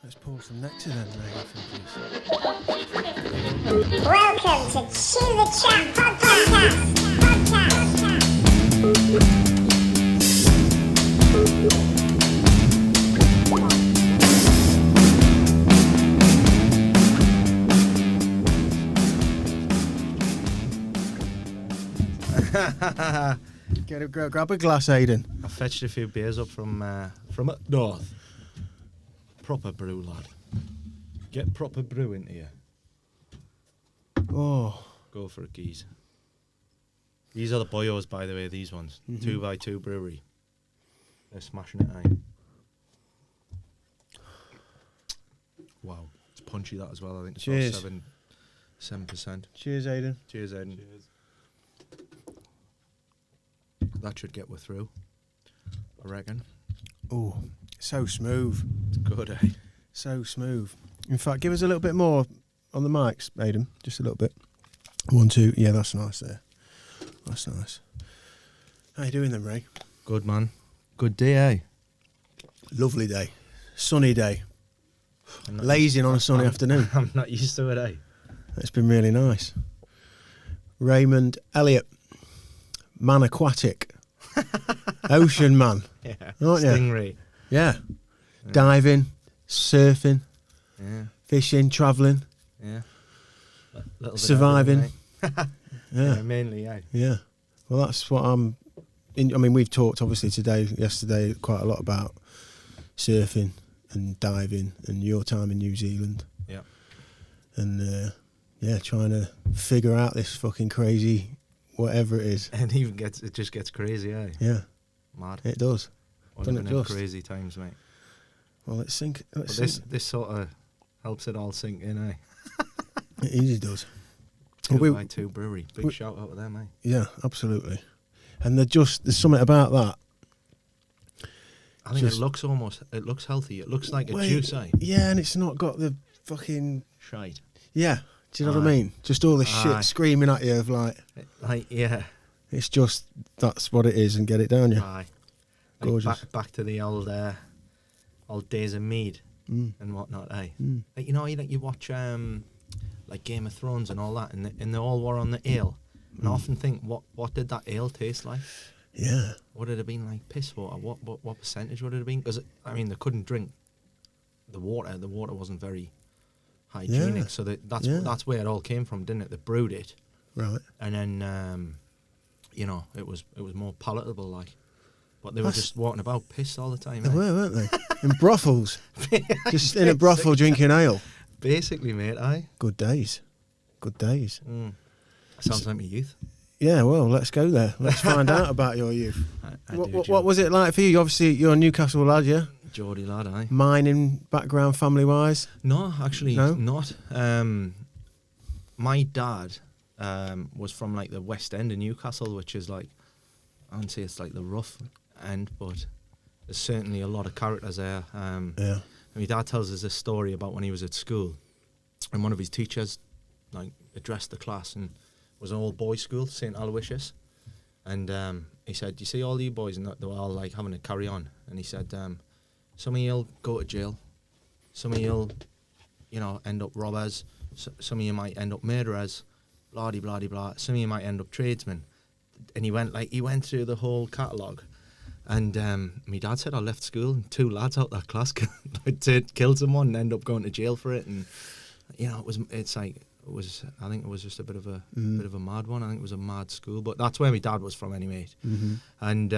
Let's pour some nectar then, maybe, please. Welcome to Chew the Chat Podcast. Grab a glass, Aidan. I fetched a few beers up from up north. Proper brew, lad. Get proper brew into you. Oh, Go for it, geez. These are the boyos, by the way, these ones. 2x2 brewery. They're smashing it, aye. Wow. It's punchy, that as well, I think. It's Cheers. about 7%. cheers, Aidan. Cheers, Aidan. Cheers. That should get us through, I reckon. Oh, so smooth. It's good, eh? So smooth. In fact, give us a little bit more on the mics, Aidan. Just a little bit. 1, 2. Yeah, that's nice there. That's nice. How you doing then, Ray? Good, man. Good day, eh? Lovely day. Sunny day. I'm not Lazing on a sunny afternoon. I'm not used to it, eh? It's been really nice. Raymond Elliott. Man aquatic. Ocean man. Yeah. Aren't you? Stingray. Yeah. Diving, surfing, Yeah. fishing, travelling, Yeah. Little bit surviving. of everything, Yeah. eh? Mainly, yeah. Yeah. Well, that's what I'm... I mean, we've talked, obviously, yesterday, quite a lot about surfing and diving and your time in New Zealand. Yeah. And, trying to figure out this fucking crazy whatever it is. And it just gets crazy, eh? Yeah, Mad. it does. We're Doesn't living it in just? crazy times, mate. Well, let's sink. But this sort of helps it all sink in, eh? It easily does. 2x2 brewery. Big shout out to them, eh? Yeah, absolutely. And there's something about that. I think it looks healthy. It looks like a juice, eh? Yeah, and it's not got the fucking... Shite. Yeah, do you know what I Aye. mean? Just all the Aye. shit screaming at you of like... Yeah. It's just, that's what it is, and get it down, yeah. Aye. Gorgeous. Back to the old days of mead Mm. and whatnot, eh? Mm. Like, you watch like Game of Thrones and all that, and they all were on the ale. And I often think, what did that ale taste like? Yeah. Would it have been like piss water? What percentage would it have been? Because I mean, they couldn't drink the water. The water wasn't very hygienic, Yeah. so that's Yeah. that's where it all came from, didn't it? They brewed it, Right. and then it was more palatable, like. But they were That's- just walking about pissed all the time. They eh? were, weren't they? In brothels. Just in a brothel drinking ale. Basically, mate. Aye. Good days. Good days. Sounds like my youth. Yeah, well, let's go there. Let's find out about your youth. I do, What Joe. was it like for you? Obviously, you're a Newcastle lad, yeah? Geordie lad, aye. Mining background, family-wise? No, actually, No? not. My dad was from like the West End of Newcastle, which is like, I wouldn't say it's like the rough end, but there's certainly a lot of characters there. Yeah. And my dad tells us this story about when he was at school, and one of his teachers like addressed the class, and it was an old boys' school, St Aloysius, and he said, "You see all you boys, and they were all like having to carry on," and he said, "Some of you'll go to jail, some of you'll, end up robbers, some of you might end up murderers, blah de blah de blah. Some of you might end up tradesmen." And he went through the whole catalogue. And my dad said, I left school and 2 lads out that class killed someone and end up going to jail for it. And I think it was just a bit of a mad one. I think it was a mad school, but that's where my dad was from anyway. Mm-hmm. And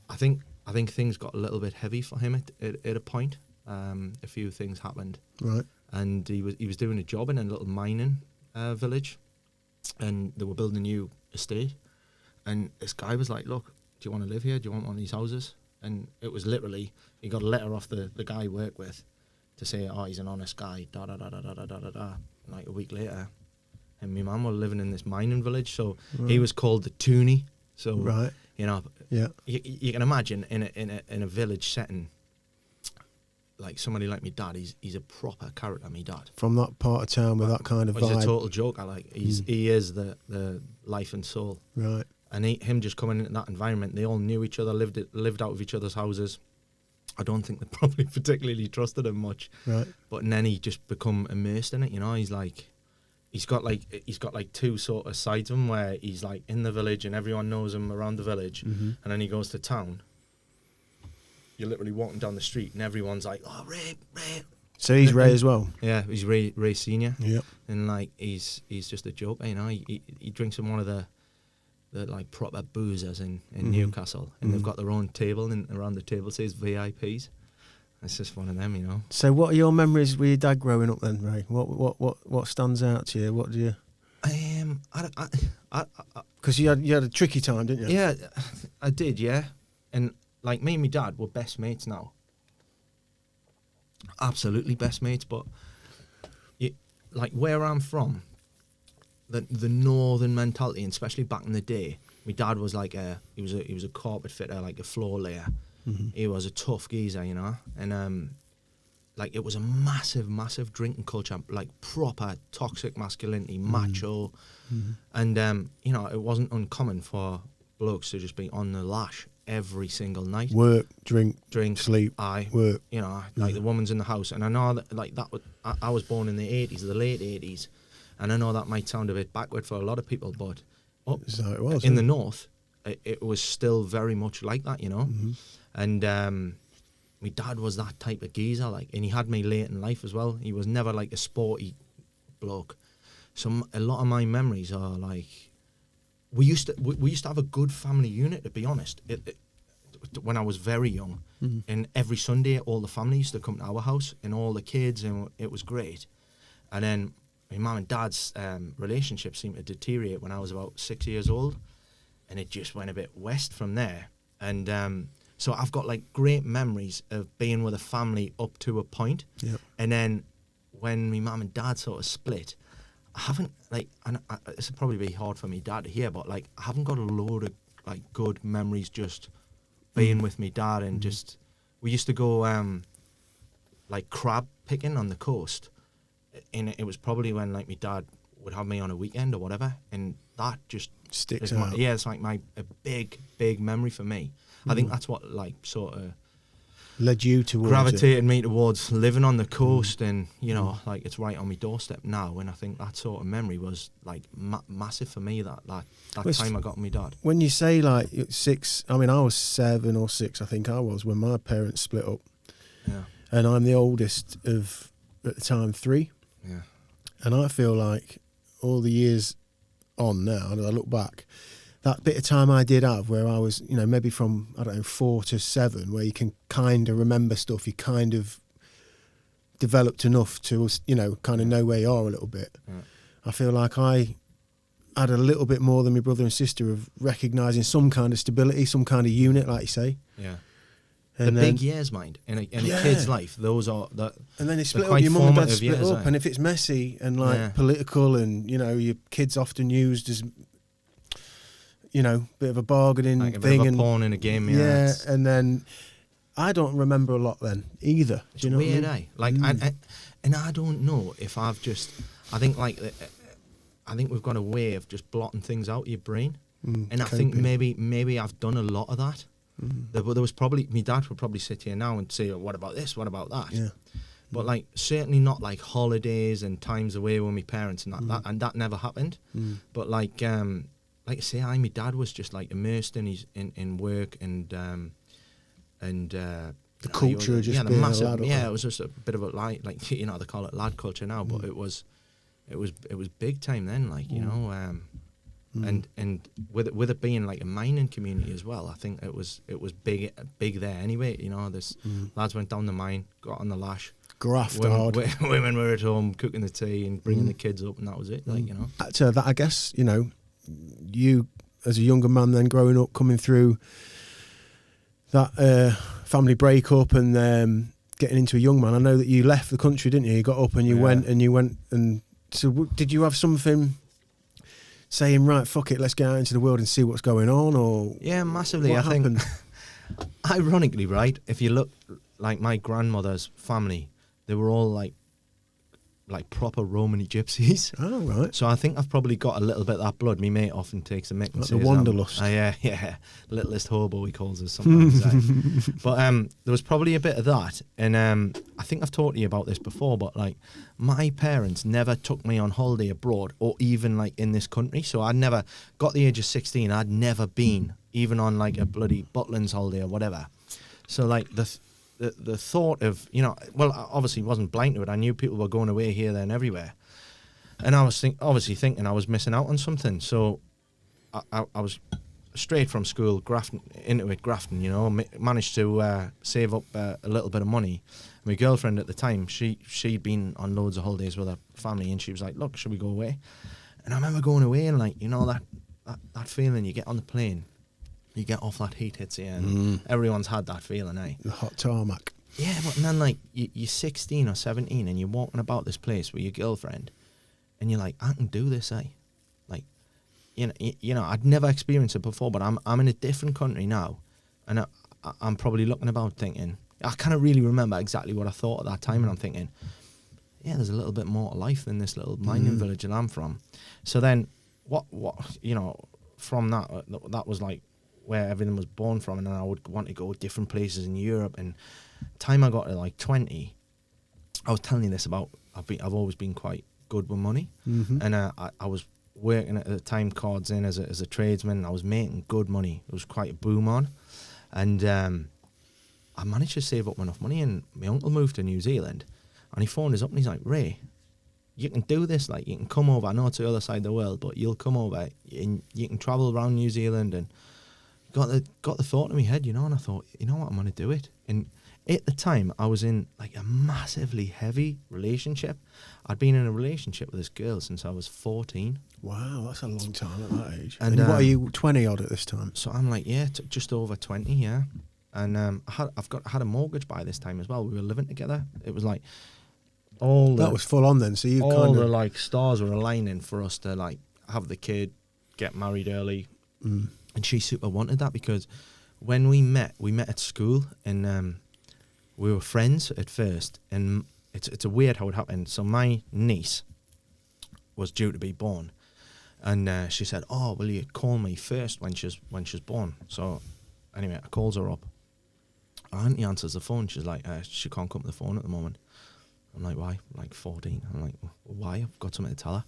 I think things got a little bit heavy for him at a point. A few things happened, Right. and he was doing a job in a little mining village, and they were building a new estate. And this guy was like, "Look, do you want to live here? Do you want one of these houses?" And it was literally, he got a letter off the guy he worked with to say, "Oh, he's an honest guy, da da da da da da da da." And like a week later, and my mum were living in this mining village, so he was called the Toonie. So Right. Yeah. you can imagine in a village setting, like somebody like me dad, he's a proper character. Me dad. From that part of town with that kind of He's a vibe. total joker. Like he is the life and soul. Right. And him just coming into that environment, they all knew each other, lived out of each other's houses, I don't think they probably particularly trusted him much. Right. But then he just become immersed in it, you know. He's got like two sort of sides of him where he's like in the village and everyone knows him around the village, and then he goes to town. You're literally walking down the street and everyone's like, "Oh, Ray." So he's Ray as well. Yeah, he's Ray Senior. Yep. And like he's just a joker, you know. He drinks in one of the like proper boozers in Newcastle, and they've got their own table, and around the table says VIPs. It's just one of them, you know. So what are your memories with your dad growing up then, Ray? What stands out to you? What do you? Because you had a tricky time, didn't you? Yeah, I did. Yeah, and like me and my dad were best mates now. Absolutely best mates, but like where I'm from, the northern mentality, and especially back in the day, my dad was like he was a carpet fitter, like a floor layer. He was a tough geezer, you know, and like it was a massive drinking culture, like proper toxic masculinity, macho, and you know, it wasn't uncommon for blokes to just be on the lash every single night. Work, drink, sleep, work. You know, like the woman's in the house, and I know that like that. I was born in the 80s, the late 80s, and I know that might sound a bit backward for a lot of people, but so it was, in the north, it was still very much like that, you know. And my dad was that type of geezer, like, and he had me late in life as well. He was never like a sporty bloke. So a lot of my memories are like, we used to have a good family unit, to be honest. When I was very young, and every Sunday all the family used to come to our house, and all the kids, and it was great. And then my mum and dad's relationship seemed to deteriorate when I was about 6 years old, and it just went a bit west from there. And so I've got like great memories of being with a family up to a point. Yep. And then when my mum and dad sort of split, I haven't like, and this would probably be hard for me dad to hear, but like I haven't got a load of like good memories just being with me dad, and just, we used to go like crab picking on the coast, and it was probably when like my dad would have me on a weekend or whatever, and that just sticks out. It's like a big memory for me. I think that's what like sort of led you towards gravitated me towards living on the coast, and you know, like it's right on my doorstep now, and I think that sort of memory was like massive for me, that time I got my dad. When you say like 6, I mean I was 7 or 6, I think I was, when my parents split up. Yeah. And I'm the oldest of, at the time, 3. Yeah. And I feel like all the years on now, and I look back, that bit of time I did have where I was, you know, maybe from, I don't know, 4 to 7, where you can kind of remember stuff, you kind of developed enough to, you know, kind of know where you are a little bit. Yeah. I feel like I had a little bit more than my brother and sister of recognising some kind of stability, some kind of unit, like you say. Yeah. And the big years, mind, in a kid's life, those are the. And then they split up, your mum and dad split up, and if it's messy and like political, and you know, your kid's often used as, you know, bit of a bargaining like a thing, bit of a and pawn in a game. Yeah, and then I don't remember a lot then either. It's Do you know weird, what I mean? Like, and I don't know if I've just. I think we've got a way of just blotting things out of your brain, and I think maybe I've done a lot of that. There was probably, my dad would probably sit here now and say, oh, what about this, what about that? Yeah. But like certainly not like holidays and times away with my parents and that never happened. But like I say, my dad was just like immersed in his in work and the culture of just being a lad. Yeah, it was just a bit of a like you know, they call it lad culture now, but it was big time then, like, you know. And with it being like a mining community as well, I think it was big there anyway. You know, this lads went down the mine, got on the lash, graft hard. Women were at home cooking the tea and bringing the kids up, and that was it. Like, you know. So that, I guess, you know, you as a younger man then growing up, coming through that family breakup and getting into a young man. I know that you left the country, didn't you? You got up and you went and so did you have something saying, right, fuck it, let's get out into the world and see what's going on? Or yeah, massively. I think ironically, right, if you look like my grandmother's family, they were all like like proper Romany gypsies. Oh, right. So I think I've probably got a little bit of that blood. Me mate often takes a mick and Like says, the wanderlust. yeah, littlest hobo he calls us sometimes. But there was probably a bit of that, and I think I've talked to you about this before. But like, my parents never took me on holiday abroad, or even like in this country. So I never got the age of 16. I'd never been even on like a bloody Butlins holiday or whatever. So like the thought of, you know, well, I obviously wasn't blind to it. I knew people were going away here, there, and everywhere. And I was obviously thinking I was missing out on something. So I was straight from school, grafting, you know, managed to save up a little bit of money. My girlfriend at the time, she'd been on loads of holidays with her family, and she was like, look, should we go away? And I remember going away, and like, you know, that feeling you get on the plane, you get off, that heat hits you, and everyone's had that feeling, eh? The hot tarmac. Yeah, but then like you're 16 or 17 and you're walking about this place with your girlfriend, and you're like, I can do this, eh? Like, you know, I'd never experienced it before, but I'm in a different country now, and I'm probably looking about thinking, I can't really remember exactly what I thought at that time, and I'm thinking, yeah, there's a little bit more to life than this little mining village that I'm from. So then, what you know, from that was like where everything was born from, and then I would want to go different places in Europe. And time I got to like 20, I was telling you this about, I've always been quite good with money, and I was working at the time cards in as a tradesman. I was making good money. It was quite a boom on, and I managed to save up enough money. And my uncle moved to New Zealand, and he phoned us up and he's like, Ray, you can do this. Like, you can come over. I know it's the other side of the world, but you'll come over and you can travel around New Zealand. And got the thought in my head, you know, and I thought, you know what, I'm going to do it. And at the time, I was in like a massively heavy relationship. I'd been in a relationship with this girl since I was 14. Wow, that's a long time at that age. And, And what are you, 20 odd at this time? So I'm like, yeah, just over 20, yeah. And I had a mortgage by this time as well. We were living together. It was like That was full on then. So you all kind the of like stars were aligning for us to like have the kid, get married early. And she super wanted that, because when we met at school, and we were friends at first, and it's a weird how it happened. So my niece was due to be born, and she said, oh, will you call me first when she's born? So anyway, I calls her up. Auntie answers the phone. She's like, she can't come to the phone at the moment. I'm like, why? I'm like 14. I'm like, well, why? I've got something to tell her.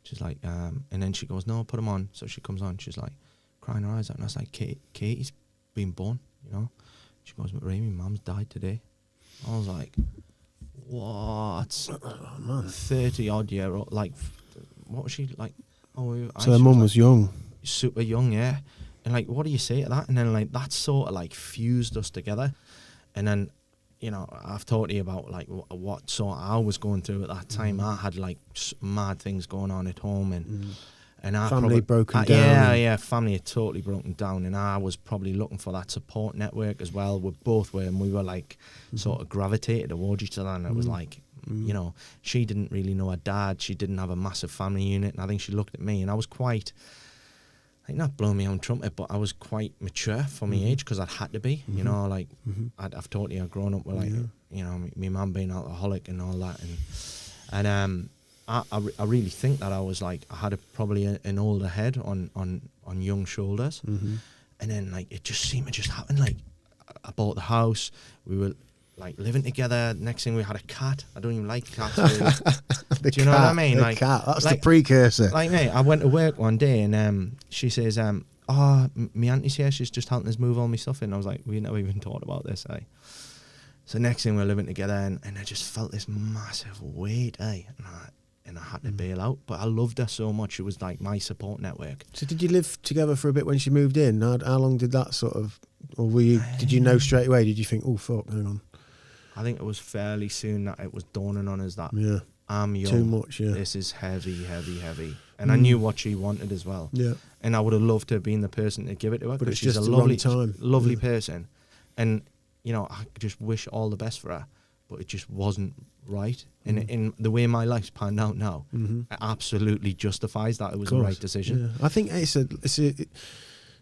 She's like, and then she goes, no, put him on. So she comes on. She's like, crying her eyes out, and I was like, Katie's been born, you know. She goes, but Ray, my mum's died today. I was like, what? oh, man. 30 odd year old, like, what was she like? Oh, So her mum was young. super young, yeah. And like, what do you say to that? And then like that sort of like fused us together. And then, you know, I've talked to you about like what sort I was going through at that time. I had like mad things going on at home, and I Family broken down. Yeah, family had totally broken down, and I was probably looking for that support network as well. We both were, and we were like sort of gravitated towards each other, and it was like, you know, she didn't really know her dad. She didn't have a massive family unit, and I think she looked at me, and I was quite, like, not blowing my own trumpet, but I was quite mature for my age, because I'd had to be, you know, like, I've taught you, I've grown up with, like, you know, my mum being alcoholic and all that, and I really think that I was like, I had probably an older head on young shoulders, and then like it just seemed to just happen. Like, I bought the house, we were like living together. Next thing, we had a cat. I don't even like cats. Really. Do you know what I mean? The Like, cat. That's like, the precursor. Like, mate, I went to work one day, and she says, "Oh, my auntie's here. She's just helping us move all my stuff in." I was like, "We never even thought about this, eh?" So next thing, we're living together, and I just felt this massive weight, eh? And I had to bail out, but I loved her so much. It was like my support network. So did you live together for a bit when she moved in? How long did that sort of, or did you know straight away? Did you think, oh fuck, hang on? I think it was fairly soon that it was dawning on us that I'm young. Too much, yeah. This is heavy. And I knew what she wanted as well. Yeah. And I would have loved to have been the person to give it to her, But because it's she's just a the lovely, wrong time. lovely person. And, you know, I just wish all the best for her, but it just wasn't right. And in the way my life's panned out now, it absolutely justifies that it was the right decision. Yeah. I think it's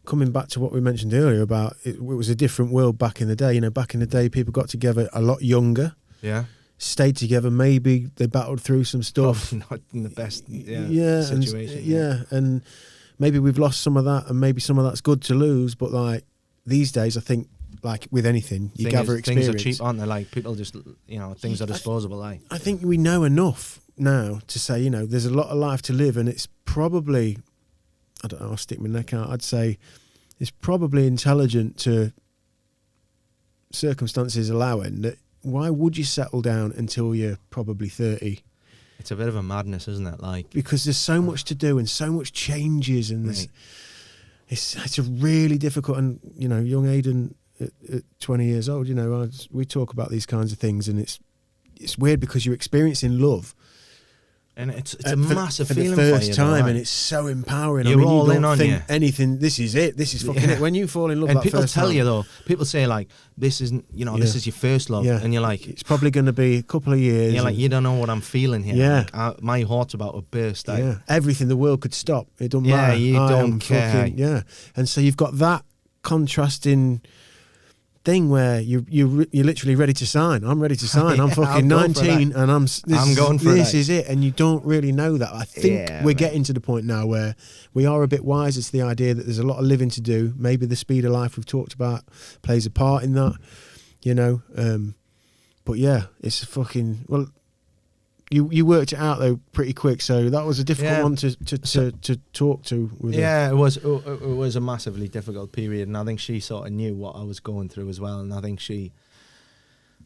coming back to what we mentioned earlier about it was a different world back in the day. You know, back in the day, people got together a lot younger. Yeah. stayed together. Maybe they battled through some stuff. Probably not in the best situation. And maybe we've lost some of that, and maybe some of that's good to lose. But like these days, I think, like with anything, you gather experience. Things are cheap, aren't they? Like people just, things are disposable. I think we know enough now to say, there's a lot of life to live, and it's probably, I don't know, I'll stick my neck out. I'd say it's probably intelligent to, circumstances allowing, that why would you settle down until you're probably 30? It's a bit of a madness, isn't it? Like, because there's so much to do and so much changes, and it's a really difficult. And young Aidan at 20 years old, we talk about these kinds of things, and it's weird because you're experiencing love. And it's a massive feeling for the first time, right? And it's so empowering. You're all you don't in on think you. anything. This is it. This is fucking it. When you fall in love, and that people first tell time, you though. People say like, this isn't. This is your first love, and you're like, it's probably going to be a couple of years. You're like, you don't know what I'm feeling here. Yeah, like, my heart's about to burst. Like, everything the world could stop. It don't matter. You don't care. And so you've got that contrasting thing where you're literally ready to sign. I'm ready to sign. I'm fucking 19 and I'm going for this is it, and you don't really know that. I think we're getting to the point now where we are a bit wiser to the idea that there's a lot of living to do. Maybe the speed of life we've talked about plays a part in that, but it's fucking You worked it out though pretty quick, so that was a difficult one to talk to. It was a massively difficult period, and I think she sort of knew what I was going through as well. And I think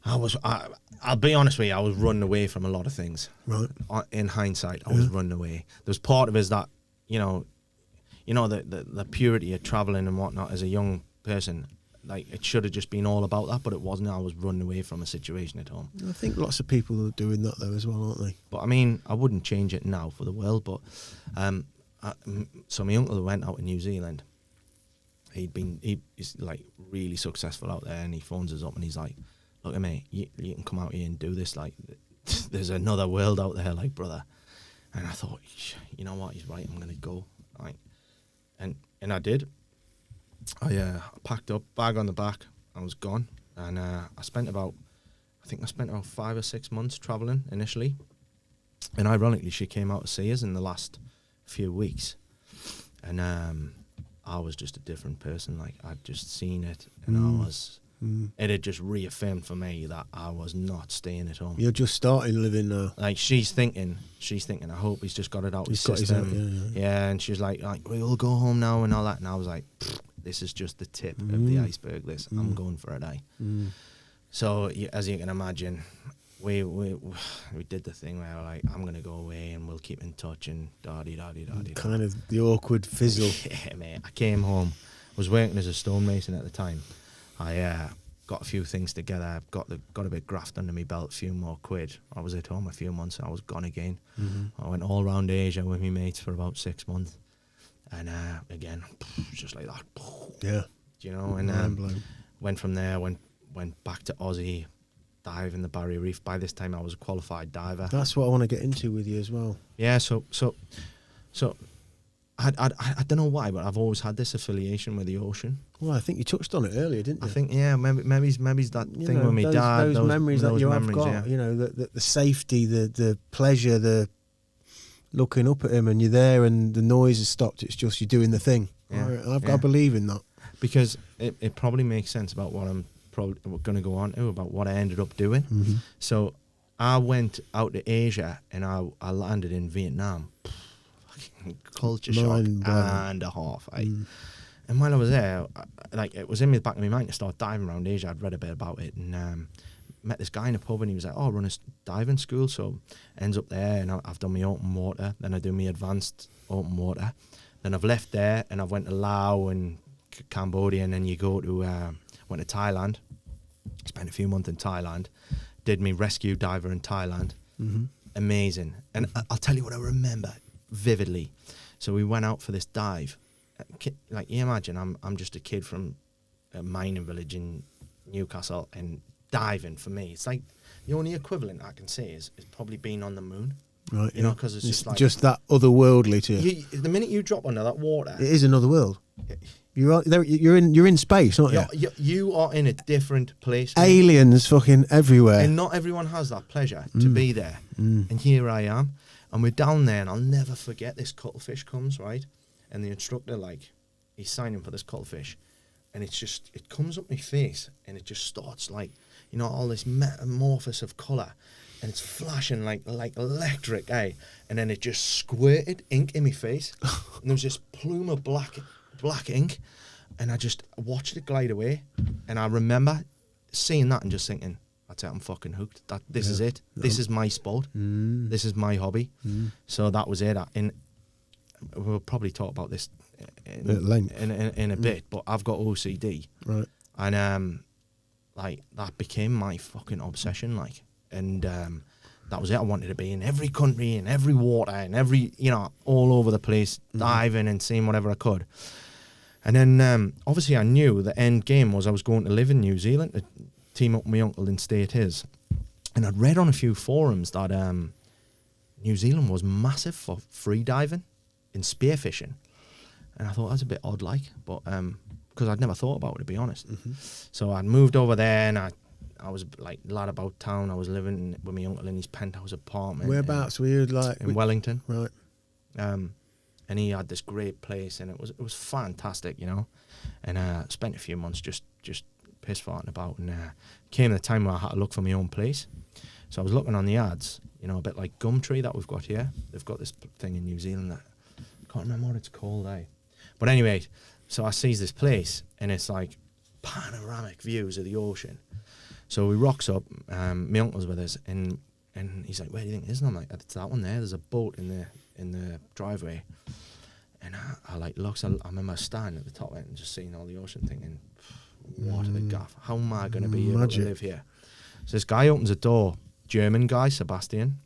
I'll be honest with you, I was running away from a lot of things. Right. In hindsight, I was running away. There's part of it that the purity of traveling and whatnot as a young person. Like, it should have just been all about that, but it wasn't. I was running away from a situation at home. I think lots of people are doing that though as well, aren't they? But I mean, I wouldn't change it now for the world. But so my uncle went out in New Zealand. He's like really successful out there, and he phones us up and he's like, "Look at me, you can come out here and do this. Like, there's another world out there, like, brother." And I thought, you know what, he's right. I'm gonna go. Like, and I did. I packed up, bag on the back, I was gone, and I spent about 5 or 6 months travelling initially, and ironically she came out to see us in the last few weeks, and I was just a different person. Like, I'd just seen it, and it had just reaffirmed for me that I was not staying at home. You're just starting living now. Like, she's thinking, I hope he's just got it out his system. And she's like, we'll go home now and all that, and I was like, this is just the tip of the iceberg. I'm going for a day. So as you can imagine, we did the thing where like, I'm gonna go away and we'll keep in touch and kind of the awkward fizzle. Yeah, mate. I came home. I was working as a stonemason at the time. I got a few things together. Got a bit of graft under my belt. A few more quid. I was at home a few months. I was gone again. I went all around Asia with my mates for about 6 months. And again, just like that. Yeah. And went from there, went back to Aussie, dive in the Barrier Reef. By this time, I was a qualified diver. That's what I want to get into with you as well. Yeah, so I don't know why, but I've always had this affiliation with the ocean. Well, I think you touched on it earlier, didn't you? I think, maybe that thing with my dad. Those memories that you have got, the safety, the pleasure, the looking up at him and you're there and the noise has stopped. It's just you're doing the thing. I believe in that. Because it probably makes sense about what I'm probably going to go on to, about what I ended up doing. So I went out to Asia and I landed in Vietnam. Fucking culture shock and a half. And while I was there, it was in the back of my mind to start diving around Asia. I'd read a bit about it and met this guy in a pub and he was like, I run a diving school. So ends up there and I've done my open water, then I do my advanced open water, then I've left there and I've went to Laos and Cambodia, and then you go to went to Thailand, spent a few months in Thailand, did me rescue diver in Thailand. Amazing. And I'll tell you what I remember vividly. So we went out for this dive. Like, you imagine I'm just a kid from a mining village in Newcastle, and diving for me, it's like the only equivalent I can say is probably being on the moon. Right. You know, because it's just like just that otherworldly to you. The minute you drop under that water, It is another world. You're in space, aren't you? you are in a different place. Man. Aliens fucking everywhere. And not everyone has that pleasure to be there. And here I am. And we're down there, and I'll never forget this cuttlefish comes, right? And the instructor, like, he's signing for this cuttlefish. And it comes up my face, and it just starts, like, you know, all this metamorphosis of colour. And it's flashing like electric, eh? And then it just squirted ink in my face. And there was this plume of black ink. And I just watched it glide away. And I remember seeing that and just thinking, that's it, I'm fucking hooked. This is it. This is my sport. This is my hobby. So that was it. And we'll probably talk about this in a bit, but I've got OCD. Right. And like that became my fucking obsession, like. And that was it. I wanted to be in every country, in every water, in every, you know, all over the place, diving and seeing whatever I could. And then obviously I knew the end game was I was going to live in New Zealand to team up with my uncle and stay at his. And I'd read on a few forums that New Zealand was massive for free diving and spearfishing. And I thought that's a bit odd, like, but because I'd never thought about it, to be honest. So I'd moved over there, and I was like lad about town. I was living with my uncle in his penthouse apartment. Whereabouts were you, like? In Wellington. Right. And he had this great place, and it was fantastic, you know. And spent a few months just piss farting about, and came the time where I had to look for my own place. So I was looking on the ads, you know, a bit like Gumtree that we've got here. They've got this thing in New Zealand that I can't remember what it's called, eh? But anyway, so I sees this place, and it's like panoramic views of the ocean. So we rocks up, my uncle's with us, and he's like, where do you think it is? And I'm like, it's that one there. There's a boat in the driveway. And I like looks, I remember standing at the top of it and just seeing all the ocean, thinking, what are the gaff? How am I going to be able to live here? So this guy opens a door, German guy, Sebastian,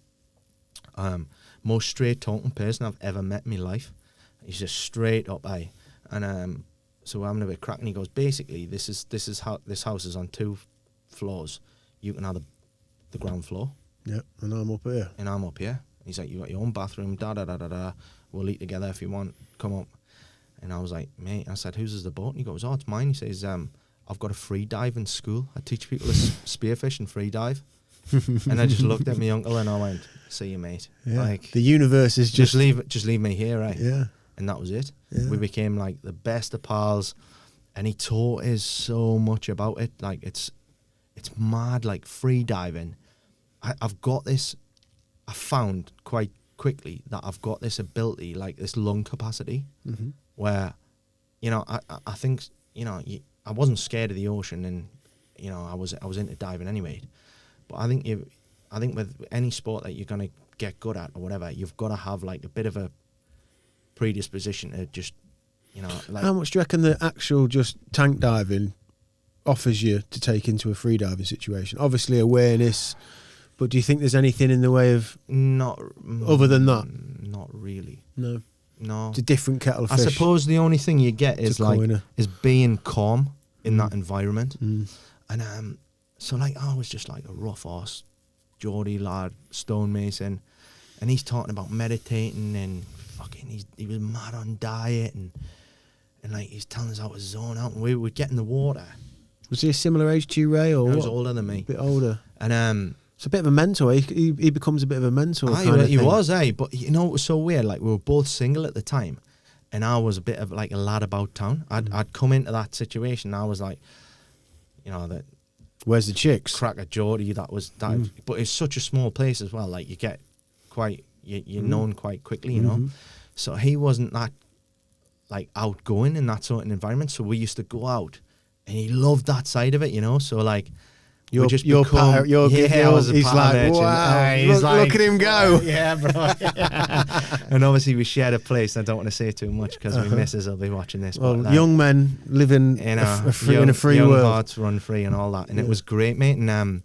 most straight talking person I've ever met in my life. He's just straight up, eh? And so we're having a bit of crack, and he goes, basically, this is how this house is on 2 floors. You can have the ground floor. Yeah, and I'm up here. And I'm up here. He's like, you got your own bathroom, da-da-da-da-da. We'll eat together if you want. Come up. And I was like, mate, I said, whose is the boat? And he goes, oh, it's mine. He says, I've got a free diving school. I teach people to spearfish and free dive. And I just looked at my uncle and I went, see you, mate. Yeah. Like, the universe is just leave me here, right? Yeah. And that was it. Yeah. We became like the best of pals. And he taught us so much about it. Like, it's mad, like free diving. I've got this, I found quite quickly that I've got this ability, like this lung capacity, where, you know, I think, you know, I wasn't scared of the ocean, and, you know, I was into diving anyway. But I think with any sport that you're gonna get good at or whatever, you've got to have like a bit of a predisposition to just, you know, like. How much do you reckon the actual just tank diving offers you to take into a free diving situation? Obviously awareness, but do you think there's anything in the way of not other than that? Not really. No. It's a different kettle of I fish. suppose the only thing you get is like is being calm in that environment. And so like I was just like a rough ass Geordie lad, stonemason, and he's talking about meditating and fucking he was mad on diet and like he's telling us how to zone out, and we would get in the water. Was he a similar age to you, Ray, or he was what? older than me? A bit older. And it's a bit of a mentor. He becomes a bit of a mentor. He was, but you know, it was so weird. Like we were both single at the time, and I was a bit of like a lad about town. I'd come into that situation. And I was like, you know, that. Where's the chicks? Cracker Geordie. That. But it's such a small place as well. Like you get quite, you're known quite quickly, you know. So he wasn't that like outgoing in that sort of environment. So we used to go out, and he loved that side of it, you know. So like. He's like, wow, look at him go. Yeah, bro. And obviously we shared a place. I don't want to say too much because my missus will be watching this. Well, young men living in a free young world. hearts run free and all that. And it was great, mate. And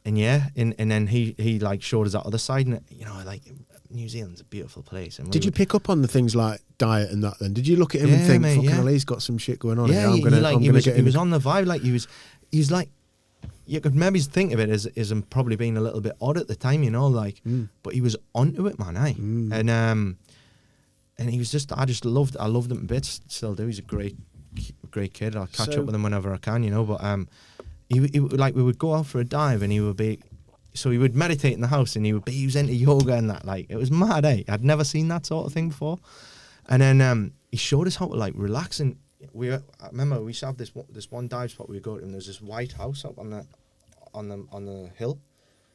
then he like showed us that other side. And, you know, like New Zealand's a beautiful place. And did you pick up on the things like diet and that then? Did you look at him and think, fucking hell, he's got some shit going on here. I'm gonna get him. He was on the vibe. Like he was like, you could maybe think of it as him probably being a little bit odd at the time, you know, like, but he was onto it, man, and he was just, I loved him a bit, still do. He's a great kid. I'll catch up with him whenever I can, you know, but he like, we would go out for a dive and he would meditate in the house and he was into yoga and that, like, it was mad, eh? I'd never seen that sort of thing before. And then he showed us how to, like, relax. And I remember we used to have this one dive spot we would go to, and there's this white house up on the hill,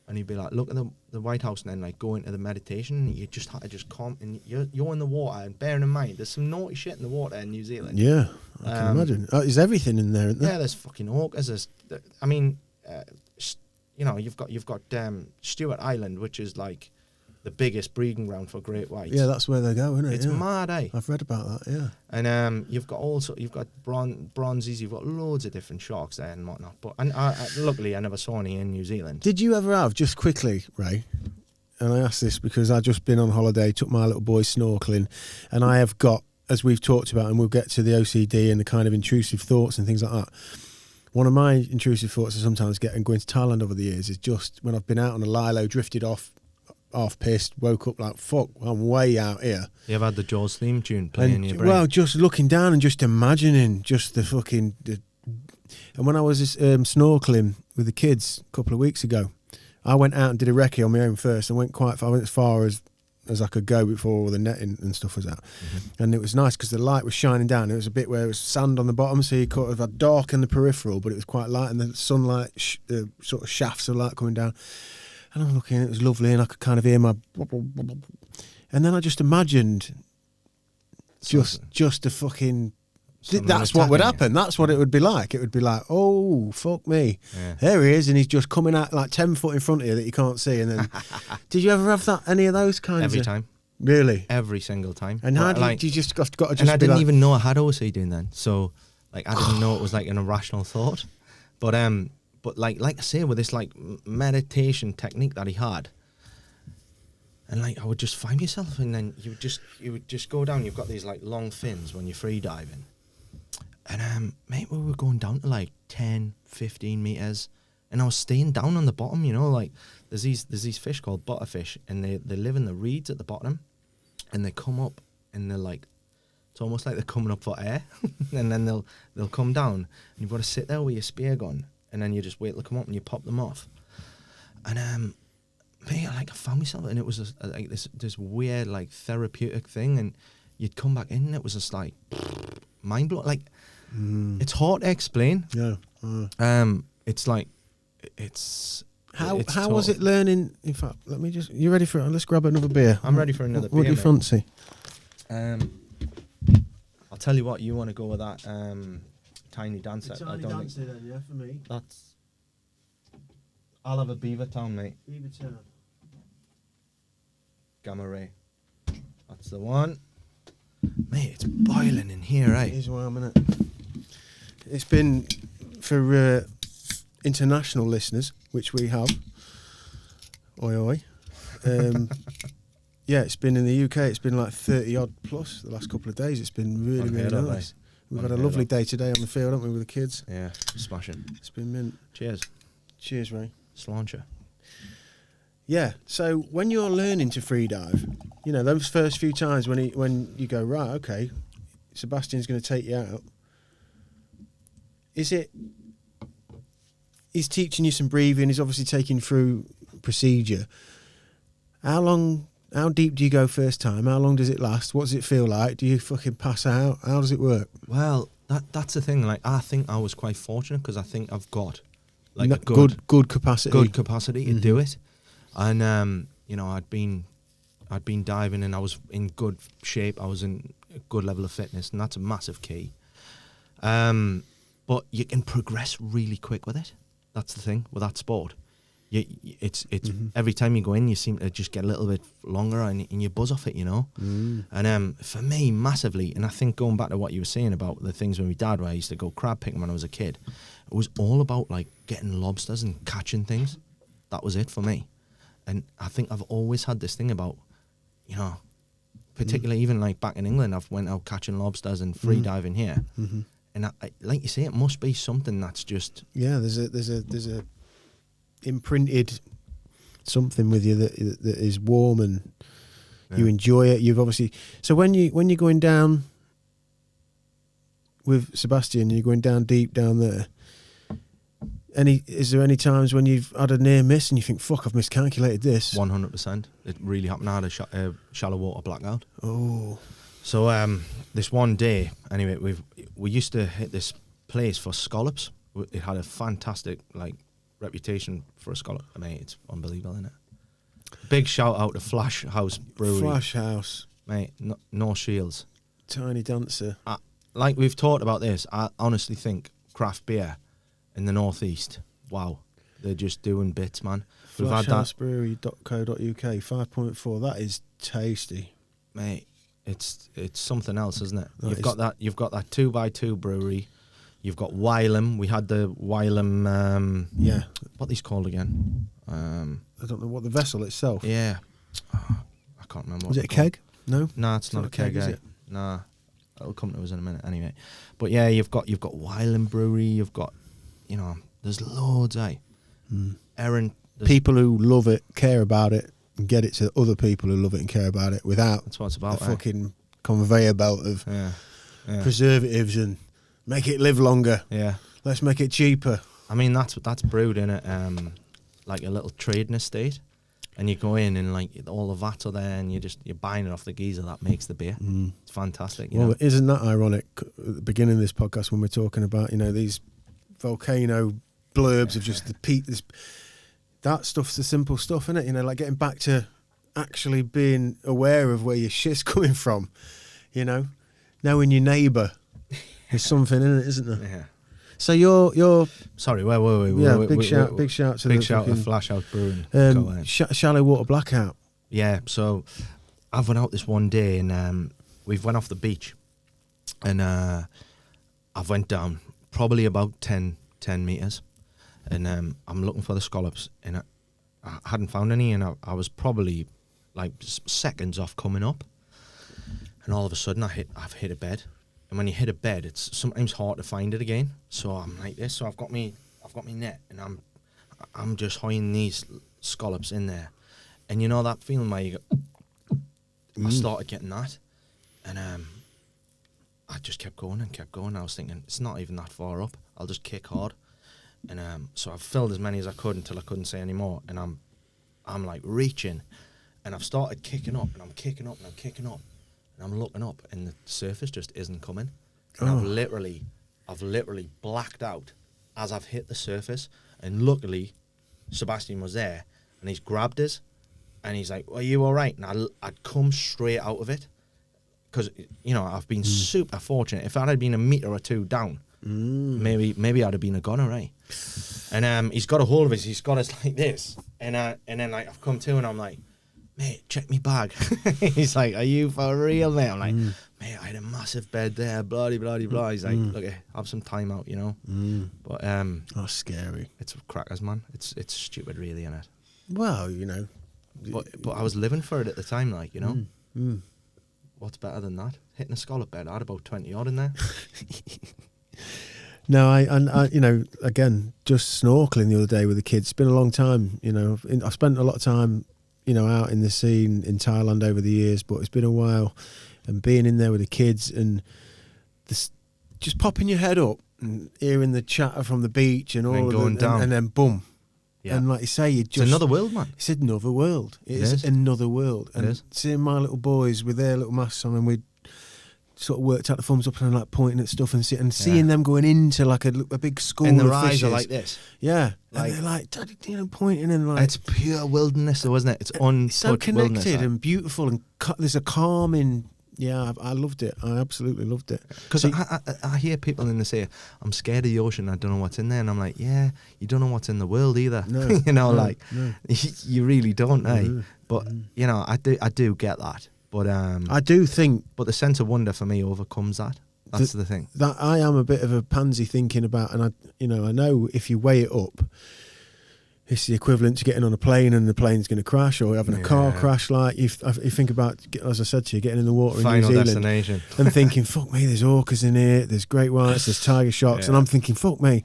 and he'd be like, look at the White House, and then like go into the meditation, and you just had to just calm, and you're in the water, and bearing in mind there's some naughty shit in the water in New Zealand. Yeah, I can imagine. There's everything in there, isn't there? Yeah, there's fucking orcas. I mean, you know, you've got Stewart Island, which is like the biggest breeding ground for great whites. Yeah, that's where they go, isn't it? It's mad, eh? I've read about that, yeah. And you've got bronzies, you've got loads of different sharks there and whatnot. But luckily, I never saw any in New Zealand. Did you ever have, just quickly, Ray, and I ask this because I've just been on holiday, took my little boy snorkeling, and I have got, as we've talked about, and we'll get to the OCD and the kind of intrusive thoughts and things like that. One of my intrusive thoughts I sometimes get, and going to Thailand over the years, is just when I've been out on a lilo, drifted off, half pissed, woke up like, fuck, I'm way out here. You ever had the Jaws theme tune playing in your brain? Well, just looking down and just imagining just the fucking... And when I was snorkeling with the kids a couple of weeks ago, I went out and did a recce on my own first. I went quite far, I went as far as I could go before all the netting and stuff was out. Mm-hmm. And it was nice because the light was shining down. It was a bit where it was sand on the bottom, so you could have had dark in the peripheral, but it was quite light, and the sunlight, the sort of shafts of light coming down. And I'm looking, it was lovely, and I could kind of hear my... And then I just imagined just a fucking... That's what would happen. That's what it would be like. It would be like, oh, fuck me. Yeah. There he is, and he's just coming out like 10 foot in front of you that you can't see. And then... Did you ever have that? Any of those kinds Every time. Really? Every single time. And how did you just got to just... And I didn't even know I had OCD then. So, like, I didn't know it was like an irrational thought. But like I say, with this like meditation technique that he had, and like I would just find myself, and then you would just go down. You've got these like long fins when you're free diving, and mate, we were going down to like 10, 15 meters, and I was staying down on the bottom. You know, like there's these fish called butterfish, and they live in the reeds at the bottom, and they come up, and they're like, it's almost like they're coming up for air, and then they'll come down, and you've got to sit there with your spear gun. And then you just wait till they come up and you pop them off. And mate, I found myself, and it was like this weird like therapeutic thing. And you'd come back in, and it was just like mind blowing. Like it's hard to explain. Yeah. It's like it's how was it learning? In fact, let me just. You ready for it? Let's grab another beer. I'm ready for another beer. What do you fancy? I'll tell you what. You want to go with that? Tiny dancer. Tiny dancer then, yeah, for me. I'll have a Beaver Town, mate. Beaver Town. Gamma Ray. That's the one. Mate, it's boiling in here, eh? It is warm, isn't it? It's been, for international listeners, which we have, oi oi, yeah, it's been in the UK, it's been like 30 odd plus the last couple of days. It's been really, really nice. We've had a lovely day today on the field, haven't we, with the kids? Yeah, smashing. It's been mint. Cheers. Cheers, Ray. Sláinte. Yeah, so when you're learning to free dive, you know, those first few times when you go, right, okay, Sebastian's going to take you out, he's teaching you some breathing, he's obviously taking through procedure. How deep do you go first time? How long does it last? What does it feel like? Do you fucking pass out? How does it work? Well, that's the thing. Like, I think I was quite fortunate because I think I've got like a good capacity. Good capacity to do it. And you know, I'd been diving and I was in good shape. I was in a good level of fitness, and that's a massive key. But you can progress really quick with it. That's the thing with that sport. It's every time you go in, you seem to just get a little bit longer, and you buzz off it, you know. And for me, massively, and I think going back to what you were saying about the things with my dad, where I used to go crab picking when I was a kid, it was all about like getting lobsters and catching things. That was it for me. And I think I've always had this thing about, you know, particularly even like back in England, I've went out catching lobsters and free diving here. And I, like you say, it must be something that's just... Yeah, there's a imprinted something with you that is warm and you enjoy it. You've obviously when you're going down with Sebastian, you're going down deep down there. Is there any times when you've had a near miss and you think, fuck, I've miscalculated this? 100%. It really happened. I had a shallow water blackout. Oh. So this one day, anyway, we used to hit this place for scallops. It had a fantastic reputation for a scallop. I mean, it's unbelievable, isn't it? Big shout out to Flash House Brewery. Flash House. Mate, no shields. Tiny Dancer. Like we've talked about this, I honestly think craft beer in the northeast, wow, they're just doing bits, man. Flashhousebrewery.co.uk 5.4. That is tasty, mate. It's something else, isn't it? You've got that 2x2 brewery. You've got Wylam. We had the Wylam. What these called again? I don't know what the vessel itself. Yeah, I can't remember. Was it a keg? No. Nah, it's not a keg. Is it? Nah, that'll come to us in a minute anyway. But yeah, you've got Wylam Brewery. You've got, there's loads, Aaron. People who love it, care about it, and get it to other people who love it and care about it without that's what it's about, the fucking conveyor belt of preservatives and make it live longer. Yeah. Let's make it cheaper. I mean, that's brewed in a like a little trading estate, and you go in and all the vats are there, and you're buying it off the geezer that makes the beer. It's fantastic. Well, isn't that ironic? At the beginning of this podcast, when we're talking about these volcano blurbs of just the peat, that stuff's the simple stuff, isn't it? Like getting back to actually being aware of where your shit's coming from. Knowing your neighbour. There's something in it, isn't there? Yeah. So you're sorry. Wait. Yeah, big shout to Flash House Brewing. Shallow water blackout. Yeah. So I've went out this one day and we've went off the beach, and I've went down probably about 10 meters, and I'm looking for the scallops, and I hadn't found any, and I was probably seconds off coming up, and all of a sudden I've hit a bed. And when you hit a bed, it's sometimes hard to find it again. So I'm like this. So I've got me net, and I'm just hoying these scallops in there, and that feeling where you go. I started getting that, and I just kept going and kept going. I was thinking it's not even that far up. I'll just kick hard, and so I've filled as many as I could until I couldn't say any more, and I'm reaching, and I've started kicking up, and I'm kicking up, and I'm kicking up. And I'm looking up, and the surface just isn't coming. And I've literally blacked out as I've hit the surface. And luckily, Sebastian was there, and he's grabbed us, and he's like, "Are you all right?" And I'd come straight out of it, because I've been super fortunate. If I had been a meter or two down, maybe I'd have been a goner, right? And he's got a hold of us. He's got us like this, and then I've come to, and I'm like, "Mate, check me bag." He's like, "Are you for real, mate?" I'm like, "Mate, I had a massive bed there, blah, blah, blah, blah." He's like, "Look, have some time out, But that's scary. It's crackers, man. It's stupid, really, isn't it? Well, But I was living for it at the time, What's better than that? Hitting a scallop bed. I had about 20 odd in there. No, I again, just snorkeling the other day with the kids. It's been a long time, I spent a lot of time out in the sea in Thailand over the years, but it's been a while, and being in there with the kids and just popping your head up and hearing the chatter from the beach and all of going down, and then boom. Yeah. And like you say, it's another world, man. It's another world. It is another world. And seeing my little boys with their little masks on, and we sort of worked out the thumbs up and pointing at stuff and seeing them going into a big school and of their eyes fishes. are like this. Yeah. And they're like, Daddy, pointing and it's pure wilderness though, isn't it? It's so connected and beautiful, and there's a calm in. Yeah, I loved it. I absolutely loved it. Because I hear people in the say, "I'm scared of the ocean. I don't know what's in there," and I'm like, "Yeah, you don't know what's in the world either." No, no. You really don't, But I do get that. But I do think. But the sense of wonder for me overcomes that. That's the thing. That I am a bit of a pansy thinking about, and I know if you weigh it up, it's the equivalent to getting on a plane and the plane's going to crash, or having a car crash. Like you think about, as I said to you, getting in the water in New Zealand destination. and thinking, "Fuck me, there's orcas in here, there's great whites, there's tiger sharks," and I'm thinking, "Fuck me,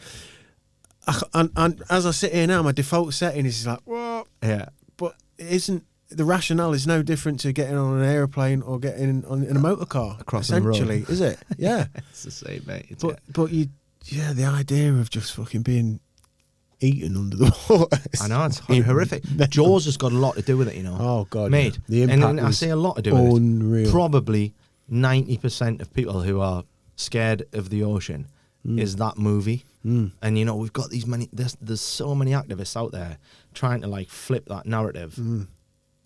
and as I sit here now, my default setting is like, whoa. Yeah. But it isn't. The rationale is no different to getting on an aeroplane or getting in a motor car. Across the road. Essentially, is it? Yeah. It's the same, mate. But the idea of just fucking being eaten under the water. I know, it's horrific. Jaws has got a lot to do with it, you know. Oh, God. Mate, yeah. The impact and I say a lot to do with unreal. it. Probably 90% of people who are scared of the ocean is that movie. And, you know, we've got there's so many activists out there trying to, like, flip that narrative.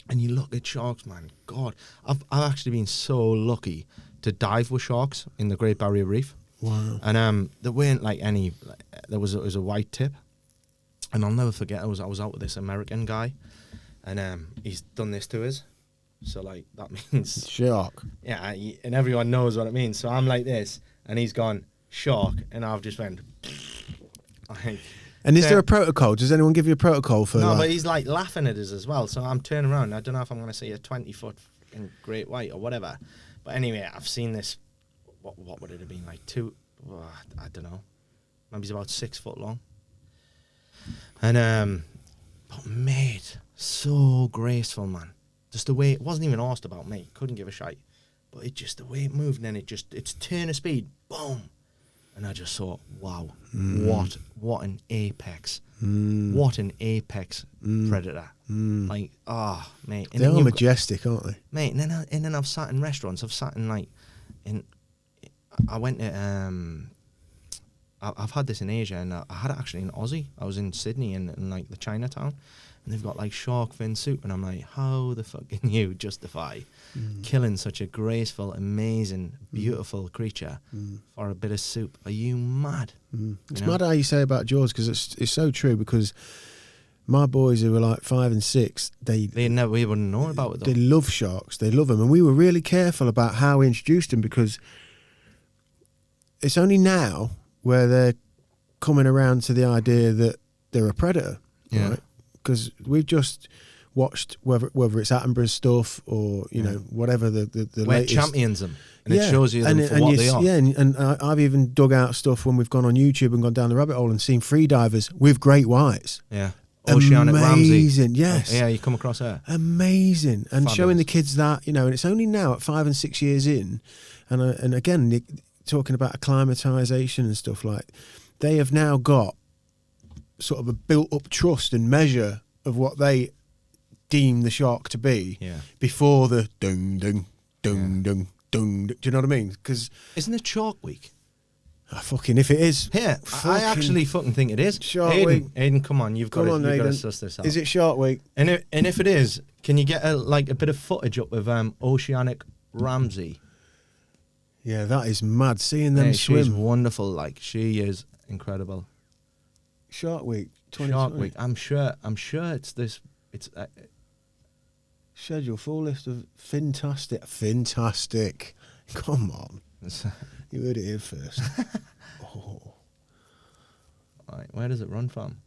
And you look at sharks, man. God, I've actually been so lucky to dive with sharks in the Great Barrier Reef. Wow. And there weren't, like, any... There was a white tip. And I'll never forget, I was out with this American guy. And he's done this to us. So, like, that means... Shark. Yeah, and everyone knows what it means. So I'm like this, and he's gone, shark, and I've just went... And is there a protocol? Does anyone give you a protocol for that? No, but he's, like, laughing at us as well. So I'm turning around. I don't know if I'm going to see a 20-foot great white or whatever. But anyway, I've seen this... What would it have been, like, I don't know. Maybe he's about 6 foot long. And, but mate, so graceful, man. Just the way, it wasn't even asked about me, couldn't give a shite. But it just, the way it moved, and then it's turn of speed, boom. And I just thought, wow, what an apex. What an apex predator. Like, mate. And they are majestic, aren't they? Mate, and then I've sat in restaurants, I went to, I've had this in Asia, and I had it actually in Aussie. I was in Sydney in like the Chinatown, and they've got like shark fin soup, and I'm like, how the fuck can you justify killing such a graceful, amazing, beautiful creature for a bit of soup? Are you mad? It's mad how you say about Jaws, because it's so true, because my boys who were like 5 and 6, we wouldn't know about it though. They love sharks, they love them, and we were really careful about how we introduced them, because it's only now where they're coming around to the idea that they're a predator, right? Because we've just watched whether it's Attenborough's stuff or whatever the where latest. champions them, and it shows you them for what they are. Yeah, and I've even dug out stuff when we've gone on YouTube and gone down the rabbit hole and seen freedivers with great whites. Yeah, Oceanic amazing, Ramsey. Yes, yeah, you come across her. Amazing, and Fabulous. Showing the kids that, and it's only now at 5 and 6 years in, and again. Talking about acclimatization and stuff, like they have now got sort of a built-up trust and measure of what they deem the shark to be before the dung dung dung dung dung. Do you know what I mean? Because isn't it Shark Week? Fucking if it is, I actually fucking think it is. Shark Week. Aiden, come on, you've got to suss this out. Is it Shark Week? And if it is, can you get a bit of footage up of Oceanic Ramsey? Yeah, that is mad. Seeing them swim. She's wonderful. Like, she is incredible. Shark Week. Shark Week. I'm sure it's this. It's schedule full list of fantastic. Come on, you heard it here first. All right, where does it run from?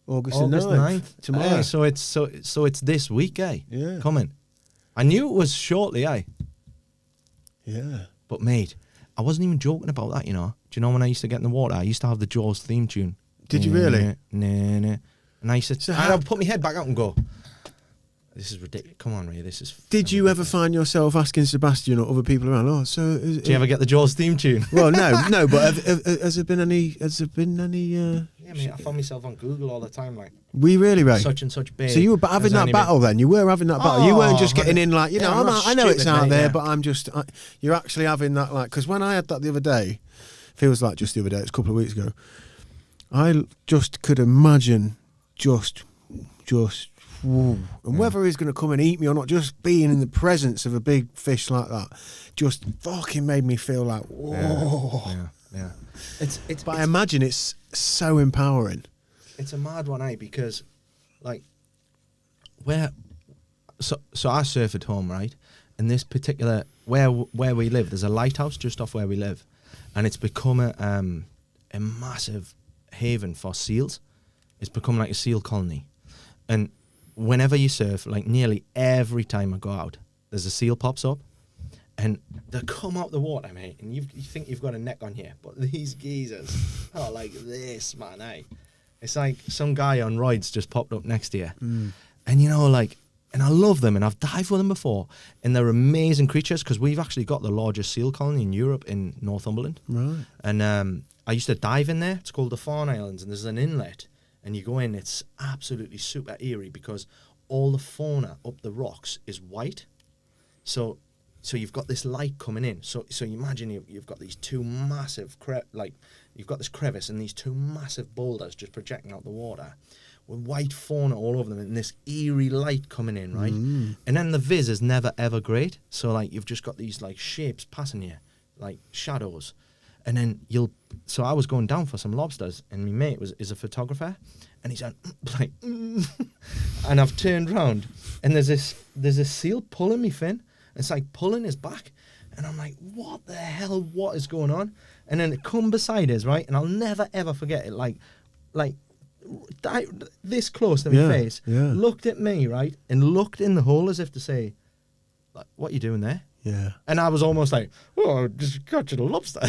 August 9th. Tomorrow. So it's this week, eh? Yeah. Coming. I knew it was shortly, eh? Yeah. But mate, I wasn't even joking about that, you know. Do you know when I used to get in the water, I used to have the Jaws theme tune. Did you really? Nah. And I used to I'd put my head back out and go, this is ridiculous. Come on, Ray, this is... Did you ever find yourself asking Sebastian or other people around, do you ever get the Jaws theme tune? Well, no, but has there been any... Yeah, mate, I found myself on Google all the time, like... We really, Ray? Such and such big. So you were having that battle then? You were having that battle? You weren't just getting in like, I know it's out there, but I'm just... you're actually having that, like... Because when I had that the other day, feels like just the other day, it's a couple of weeks ago, I just could imagine just... And whether he's going to come and eat me or not, just being in the presence of a big fish like that just fucking made me feel like, whoa. Yeah. But I imagine it's so empowering. It's a mad one, eh? Because, like, so I surf at home, right? And this particular, where we live, there's a lighthouse just off where we live. And it's become a massive haven for seals. It's become like a seal colony. And whenever you surf, like nearly every time I go out, there's a seal pops up. And they come out the water, mate, and you think you've got a neck on here, but these geezers are like this, man, eh? It's like some guy on rides just popped up next to you. And, you know, like, and I love them, and I've dived with them before, and they're amazing creatures, because we've actually got the largest seal colony in Europe in Northumberland. Right. And I used to dive in there. It's called the Farne Islands, and there's an inlet, and you go in, it's absolutely super eerie, because all the fauna up the rocks is white. So you've got this light coming in. So you imagine you've got these two massive, you've got this crevice and these two massive boulders just projecting out the water with white fauna all over them and this eerie light coming in, right? And then the viz is never, ever great. So, like, you've just got these, like, shapes passing you, like shadows. And then so I was going down for some lobsters, and my mate is a photographer, and he's like, and I've turned round, and there's a seal pulling me fin. It's like pulling his back. And I'm like, what the hell? What is going on? And then it come beside us, right? And I'll never, ever forget it. Like this close to my face. Yeah. Looked at me, right? And looked in the hole as if to say, like, what are you doing there? Yeah. And I was almost like, oh, just catching a lobster.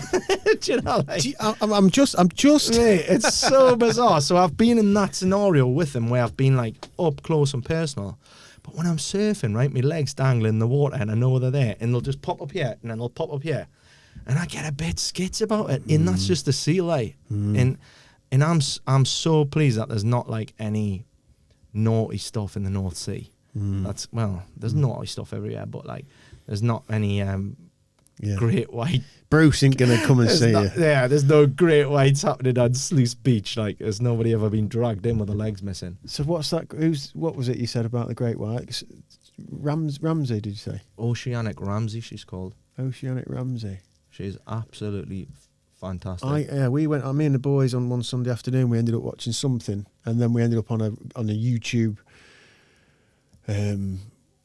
Do you know? Like, I'm just. Mate, it's so bizarre. So I've been in that scenario with them where I've been, like, up close and personal. But when I'm surfing, right, my legs dangle in the water and I know they're there, and they'll just pop up here and then they'll pop up here, and I get a bit skits about it. And that's just the seal, like. And I'm so pleased that there's not, like, any naughty stuff in the North Sea. That's, well, there's naughty stuff everywhere, but, like, there's not any great white. Bruce ain't gonna come and see you. Yeah, there's no great whites happening on Sluice Beach. Like, there's nobody ever been dragged in with the legs missing. So what's that? What was it you said about the great whites? Ramsey, did you say? Oceanic Ramsey, she's called. Oceanic Ramsey. She's absolutely fantastic. We went. Me and the boys on one Sunday afternoon. We ended up watching something, and then we ended up on a YouTube.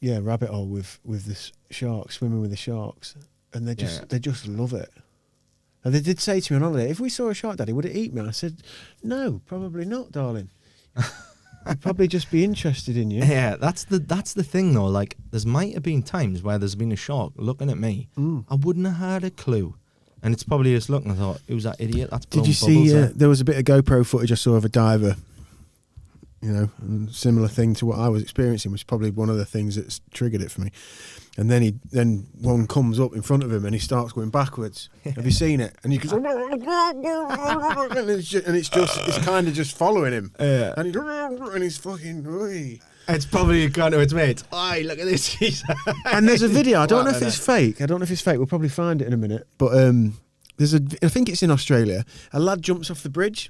Rabbit hole with the sharks, swimming with the sharks, and they just love it. And they did say to me on holiday, if we saw a shark, Daddy, would it eat me? I said, no, probably not, darling. I'd probably just be interested in you. Yeah, that's the thing though. Like, there's might have been times where there's been a shark looking at me. I wouldn't have had a clue. And it's probably just looking, I thought, who's that idiot? That's Did you see, there was a bit of GoPro footage I saw of a diver, you know, and similar thing to what I was experiencing, was probably one of the things that's triggered it for me. And then one comes up in front of him and he starts going backwards. Have you seen it? And he goes, and it's kind of just following him. Yeah. And he's fucking. Oy. It's probably gone to its mates. Aye, look at this. And there's a video. I don't know if it's fake. We'll probably find it in a minute. But I think it's in Australia. A lad jumps off the bridge.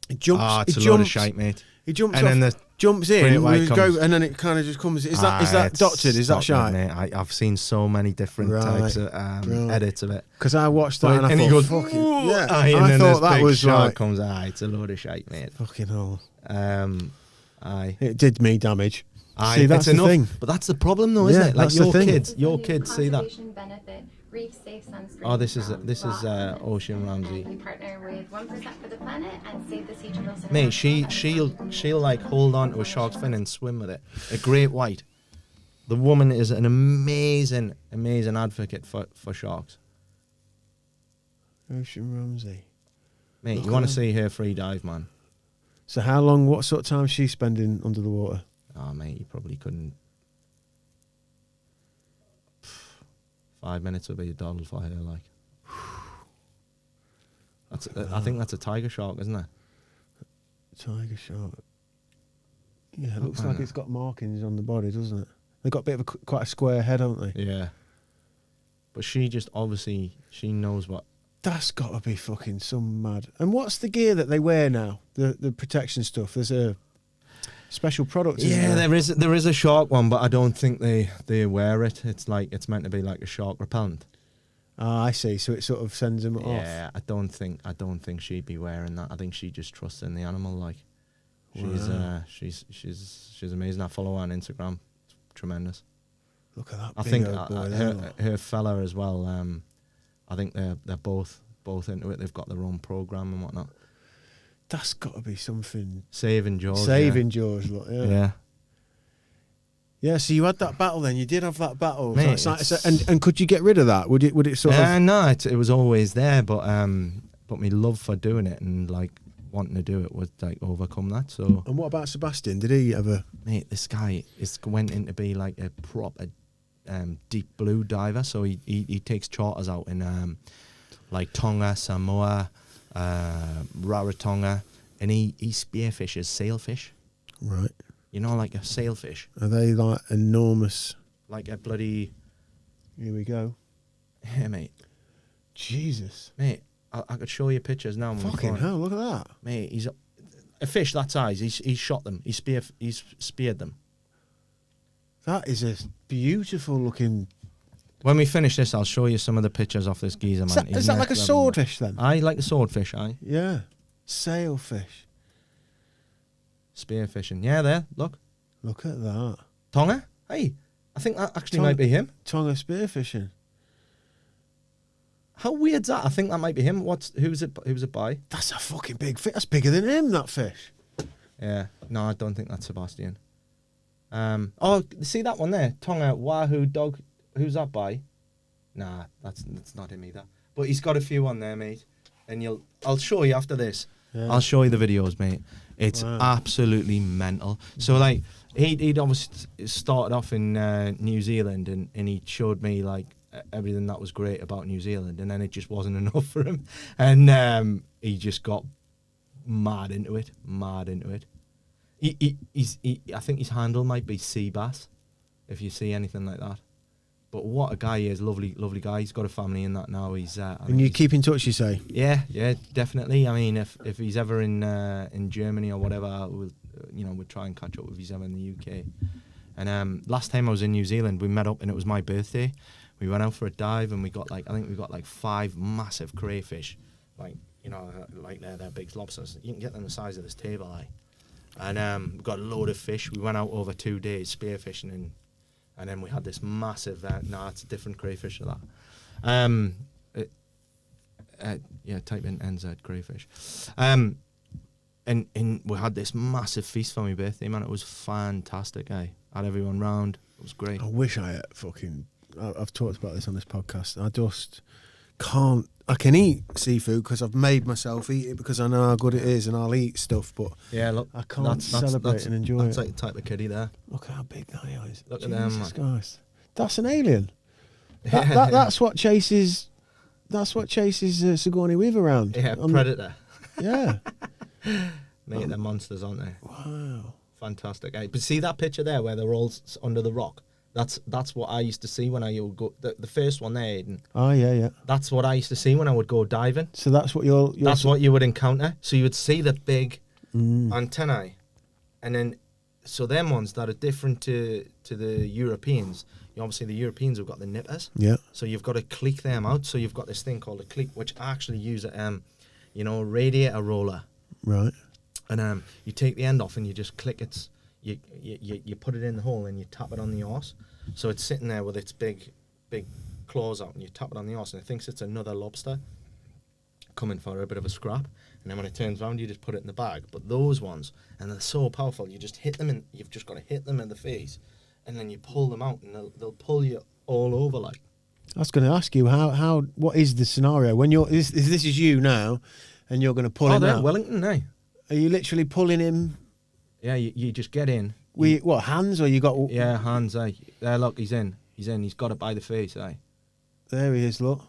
He jumps. It's a load of shite, mate. He jumps and off, then jumps in, comes. and then it kind of just comes. Is that doctored? Is that shite? Mate. I've seen so many different types of edits of it. Because I watched that and I thought, he goes, fucking, yeah. And I thought that was shark like, comes. It's a load of shite, mate. Fucking hell. Aye. It did me damage. Aye, see, that's the thing. But that's the problem, though, isn't it? Like, your kids see that. Benefit, Reef safe sunscreen. Oh, this is Ocean Ramsey. We partner with 1% for the planet and Save the Sea Turtles. Mate, she'll like hold on to a shark's fin and swim with it. A great white. The woman is an amazing advocate for sharks. Ocean Ramsey. Mate, you want to see her free dive, man? So how long? What sort of time is she spending under the water? Oh, mate, you probably couldn't. 5 minutes would be a doddle for her, like. I think that's a tiger shark, isn't it? Tiger shark. Yeah, it looks like it's got markings on the body, doesn't it? They've got a bit of quite a square head, haven't they? Yeah. But she just obviously, she knows what. That's got to be fucking some mad. And what's the gear that they wear now? The protection stuff. There's a special product. Yeah, there is a shark one, but I don't think they wear it. It's meant to be like a shark repellent. Ah, I see. So it sort of sends them off. Yeah, I don't think she'd be wearing that. I think she just trusts in the animal. Like, she's amazing. I follow her on Instagram. It's tremendous. Look at that. I think her fella as well. I think they're both into it. They've got their own program and whatnot. That's got to be something. Saving Jaws. Jaws, look, yeah. Yeah, so you had that battle then. You did have that battle. Mate, and could you get rid of that? Would it sort of... No, it was always there, but my love for doing it and like wanting to do it would like overcome that. So. And what about Sebastian? Did he ever... Mate, this guy went in to be like a proper deep blue diver. So he takes charters out in like Tonga, Samoa, Rarotonga, and he spearfishes sailfish. Right. You know, like a sailfish. Are they like enormous? Like a bloody... Here we go. Yeah, mate. Jesus. Mate, I could show you pictures now. Fucking hell, look at that. Mate, he's a fish that size. He's shot them. He's speared them. That is a beautiful looking... When we finish this, I'll show you some of the pictures off this geezer, man. Is that like a swordfish then? I like a swordfish, Yeah. Sailfish. Spearfishing. Yeah, there. Look. Look at that. Tonga? Hey, I think that actually might be him. Tonga spearfishing. How weird's that? I think that might be him. Who's it by? That's a fucking big fish. That's bigger than him, that fish. Yeah. No, I don't think that's Sebastian. Oh, see that one there? Tonga Wahoo dog. Who's that by? Nah, that's not him either. But he's got a few on there, mate. And I'll show you after this. Yeah. I'll show you the videos, mate. It's absolutely mental. So like he'd obviously started off in New Zealand and he showed me like everything that was great about New Zealand, and then it just wasn't enough for him, and he just got mad into it. I think his handle might be sea bass, if you see anything like that. But what a guy he is, lovely guy. He's got a family in that now. And you keep in touch, you say? Yeah, definitely. I mean, if he's ever in Germany or whatever, we'll try and catch up if he's ever in the UK. And last time I was in New Zealand, we met up and it was my birthday. We went out for a dive and we got like 5 massive crayfish, like they're big lobsters. You can get them the size of this table, and we got a load of fish. We went out over 2 days spearfishing and then we had this massive, it's a different crayfish to that. Type in NZ crayfish. And we had this massive feast for my birthday, man. It was fantastic, Had everyone round. It was great. I wish I had I've talked about this on this podcast. I just can't... I can eat seafood because I've made myself eat it because I know how good it is and I'll eat stuff, but yeah, look, I can't celebrate and enjoy it. That's like the type of kiddie there. Look how big that is. Look at them, man. Christ. That's an alien. That's what chases Sigourney Weaver around. Yeah, Predator. Yeah. Mate, they're monsters, aren't they? Wow. Fantastic. But see that picture there where they're all under the rock? That's what I used to see when I would go... The first one there, Aidan. Oh, yeah. That's what I used to see when I would go diving. So that's what That's what you would encounter. So you would see the big antennae. And then... So them ones that are different to the Europeans. Obviously, the Europeans have got the nippers. Yeah. So you've got to click them out. So you've got this thing called a click, which I actually use a radiator roller. Right. And you take the end off and you just click it. You put it in the hole and you tap it on the arse. So it's sitting there with its big claws out and you tap it on the arse and it thinks it's another lobster coming for a bit of a scrap. And then when it turns around, you just put it in the bag. But those ones, and they're so powerful, you just hit them you've just got to hit them in the face and then you pull them out and they'll pull you all over like. I was going to ask you what is the scenario when this is you now and you're going to pull him out? Wellington, eh? Are you literally pulling him? Yeah, you just get in. What, hands or you got... Yeah, hands, eh? There, look, he's in. He's got it by the face, eh? There he is, look.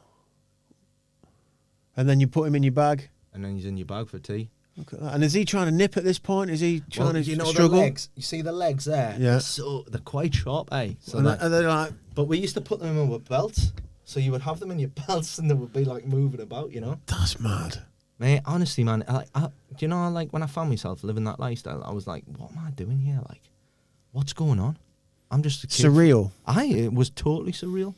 And then you put him in your bag? And then he's in your bag for tea. Look at that. And is he trying to nip at this point? Is he trying to struggle? The legs? You see the legs there? Yeah. So they're quite sharp, eh? So and they're like... But we used to put them in with belts. So you would have them in your belts and they would be like moving about, That's mad. Mate, honestly, man, do you know, like, when I found myself living that lifestyle, I was like, what am I doing here? Like, what's going on? I'm just a kid. Surreal. It was totally surreal.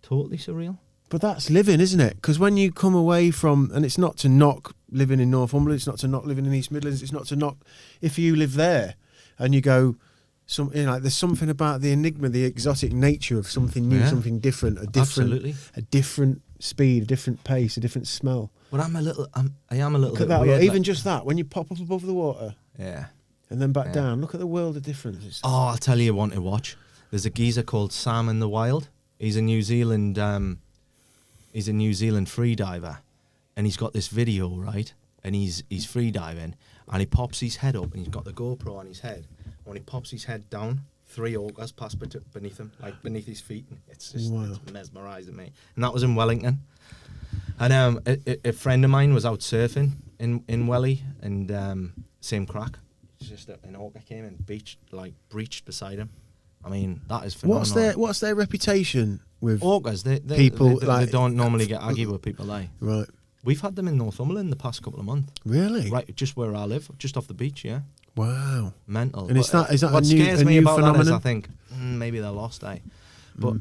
Totally surreal. But that's living, isn't it? Because when you come away from, and it's not to knock living in Northumberland, it's not to knock living in East Midlands, it's not to knock if you live there and you go, there's something about the enigma, the exotic nature of something new, something different, a different speed, a different pace, a different smell. But I am a little Look bit at that, weird. even just that, when you pop up above the water. Yeah. And then back down. Look at the world of difference. Oh, I'll tell you one to watch. There's a geezer called Sam in the Wild. He's a New Zealand free diver, and he's got this video, right? And he's free diving, and he pops his head up, and he's got the GoPro on his head. When he pops his head down, 3 orcas pass beneath him, like beneath his feet. It's just it's mesmerising me. And that was in Wellington. And a friend of mine was out surfing in Welly, and same crack. It's just an orca came and breached beside him. I mean, that is phenomenal. What's their reputation with orcas? They don't normally get argued with people. Right. We've had them in Northumberland the past couple of months. Really? Right, just where I live, just off the beach. Yeah. Wow. Mental. And is that what a scares me new about phenomenon? that is I think maybe they're lost. But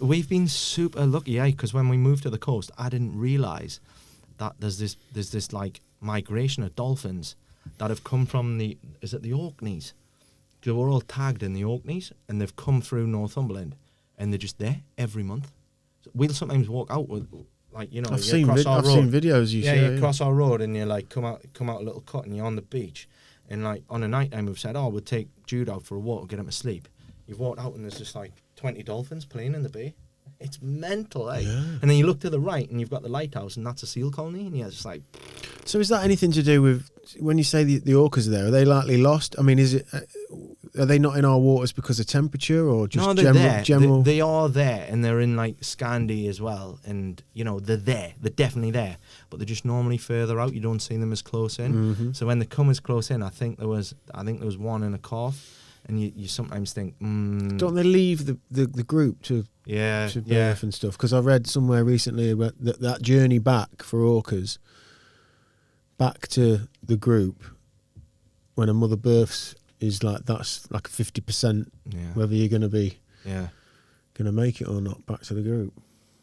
we've been super lucky, because when we moved to the coast, I didn't realise that there's this like migration of dolphins that have come from the Orkneys. They were all tagged in the Orkneys, and they've come through Northumberland, and they're just there every month. So we'll sometimes walk out with, like, you know, I've seen videos you share. You cross our road, and you like come out a little cut, and you're on the beach, and like on a night time we've said, we'll take Jude out for a walk, get him to sleep. You've walked out, and there's just like 20 dolphins playing in the bay. It's mental, eh? Yeah. And then you look to the right, and you've got the lighthouse, and that's a seal colony, and you're just like. So is that anything to do with when you say the orcas are there? Are they likely lost? I mean, is it? Are they not in our waters because of temperature or just no, they're general? They are there, and they're in like Scandi as well, and you know they're there. They're definitely there, but they're just normally further out. You don't see them as close in. Mm-hmm. So when they come as close in, I think there was one in a calf, and you sometimes think, Don't they leave the group to birth and stuff? Because I read somewhere recently about that journey back for orcas, back to the group when a mother births is that's like 50% whether you're going to be going to make it or not back to the group.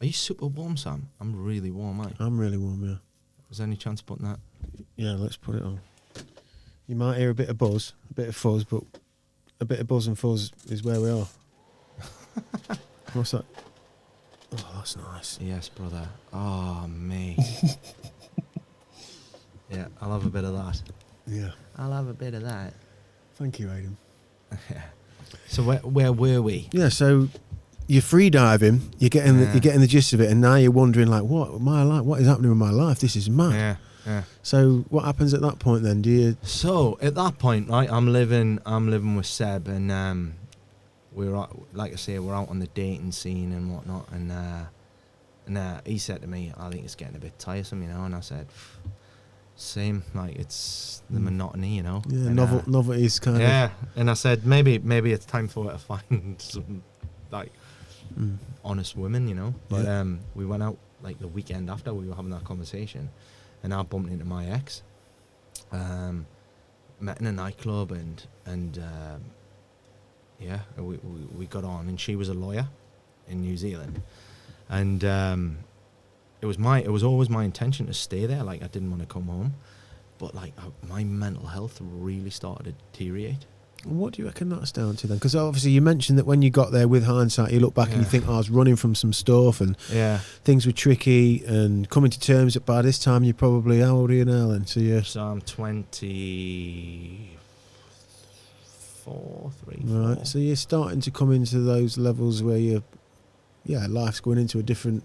Are you super warm, Sam? I'm really warm, mate. I'm really warm, yeah. Is there any chance of putting that? Yeah, let's put it on. You might hear a bit of buzz, a bit of fuzz, but a bit of buzz and fuzz is where we are. What's that? Oh, that's nice. Yes, brother. Oh, me. Yeah, I'll have a bit of that. Yeah. I'll have a bit of that. Thank you, Aidan. So where were we? Yeah, so you're free diving, you're getting the gist of it, and now you're wondering like, what is happening with my life? This is mad. Yeah. So what happens at that point then? Do you? So at that point, right, I'm living with Seb, and we're like I say, we're out on the dating scene and whatnot, and he said to me, I think it's getting a bit tiresome, you know, and I said. Same, like it's the monotony, you know. Yeah, novelty is kind of. Yeah, and I said maybe it's time for her to find some like honest women, you know. But we went out like the weekend after we were having that conversation, and I bumped into my ex. Met in a nightclub, and we got on, and she was a lawyer in New Zealand, and. It was always my intention to stay there. Like I didn't want to come home, but like my mental health really started to deteriorate. What do you reckon that's down to then? Because obviously you mentioned that when you got there, with hindsight, you look back and you think, I was running from some stuff and things were tricky and coming to terms that by this time you're probably, how old are you now then? So I'm 24. Right. So you're starting to come into those levels where life's going into a different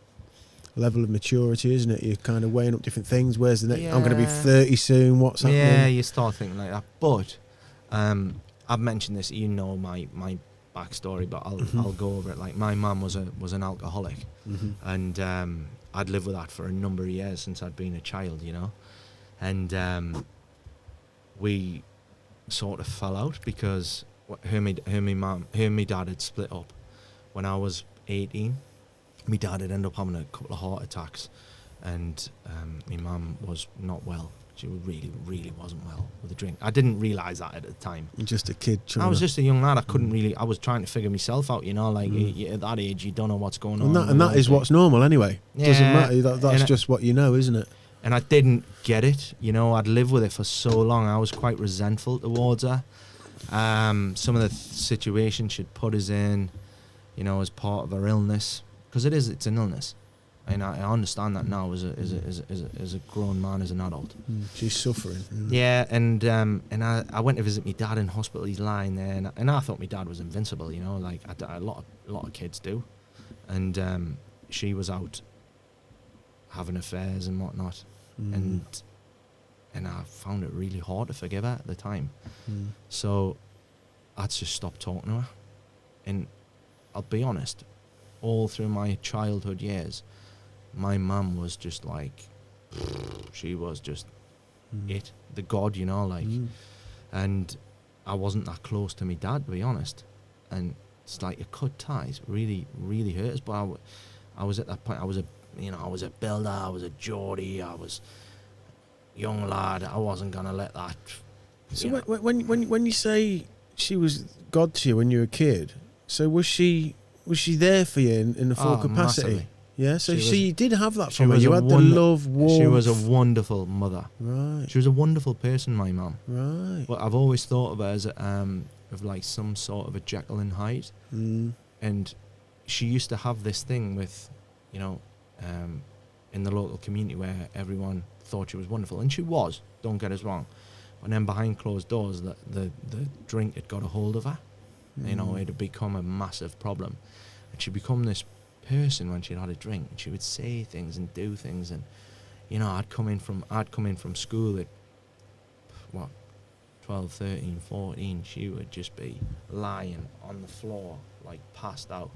level of maturity, isn't it? You're kind of weighing up different things. Where's the next? I'm going to be 30 soon. What's happening? Yeah, you start thinking like that. But I've mentioned this. You know my backstory, but I'll go over it. Like my mum was an alcoholic, and I'd lived with that for a number of years since I'd been a child, you know, and we sort of fell out because her and my dad had split up when I was 18. My dad had ended up having a couple of heart attacks, and my mum was not well. She really, really wasn't well with the drink. I didn't realise that at the time. You're just a kid. I was just a young lad. I couldn't really. I was trying to figure myself out, you know. Like at that age, you don't know what's going on. And that is what's normal anyway. Yeah. Doesn't matter. That's just what you know, isn't it? And I didn't get it. You know, I'd lived with it for so long. I was quite resentful towards her. Some of the situations she'd put us in, you know, as part of her illness. Because it's an illness. And I understand that now as a grown man, as an adult. She's suffering. Yeah, and I went to visit my dad in hospital. He's lying there, and I thought my dad was invincible. You know, like a lot of kids do. And she was out having affairs and whatnot, and I found it really hard to forgive her at the time. So I just stopped talking to her, and I'll be honest, all through my childhood years, my mum was just like, she was just the god, you know, like, and I wasn't that close to my dad, to be honest, and it's like it cut ties, really, really hurts. But I was at that point, I was a builder, I was a Geordie, I was a young lad. I wasn't gonna let that. So when you say she was God to you when you were a kid, so was she there for you in the full capacity? Massively. Yeah, so she did have that she from her. was You a had the love, warmth. She was a wonderful mother. Right. She was a wonderful person, my mum. Right. But I've always thought of her as of like some sort of a Jekyll and Hyde. And she used to have this thing with, you know, in the local community where everyone thought she was wonderful, and she was. Don't get us wrong. And then behind closed doors, the drink had got a hold of her. You know, it had become a massive problem, and she'd become this person when she'd had a drink, and she would say things and do things, and you know, I'd come in from school at 12, 13, 14, she would just be lying on the floor like passed out,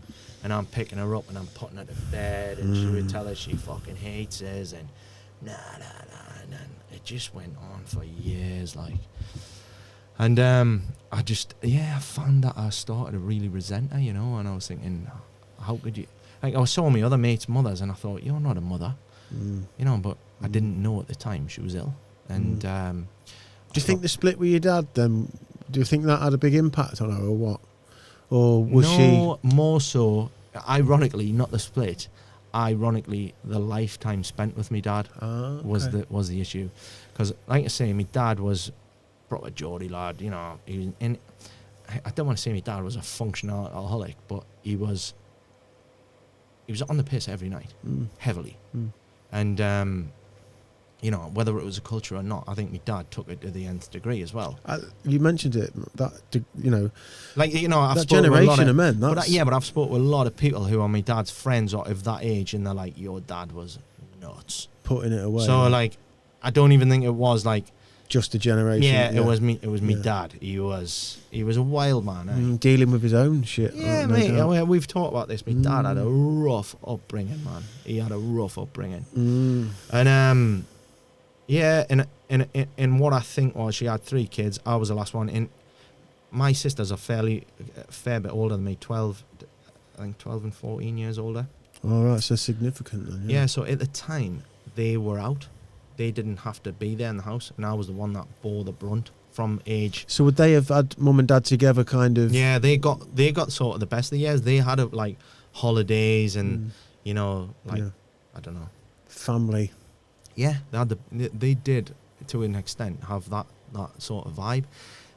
and I'm picking her up and I'm putting her to bed, and she would tell her she fucking hates us, and and then it just went on for years, like. And I found that I started to really resent her, you know, and I was thinking, how could you? Like, I saw my other mates' mothers, and I thought, you're not a mother, you know, but I didn't know at the time she was ill. And do you think the split with your dad then? Do you think that had a big impact on her, or what? Or was no, more so, ironically, not the split. Ironically, the lifetime spent with my dad was the issue, because, like I say, my dad was proper Geordie lad, you know. He was in. I don't want to say my dad was a functional alcoholic, but he was on the piss every night, heavily, and you know, whether it was a culture or not, I think my dad took it to the nth degree as well. You mentioned it, that, you know, like, you know, I've that generation of men. But I've spoken with a lot of people who are my dad's friends or of that age, and they're like, your dad was nuts, putting it away. So like, I don't even think it was like just a generation. Yeah, it was me. It was me dad. He was a wild man. Eh? Dealing with his own shit. Yeah, mate. We've talked about this. My dad had a rough upbringing, man. He had a rough upbringing, and yeah, and what I think was, she had 3 kids. I was the last one. And my sisters are fair bit older than me. 12 and 14 years older. All right, so significant then. Yeah. So at the time, they were out. They didn't have to be there in the house, and I was the one that bore the brunt from age. So would they have had mum and dad together, kind of? Yeah, they got sort of the best of the years. They had like holidays and you know, like I don't know, family. Yeah, they did to an extent have that sort of vibe,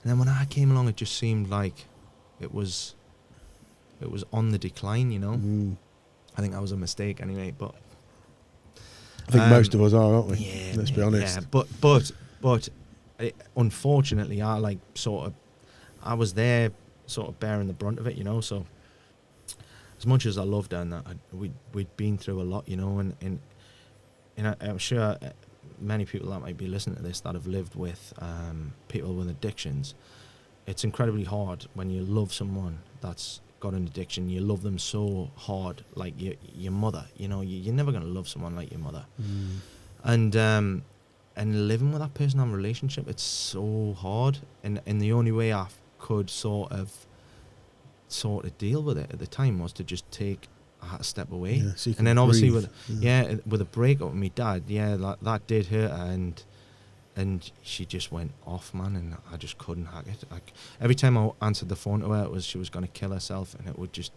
and then when I came along, it just seemed like it was on the decline. You know, I think that was a mistake anyway, but. I think most of us are, aren't we? Yeah, let's be honest. Yeah, but unfortunately, I was there, sort of bearing the brunt of it, you know. So as much as I loved her, and that we'd been through a lot, you know, and I'm sure many people that might be listening to this that have lived with people with addictions. It's incredibly hard when you love someone that's got an addiction. You love them so hard, like your mother, you know. You're never going to love someone like your mother, and living with that person in a relationship, it's so hard, and the only way I could sort of deal with it at the time was to just take a step away, so and then obviously with a breakup with my dad, that did hurt her, and she just went off, man, and I just couldn't hack it. Like, every time I answered the phone to her, she was going to kill herself, and it was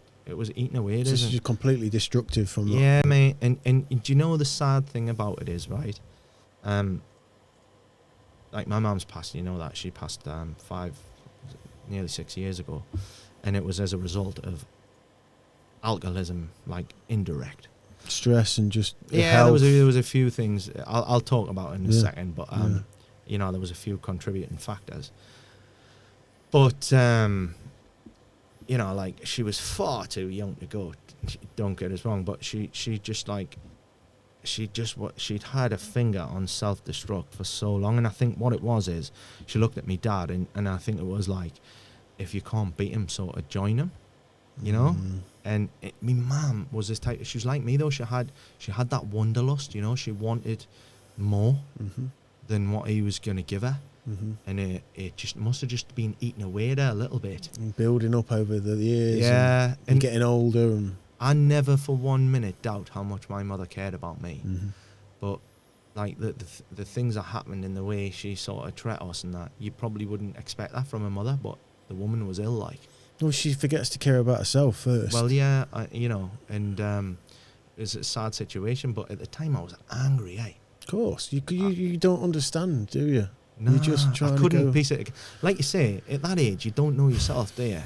eating away. So she's completely destructive from that. Yeah, mate. And do you know the sad thing about it is, right? Like, my mum's passed. You know that she passed nearly 6 years ago, and it was as a result of alcoholism, like indirect. stress and just there was a few things I'll talk about in a second, but you know, there was a few contributing factors. But you know, like, she was far too young to go. Don't get us wrong, but she'd had a finger on self-destruct for so long, and I think what it was is she looked at me dad, and I think it was like, if you can't beat him, sort of join him, you know. And my mum was this type. She was like me though. She had that wanderlust, you know. She wanted more than what he was gonna give her, and it just must have just been eating away at her a little bit, and building up over the years. Yeah, and getting older. And I never for 1 minute doubt how much my mother cared about me, but like the things that happened in the way she sort of treated us and that, you probably wouldn't expect that from a mother, but the woman was ill, like. Well, she forgets to care about herself first. Well, yeah, you know, and it's a sad situation, but at the time I was angry, eh? Of course, you don't understand, do you? No, you're just trying I couldn't to go. piece it. Like you say, at that age, you don't know yourself, do you?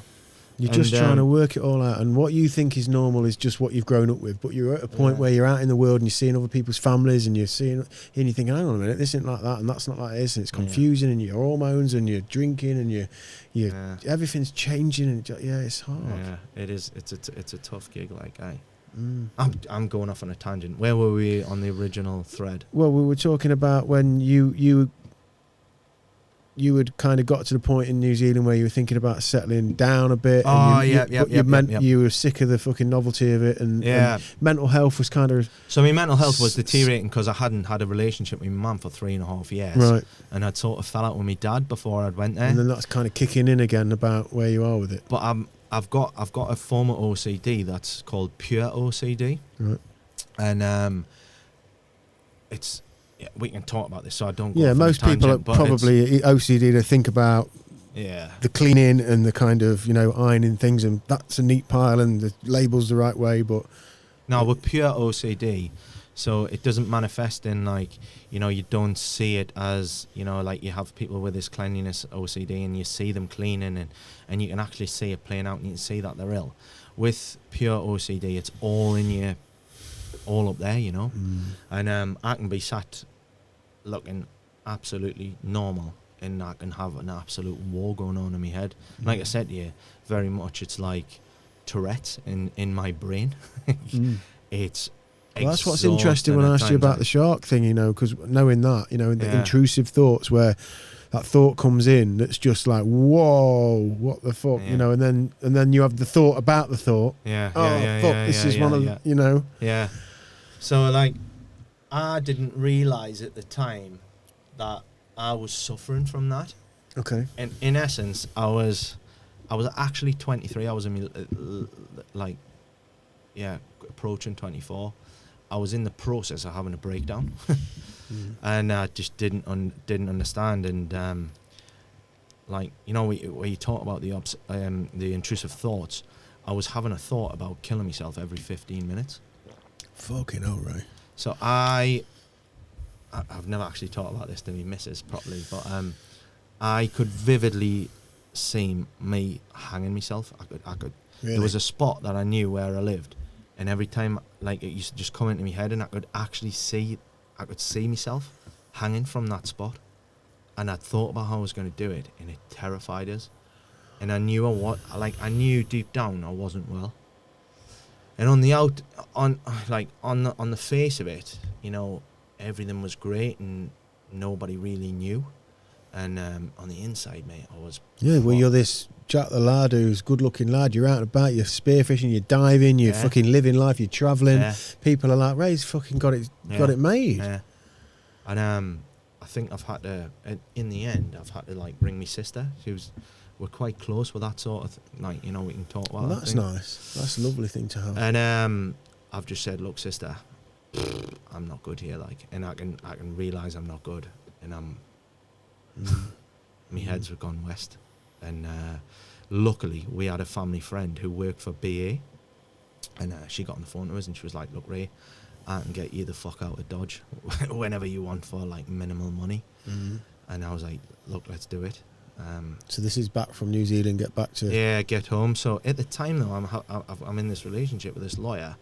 You're just trying to work it all out, and what you think is normal is just what you've grown up with. But you're at a point where you're out in the world and you're seeing other people's families, and you're thinking, hang on a minute, this isn't like that, and that's not like this, and it's confusing, and your hormones, and you're drinking, and you everything's changing, and it's hard. Yeah, it is. It's a tough gig, like, I'm going off on a tangent. Where were we on the original thread? Well, we were talking about when you had kind of got to the point in New Zealand where you were thinking about settling down a bit. You were sick of the fucking novelty of it, and mental health was kind of. So my mental health was deteriorating because I hadn't had a relationship with my mum for 3.5 years, right? And I'd sort of fell out with my dad before I went there, and then that's kind of kicking in again about where you are with it. But I've got a form of OCD that's called pure OCD, right? And it's. Yeah, we can talk about this, so I don't go. Yeah, most people are probably OCD to think about. Yeah. The cleaning and the kind of, you know, ironing things, and that's a neat pile and the label's the right way, but. No, we're pure OCD, so it doesn't manifest in, like, you know, you don't see it as, you know, like you have people with this cleanliness OCD and you see them cleaning and you can actually see it playing out and you can see that they're ill. With pure OCD, it's all in you. All up there, you know, and I can be sat looking absolutely normal, and I can have an absolute war going on in my head. Like I said to you, very much it's like Tourette's in my brain. It's that's what's interesting when I asked you about the shark thing, you know, because knowing that, you know, the intrusive thoughts where that thought comes in, that's just like, whoa, what the fuck, you know, and then you have the thought about the thought. This is one of you know. Yeah. So, like, I didn't realise at the time that I was suffering from that. Okay. And in essence, I was actually 23. I was approaching 24. I was in the process of having a breakdown, and I just didn't understand. And like, you know, where you talk about the intrusive thoughts, I was having a thought about killing myself every 15 minutes. Fucking hell, right. So I've never actually talked about this to my missus properly, but I could vividly see me hanging myself. I could. Really? There was a spot that I knew where I lived, and every time, like, it used to just come into my head, and I could see myself hanging from that spot, and I thought about how I was going to do it, and it terrified us, and I knew deep down I wasn't well. And on the face of it, you know, everything was great and nobody really knew. And on the inside, mate, I was. Yeah, well, you're this Jack the lad who's good-looking lad. You're out and about. You're spearfishing. You're diving. You're fucking living life. You're travelling. Yeah. People are like, Ray's fucking got it made. Yeah. And I think I've had to, in the end, like bring my sister. We're quite close with that sort of like, you know, we can talk about. Well, that's nice. That's a lovely thing to have. And I've just said, look, sister, I'm not good here, like, and I can realise I'm not good, and my head's gone west. And luckily, we had a family friend who worked for BA, and she got on the phone to us and she was like, look, Ray, I can get you the fuck out of Dodge whenever you want for like minimal money. And I was like, look, let's do it. So this is back from New Zealand, get home. So at the time though, I'm in this relationship with this lawyer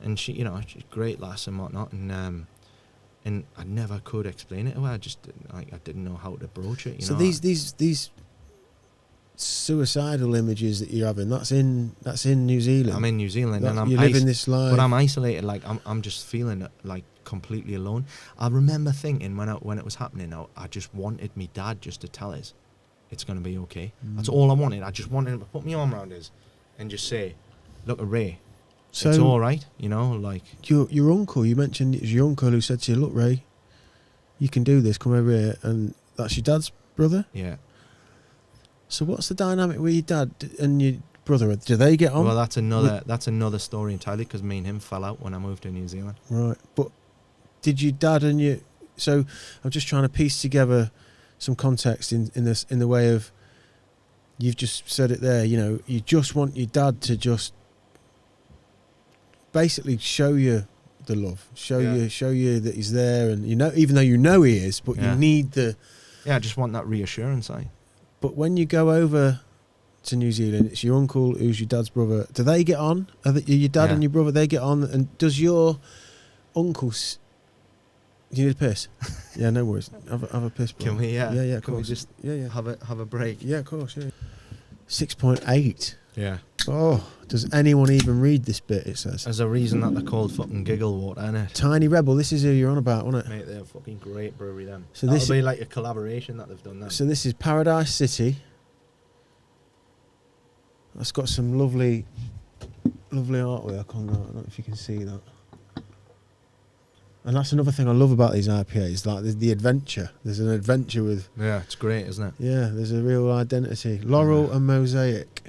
and she, you know, she's a great lass and whatnot, and I never could explain it to her. I just I didn't know how to broach it. You know? These suicidal images that you're having, that's in New Zealand. I'm in New Zealand, and you're living this life, but I'm isolated. Like I'm just feeling like completely alone. I remember thinking when it was happening, I just wanted me dad just to tell us it's going to be okay. That's all I wanted. I just wanted him to put my arm around us and just say, look at Ray, it's all right, you know. Like your uncle, you mentioned it was your uncle who said to you, look Ray, you can do this, come over here. And that's your dad's brother? Yeah. So what's the dynamic with your dad and your brother? Do they get on? Well, that's another story entirely, because me and him fell out when I moved to New Zealand. Right. But did your dad and you... So I'm just trying to piece together some context in the way of... You've just said it there, you know, you just want your dad to just basically show you the love, show you that he's there, and you know, even though you know he is, but you need the... Yeah, I just want that reassurance, But when you go over to New Zealand, it's your uncle who's your dad's brother. Do they get on? Your dad and your brother, they get on? And does your uncle... You need a piss? Yeah, no worries. Have a piss. Bro. Can we? Yeah, yeah, of course. Can we just have a break? Yeah, of course. Yeah. 6.8. Yeah. Oh, does anyone even read this bit? It says. There's a reason that they're called fucking giggle water, innit? Tiny Rebel. This is who you're on about, isn't it? Mate, they're a fucking great brewery. Them. So That'll this be like a collaboration that they've done. Them. So this is Paradise City. That's got some lovely artwork on that. I don't know if you can see that. And that's another thing I love about these IPAs, like the adventure. There's an adventure with... Yeah, it's great, isn't it? Yeah, there's a real identity. Laurel and Mosaic.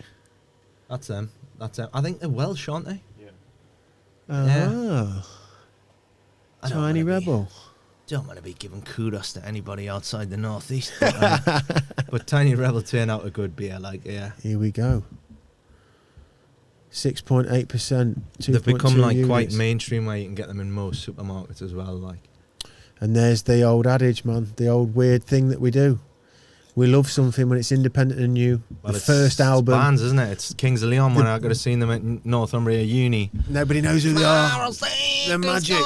That's them. I think they're Welsh, aren't they? Yeah. Tiny Rebel. Don't want to be giving kudos to anybody outside the northeast, but Tiny Rebel turn out a good beer. Like, yeah. Here we go. 6.8%. They've become like units. quite mainstream, where you can get them in most supermarkets as well. Like, and there's the old adage, man. The old weird thing that we do. We love something when it's independent and new. Well, the first album, it's bands, isn't it? It's Kings of Leon. When I could have seen them at Northumbria Uni. Nobody knows who they are. They're magic.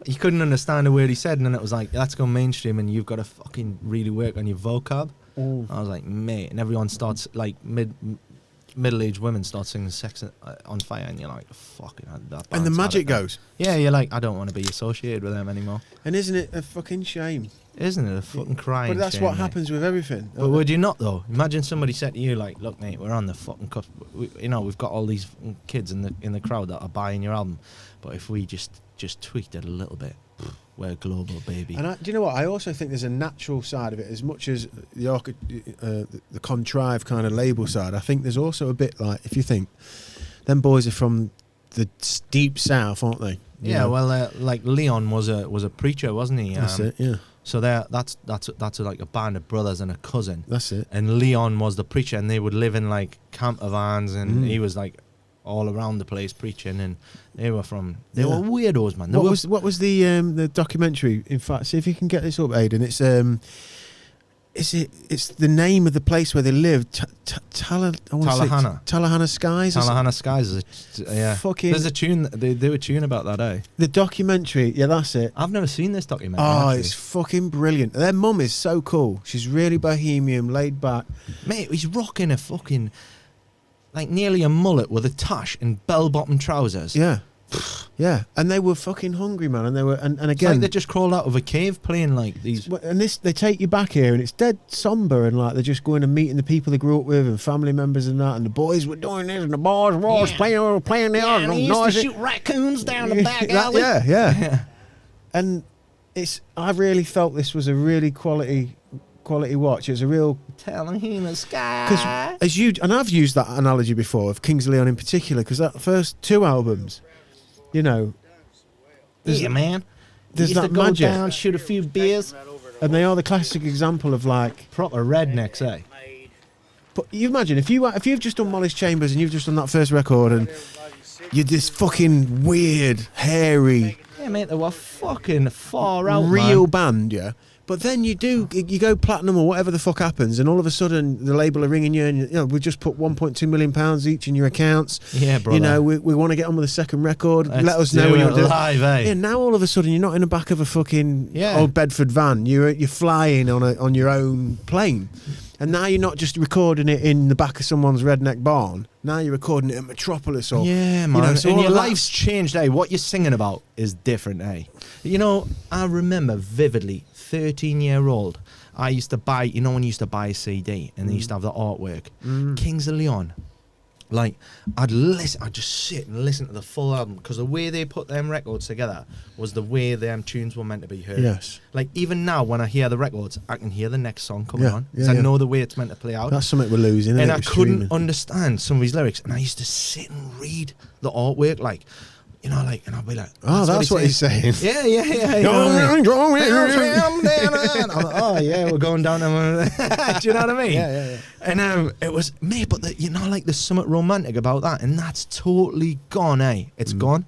You couldn't understand a word he said, and then it was like, let's go mainstream, and you've got to fucking really work on your vocab. I was like, mate, and everyone starts like middle-aged women start singing Sex on Fire, and you're like, fucking that. And the magic goes. Yeah, you're like, I don't want to be associated with them anymore. And isn't it a fucking shame? Isn't it a fucking crying? But that's shame, what mate. happens with everything. But would you not though? Imagine somebody said to you like, "Look, mate, we're on the fucking cusp. We've got all these kids in the crowd that are buying your album, but if we just tweaked it a little bit, we're global, baby." And do you know what? I also think there's a natural side of it, as much as the contrived kind of label side. I think there's also a bit like, if you think, them boys are from the deep south, aren't they? You know? Well, like Leon was a preacher, wasn't he? That's it. Yeah. So that's like a band of brothers and a cousin. That's it. And Leon was the preacher, and they would live in like camper vans, and he was like all around the place preaching, and they were were weirdos, man. What was the documentary? In fact, see if you can get this up, Aidan. It's the name of the place where they lived. Talahana. Talahana Skies. Talahana Skies is Fucking. There's a tune. They do a tune about that, eh? The documentary. Yeah, that's it. I've never seen this documentary. Oh, actually. it's fucking brilliant. Their mum is so cool. She's really bohemian, laid back. Mate, he's rocking a fucking like nearly a mullet with a tash and bell-bottom trousers. Yeah. Yeah, and they were fucking hungry, man, and they were, and again, it's like they just crawled out of a cave playing like these. And they take you back here, and it's dead somber, and like they're just going and meeting the people they grew up with and family members and that, and the boys were doing this, and the boys were playing there, and they used to shoot raccoons down the back alley. Yeah. And I really felt this was a really quality watch. It was a real telling him the sky. Because I've used that analogy before of Kings of Leon in particular, because that first two albums. You know, man. There's used that to go magic, down, shoot a few beers, and they are the classic example of like proper rednecks, eh? But you imagine if you've just done Molly's Chambers and you've just done that first record, and you're this fucking weird, hairy, yeah, mate, they were fucking far out, real man. band, yeah. But then you go platinum or whatever the fuck happens, and all of a sudden the label are ringing you, and you know, we just put £1.2 million each in your accounts. Yeah, brother. You know, we want to get on with the second record. Let's let us know when you're live, eh? Yeah, now all of a sudden you're not in the back of a fucking old Bedford van. You're flying on your own plane. And now you're not just recording it in the back of someone's redneck barn. Now you're recording it at Metropolis or... Yeah, man. You know, so and all your of life's changed, eh? What you're singing about is different, eh? You know, I remember vividly, 13-year-old, I used to buy... You know when you used to buy a CD and they used to have the artwork? Kings of Leon. Like, I'd just sit and listen to the full album because the way they put them records together was the way them tunes were meant to be heard. Yes. Like, even now, when I hear the records, I can hear the next song coming on. Yeah, Because I know the way it's meant to play out. That's something we're losing, isn't And it, I with couldn't streaming? understand some of his lyrics. And I used to sit and read the artwork, like, you know, like, and I'd be like, oh, that's what he's saying. Yeah. You know what I mean? I'm like, oh, yeah, we're going down. Do you know what I mean? Yeah. And it was, mate, but you know, like, there's something romantic about that. And that's totally gone, eh? It's gone.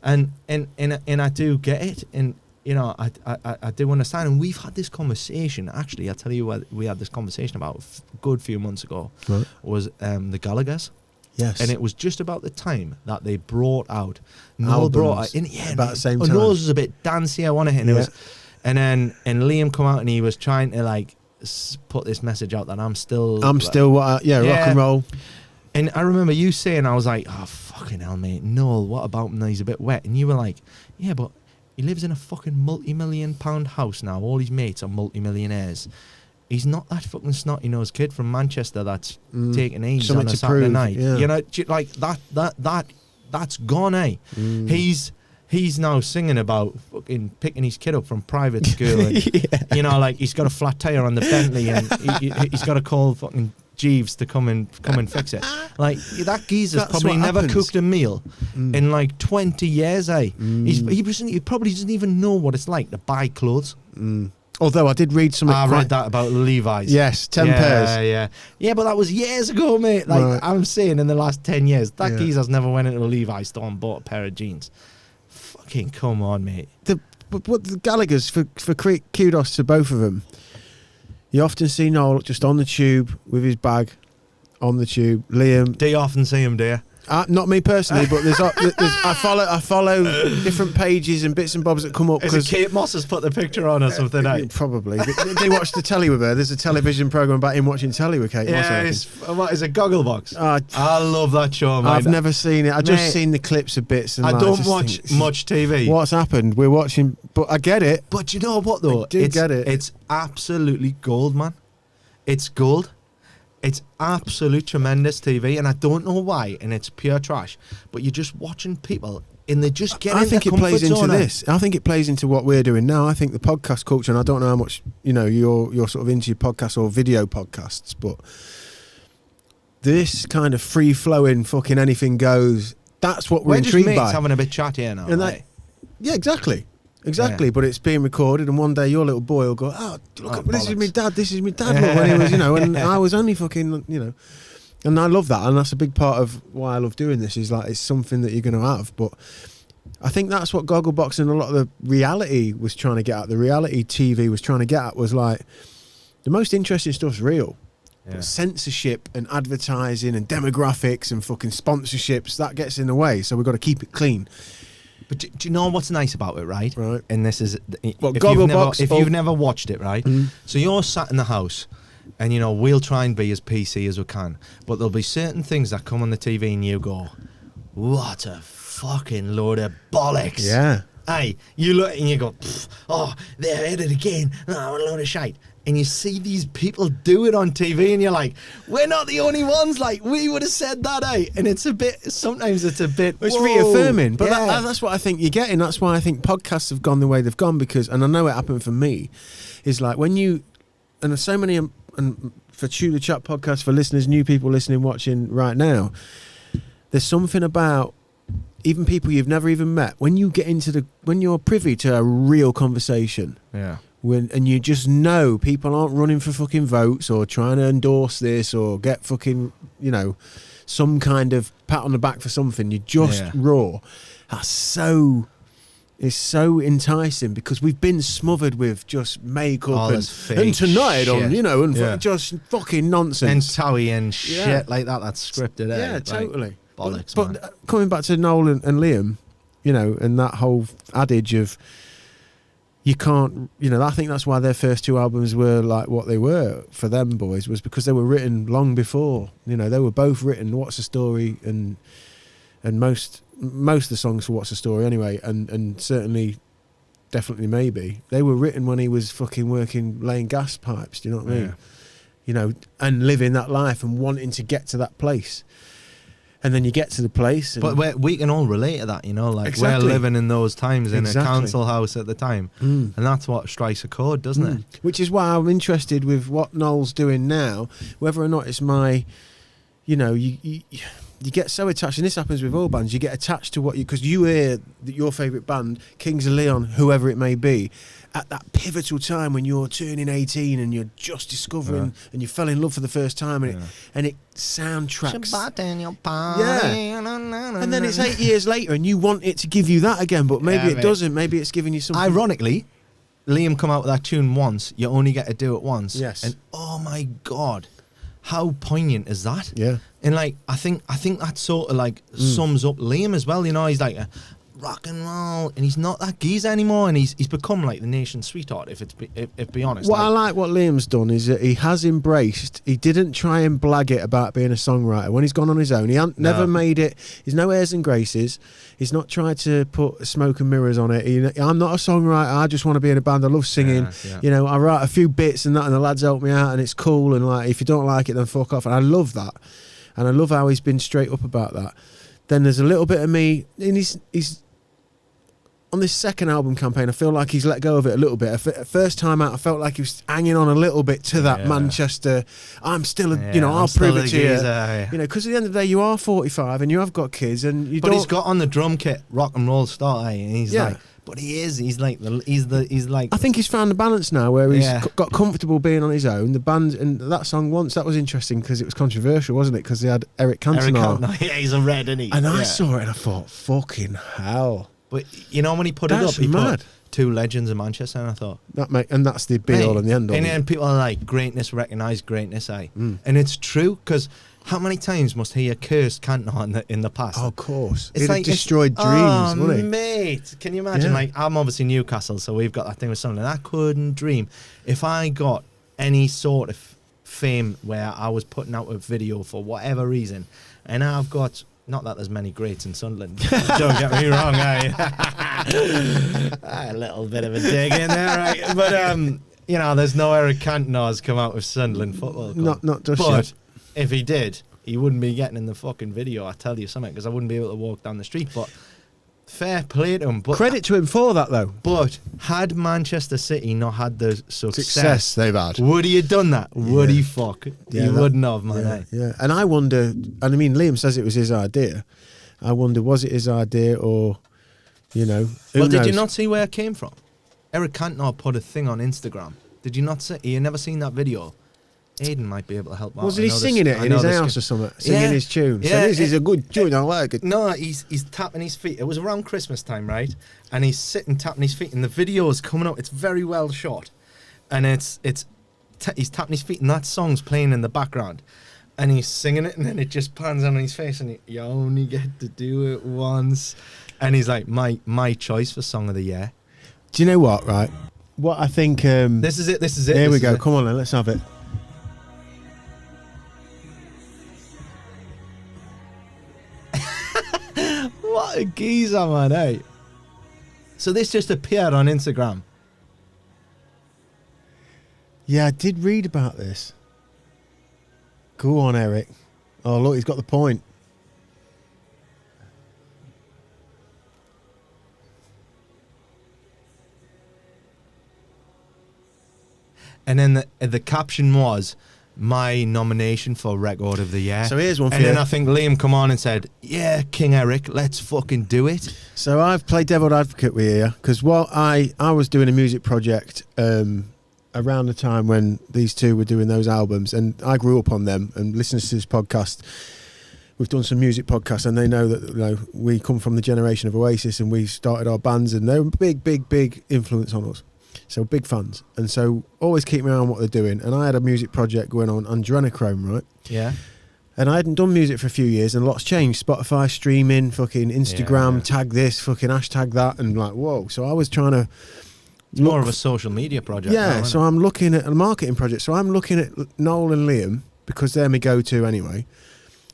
And I do get it. And, you know, I do understand. And we've had this conversation. Actually, I'll tell you what we had this conversation about a good few months ago. Right. Was the Gallaghers. Yes. And it was just about the time that they brought out Noel brought out about the same time. Noel's was a bit dancey, I want to hit. And it was, and Liam come out and he was trying to like put this message out that I'm still rock and roll. And I remember you saying, I was like, oh fucking hell, mate, Noel, what about him? He's a bit wet. And you were like, yeah, but he lives in a fucking multi-million-pound house now. All his mates are multi-millionaires. He's not that fucking snotty-nosed kid from Manchester that's taking Eves on a Saturday night. Yeah. You know, like that's gone, eh? He's now singing about fucking picking his kid up from private school. And, you know, like he's got a flat tire on the Bentley and he's got to call fucking Jeeves to come and fix it. Like that geezer's probably never cooked a meal in like 20 years, eh? He probably doesn't even know what it's like to buy clothes. Although I did read something. I read that about Levi's. Yes, 10 pairs. Yeah, but that was years ago, mate. Like Right. I'm saying, in the last 10 years, that geezer's never went into a Levi's store and bought a pair of jeans. Fucking come on, mate. But the Gallaghers, for kudos to both of them. You often see Noel just on the tube with his bag on the tube. Liam. Do you often see him, do you? Not me personally, but I follow different pages and bits and bobs that come up. Is it Kate Moss has put the picture on or something? Probably. They watch the telly with her. There's a television program about him watching telly with Kate Moss. What is it, Gogglebox? I love that show, man. I've never seen it. I've just seen the clips of bits. And I don't watch much TV. What's happened? We're watching, but I get it. But you know what, though? I do get it. It's absolutely gold, man. It's gold. It's absolute tremendous TV, and I don't know why, and it's pure trash. But you're just watching people, and they just get. I think it plays into this. I think it plays into what we're doing now. I think the podcast culture, and I don't know how much you're sort of into your podcasts or video podcasts, but this kind of free flowing, fucking anything goes. That's what we're intrigued by. We're just mates having a bit chat here now. And yeah, exactly. Exactly, but it's being recorded, and one day your little boy will go, "Oh, look, this is my dad. This is my dad." Look, when he was, and I was only fucking, and I love that, and that's a big part of why I love doing this. Is like it's something that you're going to have, but I think that's what Gogglebox and a lot of the reality was trying to get at. The reality TV was trying to get at was like the most interesting stuff's real. But censorship and advertising and demographics and fucking sponsorships that gets in the way. So we've got to keep it clean. But do you know what's nice about it, right? Right. And this is Gogglebox. If you've never watched it, right? So you're sat in the house, and we'll try and be as PC as we can, but there'll be certain things that come on the TV, and you go, "What a fucking load of bollocks!" Yeah. Hey, you look and you go, "Oh, they're at it again! Oh, a load of shite." And you see these people do it on TV, and you're like, we're not the only ones. Like, we would have said that, eh? And sometimes it's a bit, it's reaffirming. But that's what I think you're getting. That's why I think podcasts have gone the way they've gone, because, and I know it happened for me, is like when you, and there's so many, and for Chew the Chat podcast, for listeners, new people listening, watching right now, there's something about even people you've never even met, when you get into when you're privy to a real conversation. Yeah. And you just know people aren't running for fucking votes or trying to endorse this or get fucking, some kind of pat on the back for something. You're just raw. That's so is so enticing because we've been smothered with just makeup and tonight shit. on, you know, and just fucking nonsense. And Towie and shit like that, that's scripted. Yeah, totally. Bollocks, but coming back to Noel and Liam, you know, and that whole adage of you can't, you know, I think that's why their first 2 albums were like what they were for them boys, was because they were written long before. You know, they were both written What's the Story and most of the songs for What's the Story anyway, and certainly definitely Maybe, they were written when he was fucking working laying gas pipes, do you know what I mean? You know, and living that life and wanting to get to that place. And then you get to the place. But we can all relate to that, you know, like we're living in those times in a council house at the time. And that's what strikes a chord, doesn't it? Which is why I'm interested with what Noel's doing now, whether or not it's my, you know, you get so attached, and this happens with all bands, you get attached to what because you hear your favourite band, Kings of Leon, whoever it may be, at that pivotal time when you're turning 18 and you're just discovering and you fell in love for the first time and it soundtracks. And then it's 8 years later and you want it to give you that again, but maybe it doesn't. Maybe it's giving you something. Ironically, Liam come out with that tune once. You only get to do it once. Yes. And oh my God, how poignant is that? Yeah. And like I think that sort of like sums up Liam as well. You know, he's like a rock and roll, and he's not that geezer anymore, and he's become like the nation's sweetheart. If be honest, what I like what Liam's done is that he has embraced. He didn't try and blag it about being a songwriter when he's gone on his own. He never made it. He's no airs and graces. He's not tried to put smoke and mirrors on it. I'm not a songwriter. I just want to be in a band. I love singing. You know, I write a few bits and that, and the lads help me out, and it's cool. And like, if you don't like it, then fuck off. And I love that, and I love how he's been straight up about that. Then there's a little bit of me, and he's on this second album campaign. I feel like he's let go of it a little bit. First time out, I felt like he was hanging on a little bit to that Manchester. I'm still, you know, I'll prove it to you. You know, because at the end of the day, you are 45 and you have got kids, and you. But he's got on the drum kit, rock and roll star, and he's like. But he's like. I think he's found a balance now where he's got comfortable being on his own. The band, and that song once, that was interesting because it was controversial, wasn't it? Because they had Eric Cantona. Yeah, he's a red, isn't he? And I saw it and I thought, fucking hell. But you know, when he put it up, he put 2 legends of Manchester, and I thought, and that's the be all and the end all. And then people are like, greatness, recognise greatness, and it's true, because how many times must he have cursed Cantona in the past? Oh, of course. It's like destroyed dreams, wouldn't it? Mate, can you imagine? Like, I'm obviously Newcastle, so we've got that thing with something. I couldn't dream if I got any sort of fame where I was putting out a video for whatever reason, and I've got. Not that there's many greats in Sunderland. Don't get me wrong, a little bit of a dig in there, right? But you know, there's no Eric Cantona's come out with Sunderland Football Club. Not just but yet. If he did, he wouldn't be getting in the fucking video. I tell you something, because I wouldn't be able to walk down the street. But fair play to him. But credit to him for that, though. But had Manchester City not had the success they've had, would he have done that? Would he fuck? He wouldn't have, man. Yeah. And I wonder, and I mean, Liam says it was his idea. I wonder, was it his idea, or, you know, who knows? Did you not see where it came from? Eric Cantona put a thing on Instagram. Did you not see? You never seen that video? Aiden might be able to help out. Wasn't he singing it in his house or something? Singing his tune. Yeah, so this is a good tune, I like it. No, he's tapping his feet. It was around Christmas time, right? And he's sitting tapping his feet, and the video is coming up. It's very well shot, and he's tapping his feet, and that song's playing in the background, and he's singing it, and then it just pans on his face, and you only get to do it once, and he's like, my choice for song of the year. Do you know what? Right, what I think. This is it. Here we go. Come on, then, let's have it. What a geezer, man, eh? So this just appeared on Instagram. Yeah, I did read about this. Go on, Eric. Oh, look, he's got the point. And then the caption was, my nomination for Record of the Year. So here's one for you. And then you. I think Liam come on and said, yeah, King Eric, let's fucking do it. So I've played devil advocate with you, because while I was doing a music project around the time when these two were doing those albums, and I grew up on them and listening to this podcast we've done some music podcasts, and they know that we come from the generation of Oasis, and we started our bands, and they're a big influence on us. So big fans, and so always keep me on what they're doing. And I had a music project going on Adrenochrome, right? Yeah. And I hadn't done music for a few years, and a lot's changed. Spotify, streaming, fucking Instagram, tag this, fucking hashtag that, and like, whoa. So I was trying to more of a social media project. Yeah, now, so I'm looking at a marketing project. So I'm looking at Noel and Liam, because they're my go-to anyway.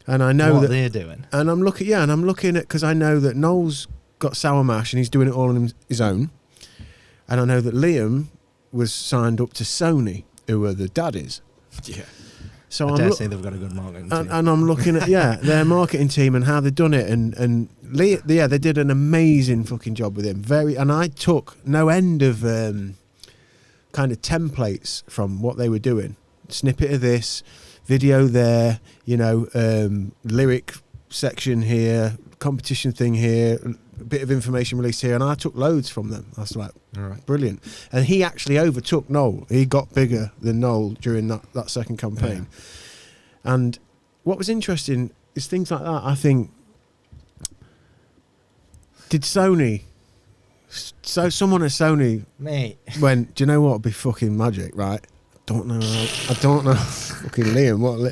And I know what that they're doing. And I'm looking at, because I know that Noel's got Sour Mash and he's doing it all on his own. And I know that Liam was signed up to Sony, who are the daddies. Yeah. So I dare say they've got a good marketing team. And I'm looking at their marketing team and how they've done it, and they did an amazing fucking job with him. And I took no end of kind of templates from what they were doing. Snippet of this, video there, lyric section here, competition thing here, a bit of information released here, and I took loads from them. I was like, all right, brilliant. And he actually overtook Noel. He got bigger than Noel during that second campaign. Yeah. And what was interesting is things like that. I think, did Sony, so someone at Sony mate went, do you know what would be fucking magic, right? I don't know fucking Liam,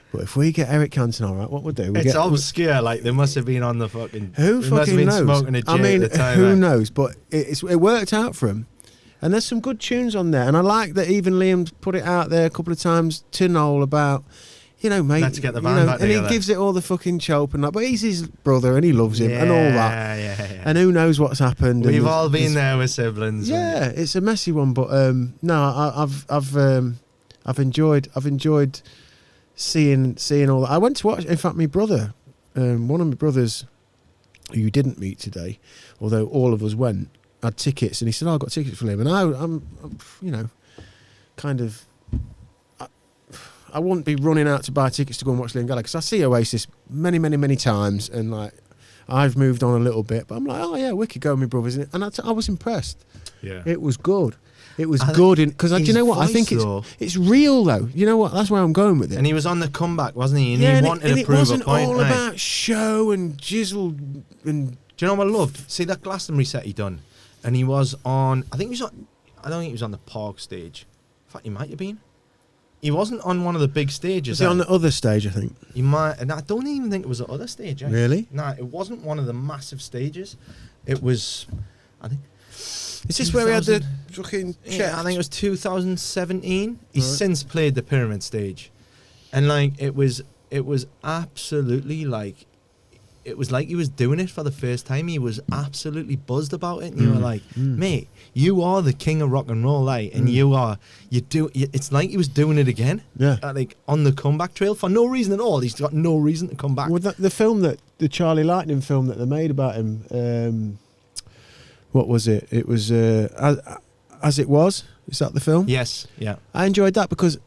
but if we get Eric Cantona, right, what we'll do? It's obscure. Like, they must have been on the fucking. Who fucking knows? Smoking a J at the time, who knows? But it worked out for him, and there's some good tunes on there. And I like that even Liam's put it out there a couple of times to Noel about, mate. Let's get the band back and together. he gives it all the fucking chope and that. But he's his brother and he loves him and all that. Yeah. And who knows what's happened? We've all been there with siblings. Yeah, it's a messy one, but no, I've enjoyed seeing all that. I went to watch. In fact, my brother, one of my brothers, who you didn't meet today, although all of us went, had tickets, and he said, "Oh, I got tickets for him." And I'm kind of. I wouldn't be running out to buy tickets to go and watch Liam Gallagher, because I see Oasis many times, and like I've moved on a little bit, but I'm like, oh yeah, wicked go with my brothers, and I was impressed. Yeah, it was good. It was good, because do you know what? I think it's real though. You know what? That's where I'm going with it. And he was on the comeback, wasn't he? And he wanted to prove a point. It wasn't all about show and jizzle and. Do you know what I loved? See that Glastonbury set he done, and he was on. I don't think he was on the Park stage. In fact, he might have been. He wasn't on one of the big stages. Was he on the other stage, I think? He might, and I don't even think it was the other stage. Really? No, it wasn't one of the massive stages. It was, I think. Is this where he had the fucking check? Yeah, I think it was 2017. He's since played the Pyramid stage, and like it was absolutely like. It was like he was doing it for the first time. He was absolutely buzzed about it, and you were like, "Mate, you are the king of rock and roll, like, and it's like he was doing it again, like on the comeback trail for no reason at all. He's got no reason to come back." Well, the film the Charlie Lightning film that they made about him, what was it? It was As It Was. Is that the film? Yes. Yeah. I enjoyed that because,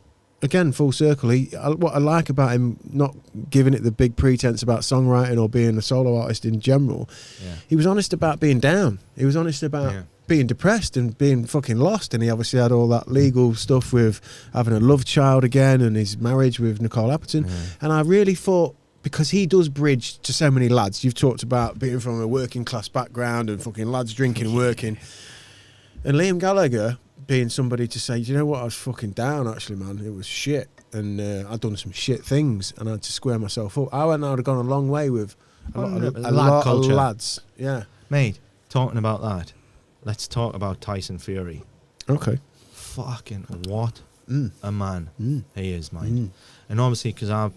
again, full circle. What I like about him not giving it the big pretense about songwriting or being a solo artist in general, he was honest about being down. He was honest about being depressed and being fucking lost. And he obviously had all that legal stuff with having a love child again and his marriage with Nicole Appleton. And I really thought, because he does bridge to so many lads. You've talked about being from a working class background and fucking lads drinking and working. And Liam Gallagher being somebody to say, you know what, I was fucking down actually, man. It was shit. And I'd done some shit things and I had to square myself up. I went, I would have gone a long way with a lot of lads. Yeah. Mate, talking about that, let's talk about Tyson Fury. Okay. Fucking what a man he is, mate. And obviously, because I've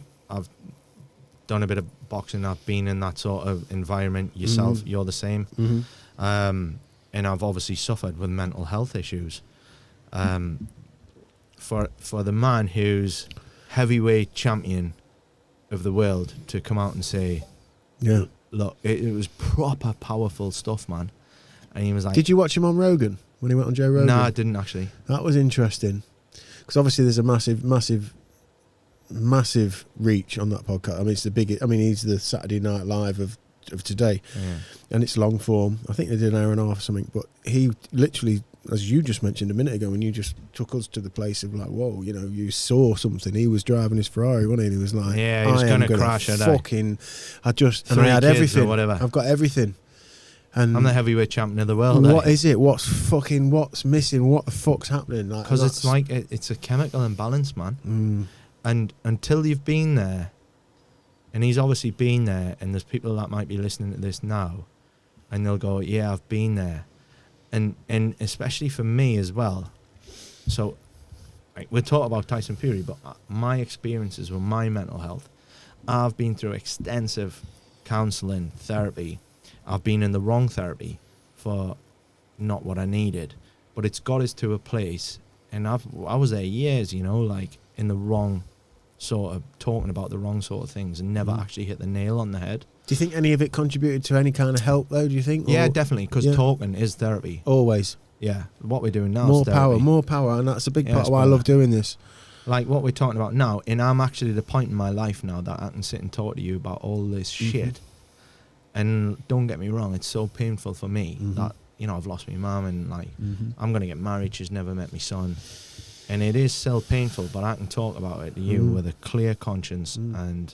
done a bit of boxing, I've been in that sort of environment yourself, you're the same. And I've obviously suffered with mental health issues. For the man who's heavyweight champion of the world to come out and say, look, it was proper powerful stuff, man. And he was like, did you watch him on Rogan when he went on Joe Rogan? No, I didn't actually. That was interesting, because obviously there's a massive reach on that podcast. I mean, it's the biggest. I mean, he's the Saturday Night Live of today, and it's long form. I think they did an hour and a half or something, but he literally as you just mentioned a minute ago, when you just took us to the place of like, whoa, you know, you saw something. He was driving his Ferrari, wasn't he? And he was like, yeah, he was going to crash. fucking, and I had kids everything. or whatever. I've got everything. And I'm the heavyweight champion of the world. what is it? What's missing? What the fuck's happening? Because it's like it's a chemical imbalance, man. And until you've been there, and he's obviously been there, and there's people that might be listening to this now, and they'll go, yeah, I've been there. And especially for me as well. So we're talking about Tyson Fury, but my experiences with my mental health, I've been through extensive counselling, therapy. I've been in the wrong therapy for not what I needed. But it's got us to a place, and I was there years, you know, like in the wrong sort of, talking about the wrong sort of things and never actually hit the nail on the head. Do you think any of it contributed to any kind of help, though, do you think? Yeah, definitely, because talking is therapy. Always. Yeah, what we're doing now more is therapy. More power, and that's a big part of why I love doing this. Like what we're talking about now, and I'm actually at the point in my life now that I can sit and talk to you about all this shit. And don't get me wrong, it's so painful for me that, you know, I've lost my mum, and like I'm going to get married, she's never met my son. And it is still painful, but I can talk about it to you with a clear conscience, and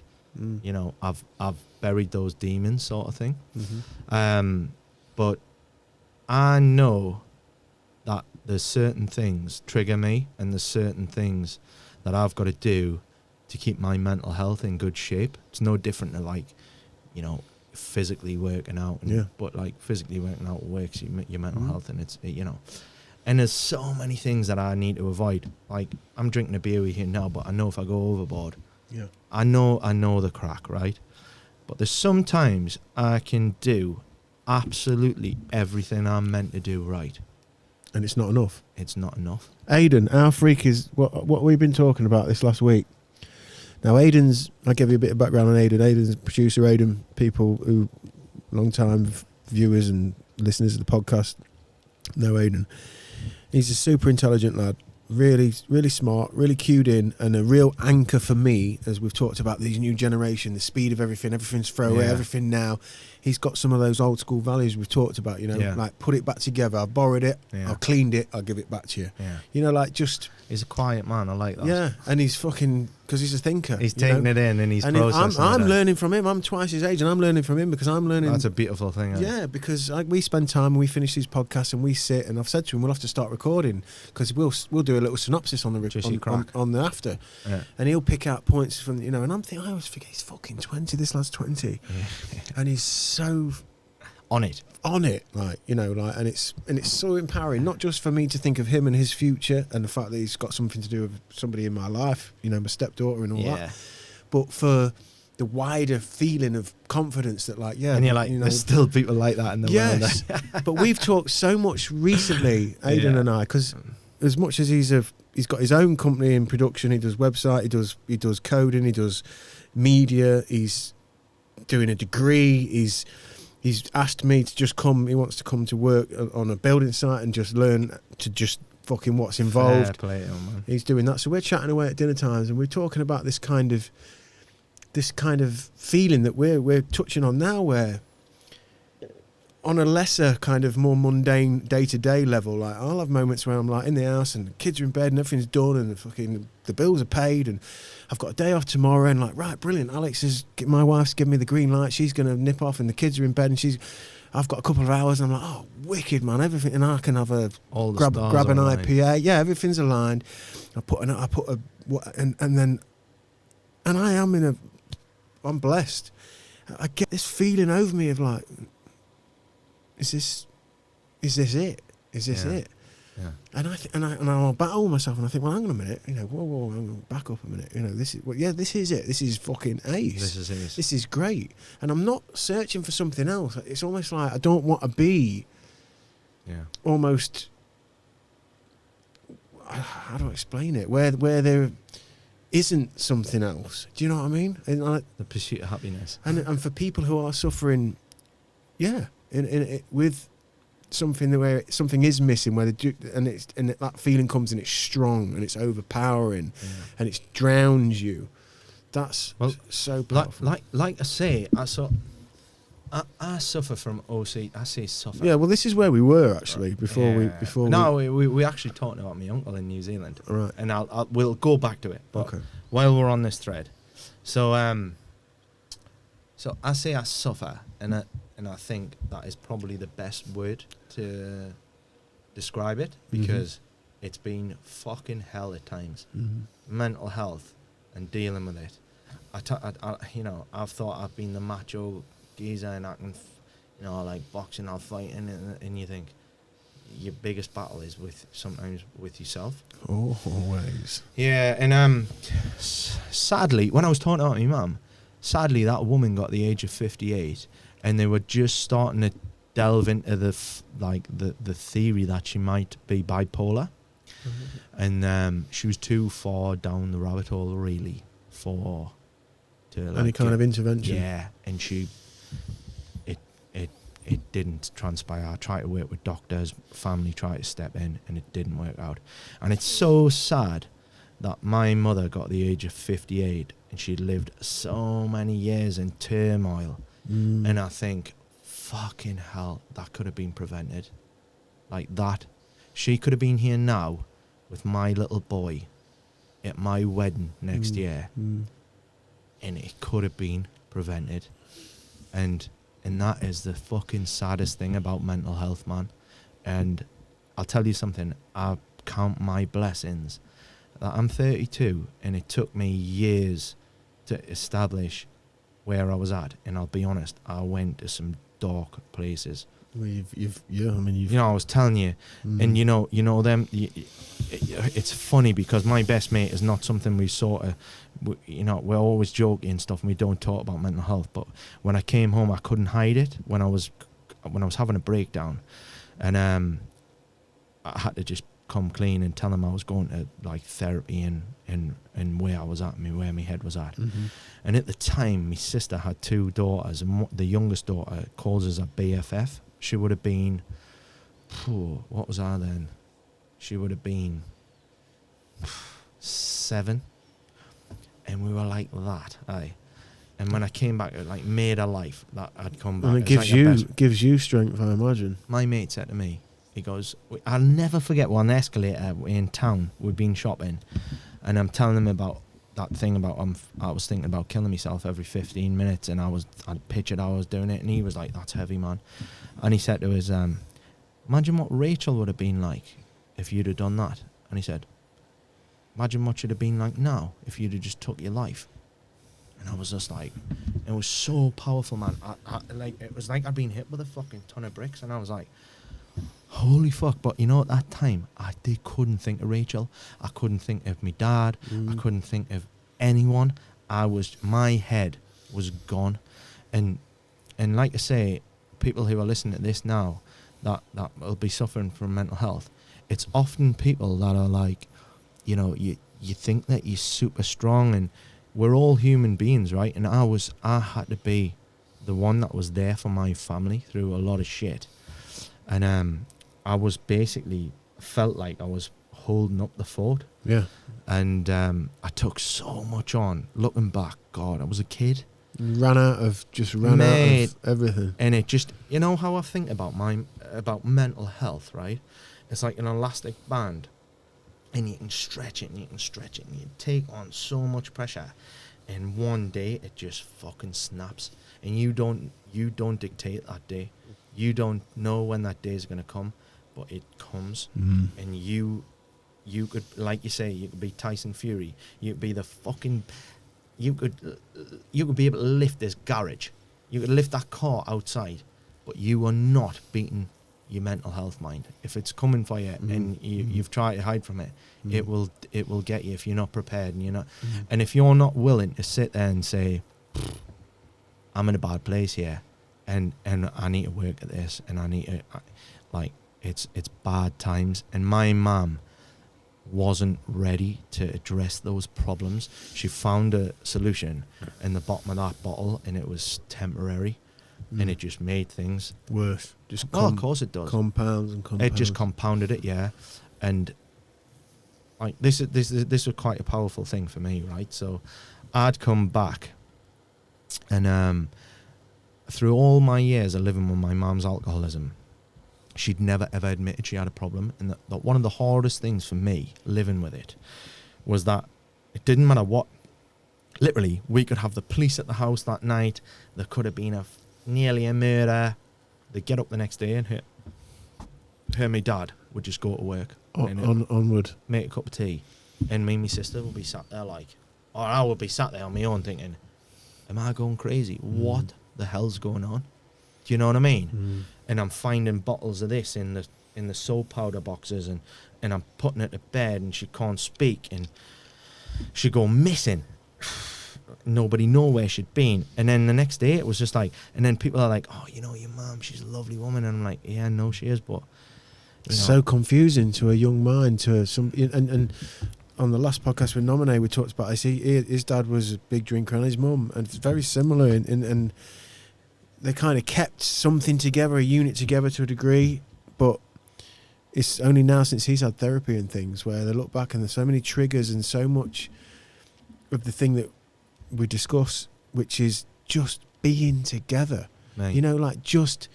you know, I've buried those demons, sort of thing. But I know that there's certain things trigger me, and there's certain things that I've got to do to keep my mental health in good shape. It's no different to, like, you know, physically working out, but like physically working out works your mental health, and it's, you know. And there's so many things that I need to avoid. Like, I'm drinking a beer with you now, but I know if I go overboard, I know the crack, right? But there's sometimes I can do absolutely everything I'm meant to do right, and it's not enough. It's not enough. Aidan, our freak is what we've been talking about this last week. Now, I'll give you a bit of background on Aidan. Aidan's a producer. Aidan, people who, long-time viewers and listeners of the podcast, know Aidan. He's a super intelligent lad, really, really smart, really cued in, and a real anchor for me, as we've talked about these new generation, the speed of everything's throwaway, everything now. He's got some of those old school values we've talked about, you know, like put it back together. I've borrowed it, I've cleaned it, I'll give it back to you. You know, like just... He's a quiet man, I like that. Yeah, and he's fucking... Because he's a thinker. He's taking it in, and he's processing I'm learning from him. I'm twice his age, and I'm learning from him because I'm learning... That's a beautiful thing. Yeah, because we spend time and we finish these podcasts and we sit, and I've said to him, we'll have to start recording because we'll do a little synopsis on the after. Yeah. And he'll pick out points from, you know, and I'm thinking, I always forget, he's fucking 20, this lad's 20. And he's so... on it, like, you know, like, and it's so empowering, not just for me to think of him and his future and the fact that he's got something to do with somebody in my life, you know, my stepdaughter and all that, but for the wider feeling of confidence that, like, and you're like, you know, there's still people like that in the world. But we've talked so much recently, Aidan and I, because as much as he's got his own company in production, he does website, he does coding, he does media, he's doing a degree, He's asked me to just come. He wants to come to work on a building site and just learn to just fucking what's involved. Fair play, man. He's doing that. So we're chatting away at dinner times, and we're talking about this kind of feeling that we're touching on now, where on a lesser kind of more mundane day-to-day level, like, I'll have moments where I'm like in the house and the kids are in bed and everything's done and the bills are paid and I've got a day off tomorrow, and like, right, brilliant, my wife's given me the green light, she's going to nip off, and the kids are in bed, and I've got a couple of hours, and I'm like, oh, wicked, man, everything, and I can have grab an IPA, everything's aligned. I'm blessed. I get this feeling over me of like, is this it? Is this it? Yeah. And I'll battle myself, and I think, well, hang on a minute, you know, whoa, I'm gonna back up a minute, you know, this is it. This is fucking ace. This is great, and I'm not searching for something else. It's almost like I don't want to be. Almost. How do I explain it? Where there isn't something else. Do you know what I mean? And the pursuit of happiness. And for people who are suffering, with something where something is missing, where and that feeling comes and it's strong and it's overpowering and it drowns you. That's so powerful. Like I say, I suffer from OCD. I say suffer. Yeah, well, this is where we were actually before we actually talked about my uncle in New Zealand, Right. And we'll go back to it. But Okay. while we're on this thread, so I say I suffer, and I think that is probably the best word to describe it, because it's been fucking hell at times. Mental health and dealing with it. I've thought I've been the macho geezer and I can, like boxing, I'll fight, and you think your biggest battle is sometimes with yourself. Always. Yeah, and sadly, when I was talking about my mum, sadly that woman got the age of 58, and they were just starting to delve into the theory that she might be bipolar, and she was too far down the rabbit hole really for any kind of intervention. Yeah, and it didn't transpire. I tried to work with doctors, family tried to step in, and it didn't work out. And it's so sad that my mother got the age of 58 and she'd lived so many years in turmoil. And I think, fucking hell, that could have been prevented. Like that. She could have been here now with my little boy at my wedding next year. And it could have been prevented. And that is the fucking saddest thing about mental health, man. And I'll tell you something, I count my blessings that I'm 32 and it took me years to establish where I was at. And I'll be honest, I went to some dark places. Well, I was telling you, and you know them. It's funny because my best mate is not something we sort of, we're always joking and stuff, and we don't talk about mental health. But when I came home, I couldn't hide it. When I was having a breakdown, and I had to just come clean and tell him I was going to like therapy and where I was at, where my head was at. And at the time, my sister had 2 daughters, and the youngest daughter calls us a BFF. She would have been, what was I then? She would have been 7. And we were like that, aye. And when I came back, it like made a life that I'd come back. And it gives you strength, I imagine. My mate said to me, he goes, I'll never forget one escalator in town. We'd been shopping, and I'm telling him about that thing about I was thinking about killing myself every 15 minutes, and I'd pictured how I was doing it, and he was like, that's heavy, man. And he said to us, imagine what Rachel would have been like if you'd have done that. And he said, imagine what you'd have been like now if you'd have just took your life. And I was just like, it was so powerful, man. It was like I'd been hit with a fucking ton of bricks, and I was like, holy fuck. But at that time, I couldn't think of Rachel. I couldn't think of my dad. I couldn't think of anyone. My head was gone. And like I say, people who are listening to this now that will be suffering from mental health, it's often people that are like, you think that you're super strong, and we're all human beings, right? And I had to be the one that was there for my family through a lot of shit. And I was basically felt like I was holding up the fort. Yeah. And I took so much on. Looking back, God, I was a kid. Ran out of everything. And it just, how I think about mental health, right? It's like an elastic band, and you can stretch it and you can stretch it and you take on so much pressure, and one day it just fucking snaps, and you don't dictate that day. You don't know when that day is going to come, but it comes. And you could, like you say, you could be Tyson Fury. You could be you could be able to lift this garage. You could lift that car outside, but you are not beating your mental health mind. If it's coming for you and you've tried to hide from it, it will get you if you're not prepared, and you're not. And if you're not willing to sit there and say, I'm in a bad place here, and I need to work at this, and I need to, it's bad times. And my mum wasn't ready to address those problems. She found a solution in the bottom of that bottle, and it was temporary, and it just made things worse. Of course it does. Compounds. It just compounded it, yeah. And like this was quite a powerful thing for me, right? So I'd come back, and through all my years of living with my mum's alcoholism, she'd never ever admitted she had a problem. And that one of the hardest things for me living with it was that it didn't matter what. Literally, we could have the police at the house that night. There could have been nearly a murder. They'd get up the next day and her and my dad would just go to work. Onward. Make a cup of tea. And me and my sister would be sat there or I would be sat there on my own thinking, am I going crazy? What the hell's going on? Do you know what I mean? And I'm finding bottles of this in the soap powder boxes and I'm putting it to bed and she can't speak and she'd go missing. Nobody know where she'd been. And then the next day it was just like, and then people are like, oh, you know, your mum, she's a lovely woman. And I'm like, yeah, no, she is, but it's so confusing to a young mind, to some, and on the last podcast with Nominee, we talked about, his dad was a big drinker and his mum, and it's very similar, and they kind of kept something together, a unit together to a degree, but it's only now since he's had therapy and things where they look back and there's so many triggers and so much of the thing that we discuss, which is just being together. Mate. You know, like just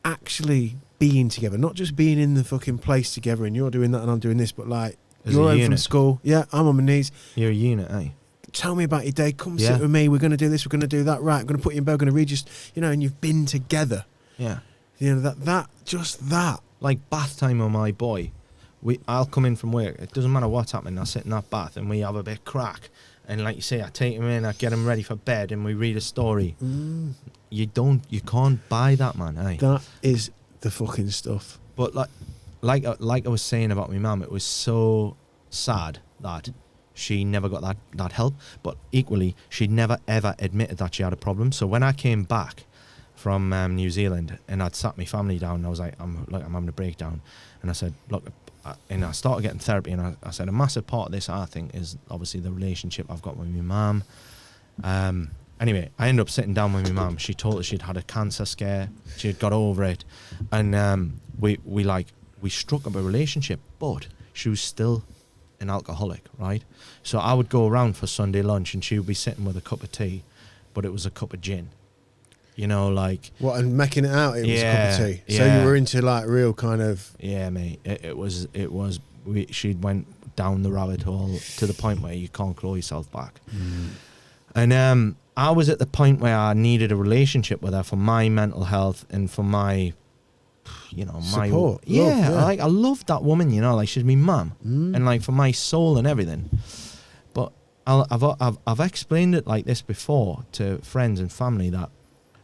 actually being together, not just being in the fucking place together and you're doing that and I'm doing this, but like as you're home from school, yeah, I'm on my knees. You're a unit, eh? Tell me about your day. Come sit with me. We're going to do this. We're going to do that. Right, I'm going to put you in bed. We're going to read and you've been together. Yeah. You know, that. Like bath time with my boy. I'll come in from work. It doesn't matter what's happening. I sit in that bath and we have a bit of crack. And like you say, I take him in, I get him ready for bed and we read a story. You can't buy that, man, eh? That is the fucking stuff. But like I was saying about my mum, it was so sad that she never got that help, but equally she never ever admitted that she had a problem. So when I came back from New Zealand and I'd sat my family down and I was like, I'm having a breakdown, and I said, look, and I started getting therapy, and I said a massive part of this, I think, is obviously the relationship I've got with my mum. Anyway, I ended up sitting down with my mum. She told us she'd had a cancer scare, she had got over it, and we struck up a relationship, but she was still an alcoholic, right? So I would go around for Sunday lunch and she would be sitting with a cup of tea, but it was a cup of gin. You know, like... What, and making it out, it was a cup of tea? Yeah. So you were into, like, real kind of... Yeah, mate. She'd went down the rabbit hole to the point where you can't claw yourself back. And I was at the point where I needed a relationship with her for my mental health and for my... my support. I loved that woman, like she's my mum, and like for my soul and everything. But I've explained it like this before to friends and family, that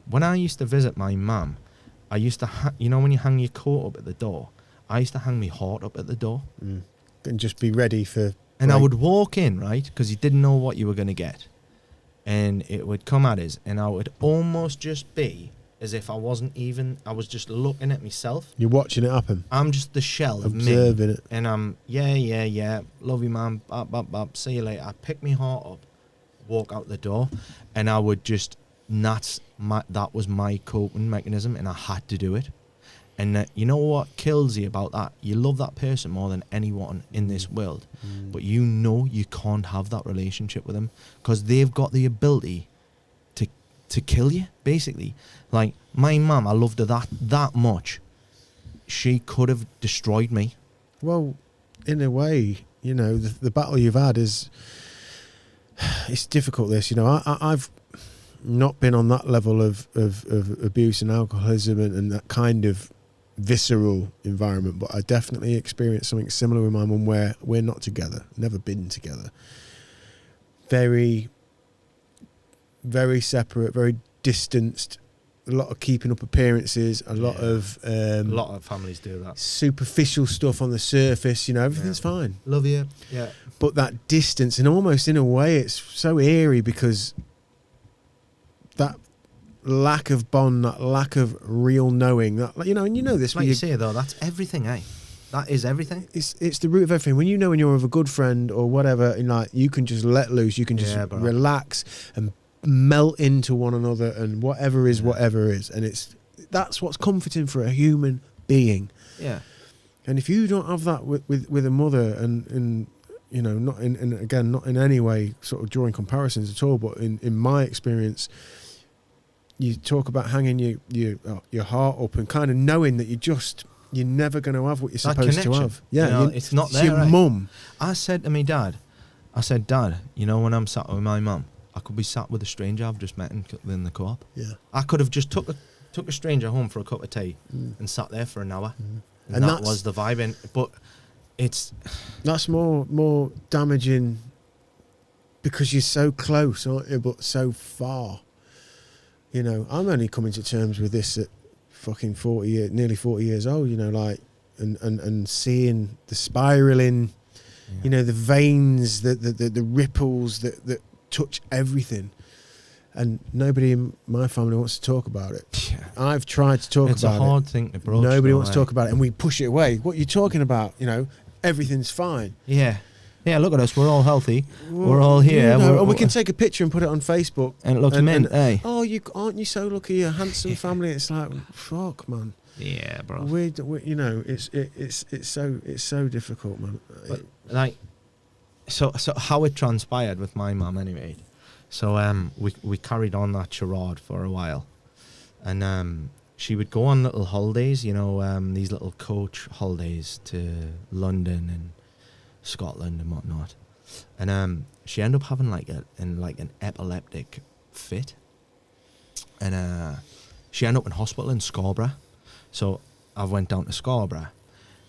when I used to visit my mum, I used to when you hang your coat up at the door, I used to hang my heart up at the door and just be ready for. And I would walk in, right, because you didn't know what you were going to get, and it would come at us, and I would almost just be as if I was just looking at myself. You're watching it happen. I'm just the shell of me. Observing it. And I'm, yeah, love you, man, bop, see you later. I pick my heart up, walk out the door, and I would just, that was my coping mechanism, and I had to do it. And you know what kills you about that? You love that person more than anyone in this world, but you can't have that relationship with them because they've got the ability to kill you, basically. Like my mum, I loved her that much. She could have destroyed me. Well, in a way, the battle you've had is, it's difficult. This, I've not been on that level of abuse and alcoholism and that kind of visceral environment, but I definitely experienced something similar with my mum where we're not together, never been together. Very, very separate, very distanced, a lot of keeping up appearances, a lot of families do that. Superficial stuff on the surface, everything's fine. Love you. Yeah. But that distance, and almost in a way it's so eerie because that lack of bond, that lack of real knowing, that and this. Like you say though, that's everything, eh? That is everything. It's the root of everything. When when you're with a good friend or whatever, and like you can just let loose, you can just relax and melt into one another, and whatever is, and that's what's comforting for a human being. Yeah. And if you don't have that with a mother, and not in any way sort of drawing comparisons at all, but in my experience, you talk about hanging your heart up and kind of knowing that you're never going to have what you're That supposed to connection. have. Yeah, It's not it's there. your Right? mum. I said to me dad, Dad, when I'm sat with my mum, I could be sat with a stranger I've just met in the co-op. Yeah. I could have just took a stranger home for a cup of tea and sat there for an hour. And that was the vibe. But that's more damaging because you're so close, aren't you? But so far. I'm only coming to terms with this at fucking nearly 40 years old. And seeing the spiraling, the veins, the ripples that touch everything. And nobody in my family wants to talk about it. Yeah. I've tried to talk about it. It's a hard thing to broach. Nobody wants to talk about it, and we push it away. What are you talking about? Everything's fine. Yeah. Yeah, look at us. We're all healthy. We're all here. And we can take a picture and put it on Facebook. And it looks mint, eh? Oh, aren't you so lucky? A handsome family. It's like, fuck, man. Yeah, bro. It's so difficult, man. But, so how it transpired with my mum, anyway. So we carried on that charade for a while, and she would go on little holidays, these little coach holidays to London and Scotland and whatnot, and she ended up having an epileptic fit, and she ended up in hospital in Scarborough. So I went down to Scarborough,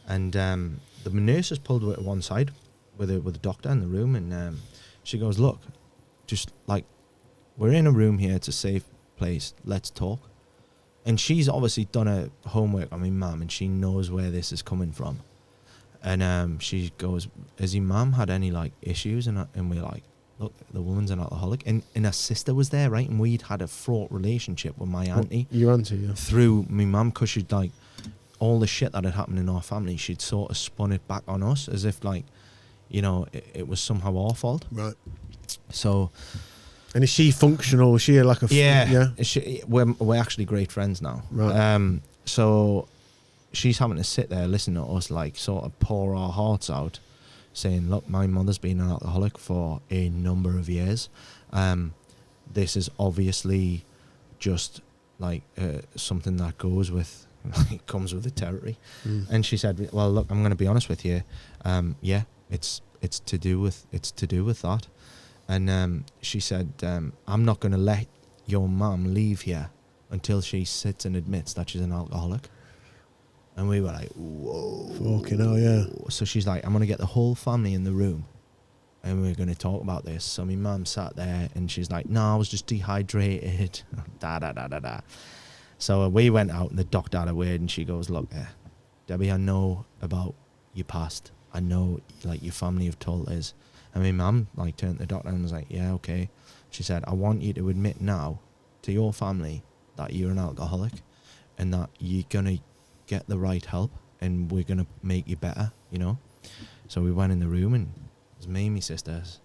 and the nurses pulled her to one side with a doctor in the room, and she goes, "Look, just we're in a room here, it's a safe place, let's talk." And she's obviously done her homework on my mum, and she knows where this is coming from. And she goes, "Has your mum had any issues?" And we're like, "Look, the woman's an alcoholic." And her sister was there, right? And we'd had a fraught relationship with my auntie. Your auntie, yeah. Through my mum, because she'd all the shit that had happened in our family, she'd sort of spun it back on us as if it was somehow our fault. Right. So, and is she functional? Is she like a yeah? We're actually great friends now. Right. So she's having to sit there, listen to us, sort of pour our hearts out, saying, "Look, my mother's been an alcoholic for a number of years. This is obviously just something that goes with." It comes with the territory. And she said, "Well, look, I'm going to be honest with you. Yeah, it's to do with that." And she said, "I'm not going to let your mum leave here until she sits and admits that she's an alcoholic." And we were like, "Whoa, fucking hell, yeah." So she's like, "I'm going to get the whole family in the room, and we're going to talk about this." So my mum sat there, and she's like, "No, I was just dehydrated." Da da da da da. So we went out, and the doctor had a word, and she goes, "Look, Debbie, I know about your past. I know, your family have told us." And my mum, turned to the doctor and was like, "Yeah, okay." She said, "I want you to admit now to your family that you're an alcoholic and that you're going to get the right help and we're going to make you better, So we went in the room, and it was me and my sisters,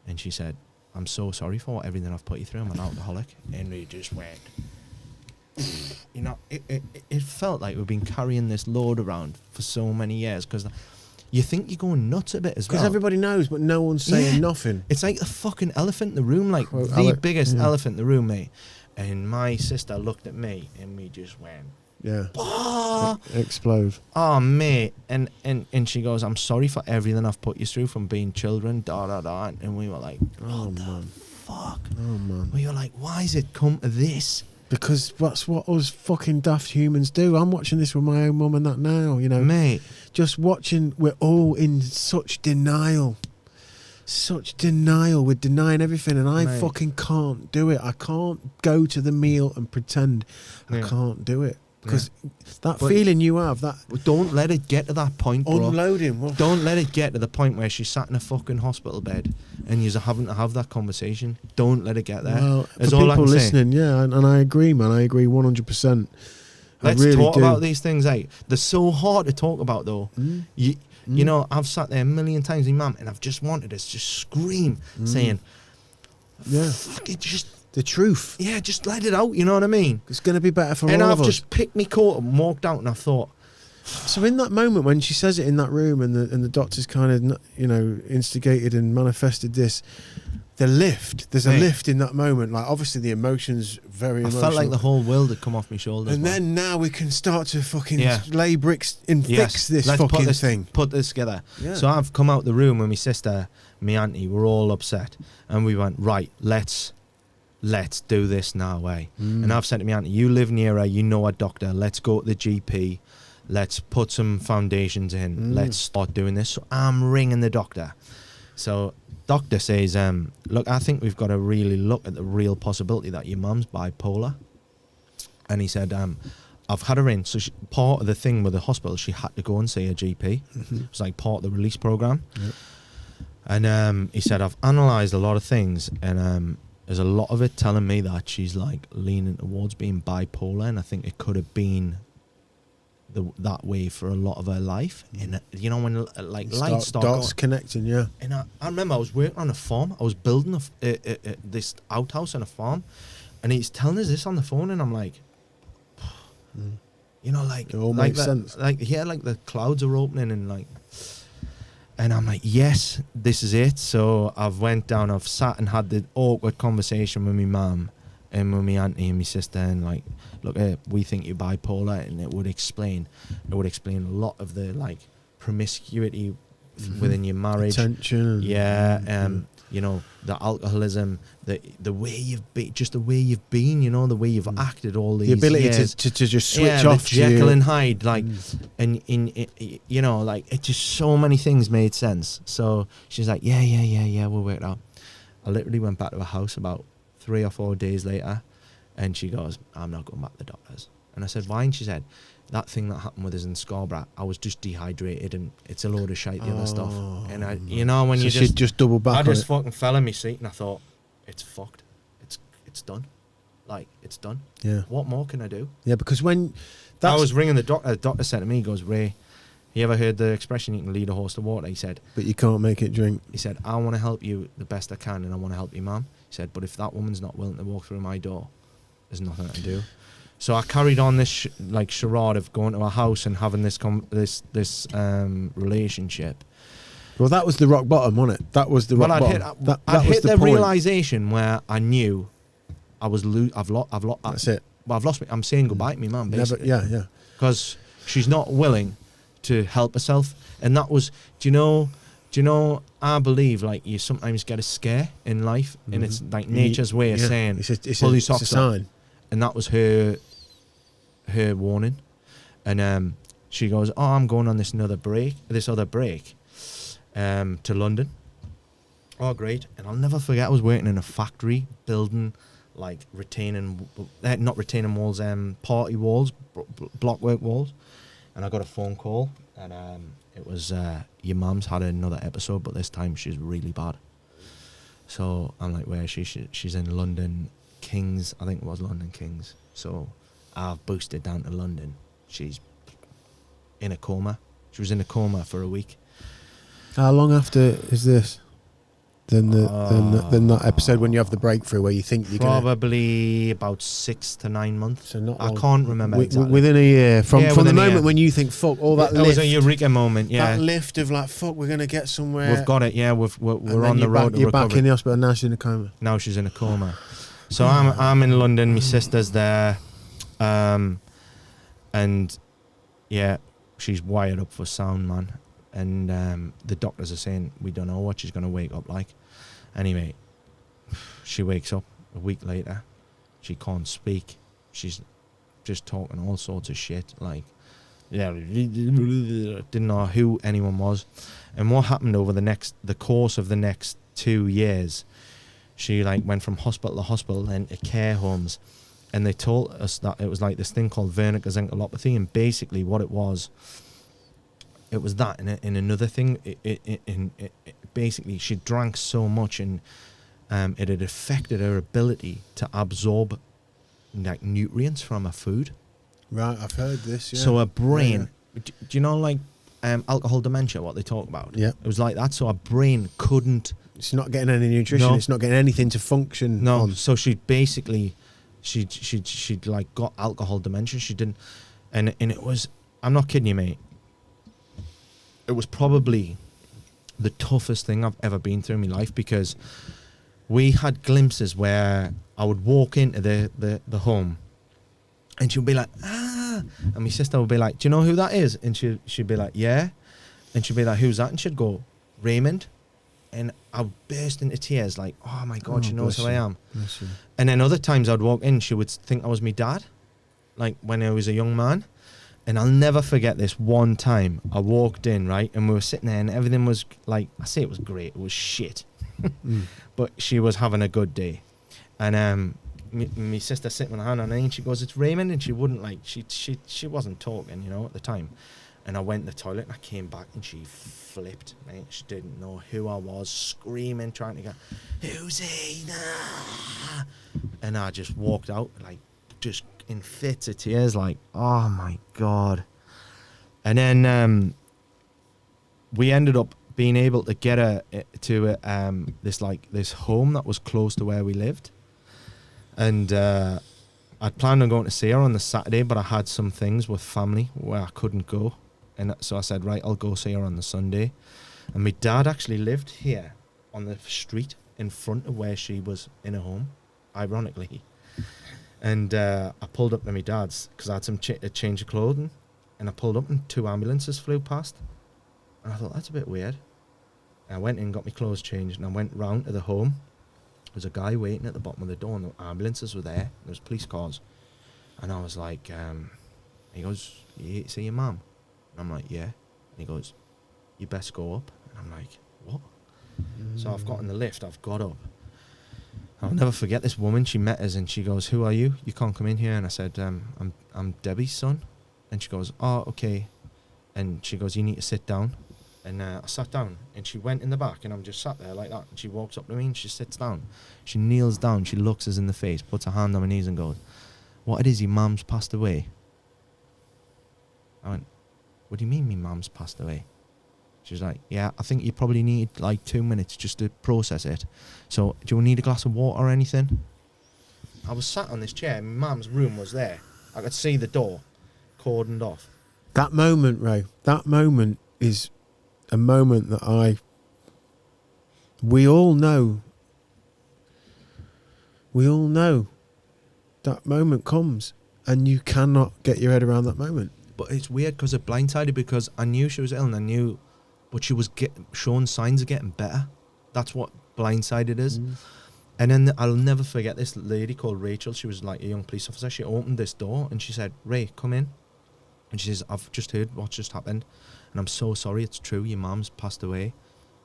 and she said, "I'm so sorry for everything I've put you through. I'm an alcoholic." And we just went... It felt like we've been carrying this load around for so many years, because you think you're going nuts a bit as well. Because everybody knows, but no one's saying nothing. It's like the fucking elephant in the room, the biggest elephant in the room, mate. And my sister looked at me, and we just went, yeah, "Ah!" Explode. Oh, mate. And she goes, "I'm sorry for everything I've put you through from being children, da da da." And we were like, "What the fuck?" Oh, man. We were like, "Why has it come to this?" Because that's what us fucking daft humans do. I'm watching this with my own mum and that now, Mate. Just watching, we're all in such denial. Such denial. We're denying everything, and I fucking can't do it. I can't go to the meal and pretend I can't do it. Because that feeling you have, that... Don't let it get to that point, bro. Unloading. Well, don't let it get to the point where she's sat in a fucking hospital bed and you're having to have that conversation. Don't let it get there. Well, for people listening, yeah, and I agree, man. I agree 100%. Let's talk about these things, eh? They're so hard to talk about, though. You I've sat there a million times with Mum, and I've just wanted to just scream, saying, "Fuck it, just the truth." Yeah, just let it out. You know what I mean? It's going to be better for all of us. And I've just picked my coat up and walked out, and I thought, So in that moment when she says it in that room and the doctor's kind of, you know, instigated and manifested this, there's a lift in that moment. Like, obviously the emotion's very emotional. I felt like the whole world had come off my shoulders. And then now we can start to fucking lay bricks and fix this thing. Put this together. Yeah. So I've come out the room and my sister, my auntie, were all upset. And we went, right, let's do this now, eh? And I've said to my auntie, you live near her, you know a doctor, let's go to the GP. Let's put some foundations in. Let's start doing this. So I'm ringing the doctor. So doctor says, look, I think we've got to really look at the real possibility that your mum's bipolar. And he said, I've had her in. So part of the thing with the hospital, she had to go and see a GP. It was like part of the release program. Yep. And he said, I've analysed a lot of things, and there's a lot of it telling me that she's like leaning towards being bipolar, and I think it could have been that way for a lot of her life. And you know, when like lights start dots connecting, yeah. And I remember I was working on a farm. I was building this outhouse on a farm, and he's telling us this on the phone, and I'm like, you know, like it all makes sense. Like the clouds are opening, and I'm like, yes, this is it. So I've went down. I've sat and had the awkward conversation with my mum and with my auntie and my sister, and like, look, we think you're bipolar, and it would explain a lot of the like promiscuity within your marriage, tension, you know, the alcoholism, the way you've been, just the way you've been, you know, the way you've acted all these years. The ability years. to just switch off, Jekyll and Hyde, like, and you know, like, it just so many things made sense. So she's like, yeah, we'll work it out. I literally went back to her house about 3 or 4 days later, and she goes, I'm not going back to the doctors. And I said, why? And she said, that thing that happened with us in Scarborough, I was just dehydrated, and it's a load of shite, the other stuff. And I, you know, when so you just double back. I just fucking fell in my seat, and I thought, it's fucked. It's done. Like, it's done. Yeah. What more can I do? Yeah, because when I was ringing the doctor said to me, he goes, Ray, you ever heard the expression, you can lead a horse to water? He said, but you can't make it drink. He said, I want to help you the best I can, and I want to help your mum. He said, but if that woman's not willing to walk through my door, there's nothing I can do. So I carried on this like charade of going to a house and having this relationship. Well, that was the rock bottom, wasn't it? That was the rock bottom. I hit the realization where I knew I was I've lost. That's it. Well, I've lost me. I'm saying goodbye to my mum, basically. Yeah. Because she's not willing to help herself, and that was. Do you know? I believe like you sometimes get a scare in life, and it's like nature's way of saying, "Pull your socks a sign." up. And that was her warning. And she goes, oh, I'm going on this other break to London. Oh, great. And I'll never forget, I was working in a factory building like not retaining walls, party walls, blockwork walls. And I got a phone call, and it was your mum's had another episode, but this time she's really bad. So I'm like, where is she? She's in London Kings, I think it was London Kings. So I've boosted down to London. She's in a coma. She was in a coma for a week. How long after is this? Then that episode when you have the breakthrough where you think you're probably about 6 to 9 months. So not I can't remember exactly. Within a year from the moment when you think fuck all that lift. It was a eureka moment. Yeah, that lift of like fuck, we're gonna get somewhere. We've got it. Yeah, we're on the road. You're back in the hospital. Now she's in a coma. Now she's in a coma. So I'm in London. My sister's there, and yeah, she's wired up for sound, man. And the doctors are saying we don't know what she's gonna wake up like. Anyway, she wakes up a week later. She can't speak. She's just talking all sorts of shit. Like, yeah, didn't know who anyone was. And what happened over the course of the next 2 years? She like went from hospital to hospital, then to care homes, and they told us that it was like this thing called Wernicke's encephalopathy, and basically what it was that in another thing. It basically she drank so much, and it had affected her ability to absorb like nutrients from her food. Right, I've heard this. Yeah. So her brain, do you know like alcohol dementia? What they talk about? Yeah, it was like that. So her brain couldn't. It's not getting any nutrition. No. It's not getting anything to function. No. On. So she basically, she'd like got alcohol dementia. She didn't, and it was I'm not kidding you, mate. It was probably the toughest thing I've ever been through in my life, because we had glimpses where I would walk into the home and she'd be like, and my sister would be like, do you know who that is? And she'd be like, yeah. And she'd be like, who's that? And she'd go, Raymond. And I would burst into tears like, oh my God, she knows who I am. And then other times I'd walk in, she would think I was my dad, like when I was a young man. And I'll never forget this one time I walked in, right, and we were sitting there and everything was like, I say it was great, it was shit. But she was having a good day. And my sister sitting with her hand on her knee and she goes, it's Raymond. And she wouldn't like, she wasn't talking, you know, at the time. And I went to the toilet and I came back and she flipped, mate. She didn't know who I was, screaming, trying to go, who's he? Nah. And I just walked out, like, just in fits of tears, like, oh my God. And then we ended up being able to get her to this home that was close to where we lived. And I'd planned on going to see her on the Saturday, but I had some things with family where I couldn't go. And so I said, right, I'll go see her on the Sunday. And my dad actually lived here on the street in front of where she was in a home, ironically. And I pulled up to my dad's because I had some a change of clothing. And I pulled up and 2 ambulances flew past. And I thought, that's a bit weird. And I went in, got my clothes changed, and I went round to the home. There was a guy waiting at the bottom of the door, and the ambulances were there. There was police cars. And I was like, he goes, you see your mum? And I'm like, yeah. And he goes, you best go up. And I'm like, what? So I've got in the lift, I've got up. I'll never forget this woman. She met us and she goes, who are you? You can't come in here. And I said, I'm Debbie's son. And she goes, oh, okay. And she goes, you need to sit down. And I sat down and she went in the back and I'm just sat there like that. And she walks up to me and she sits down. She kneels down. She looks us in the face, puts her hand on my knees and goes, what it is, your mum's passed away? I went, what do you mean my mum's passed away? She was like, yeah, I think you probably need like 2 minutes just to process it. So do you need a glass of water or anything? I was sat on this chair. My mum's room was there. I could see the door cordoned off. That moment, Ray, that moment is a moment that we all know that moment comes and you cannot get your head around that moment. But it's weird because it blindsided, because I knew she was ill and I knew, but she was showing signs of getting better. That's what blindsided is. And then I'll never forget this lady called Rachel. She was like a young police officer. She opened this door and she said, Ray, come in. And she says, I've just heard what just happened. And I'm so sorry, it's true, your mum's passed away.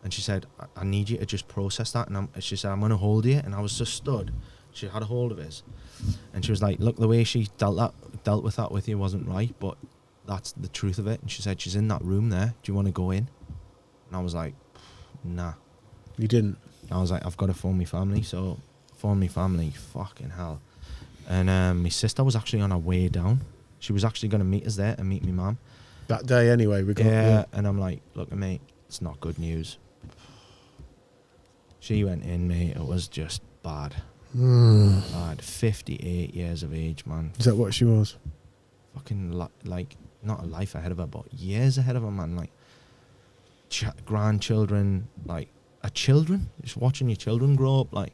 And she said, I need you to just process that. And she said, I'm going to hold you. And I was just stood. She had a hold of us. And she was like, look, the way she dealt with that with you wasn't right, but that's the truth of it. And she said, she's in that room there. Do you want to go in? And I was like, nah. You didn't? I was like, I've got to phone my family. So phone my family, fucking hell. And my sister was actually on her way down. She was actually going to meet us there and meet my mum. That day anyway. Yeah, and I'm like, look, mate, it's not good news. She went in, mate. It was just bad. Bad. 58 years of age, man. Is that what she was? Fucking, like, not a life ahead of her, but years ahead of her, man. Like, grandchildren, like, children. Just watching your children grow up, like.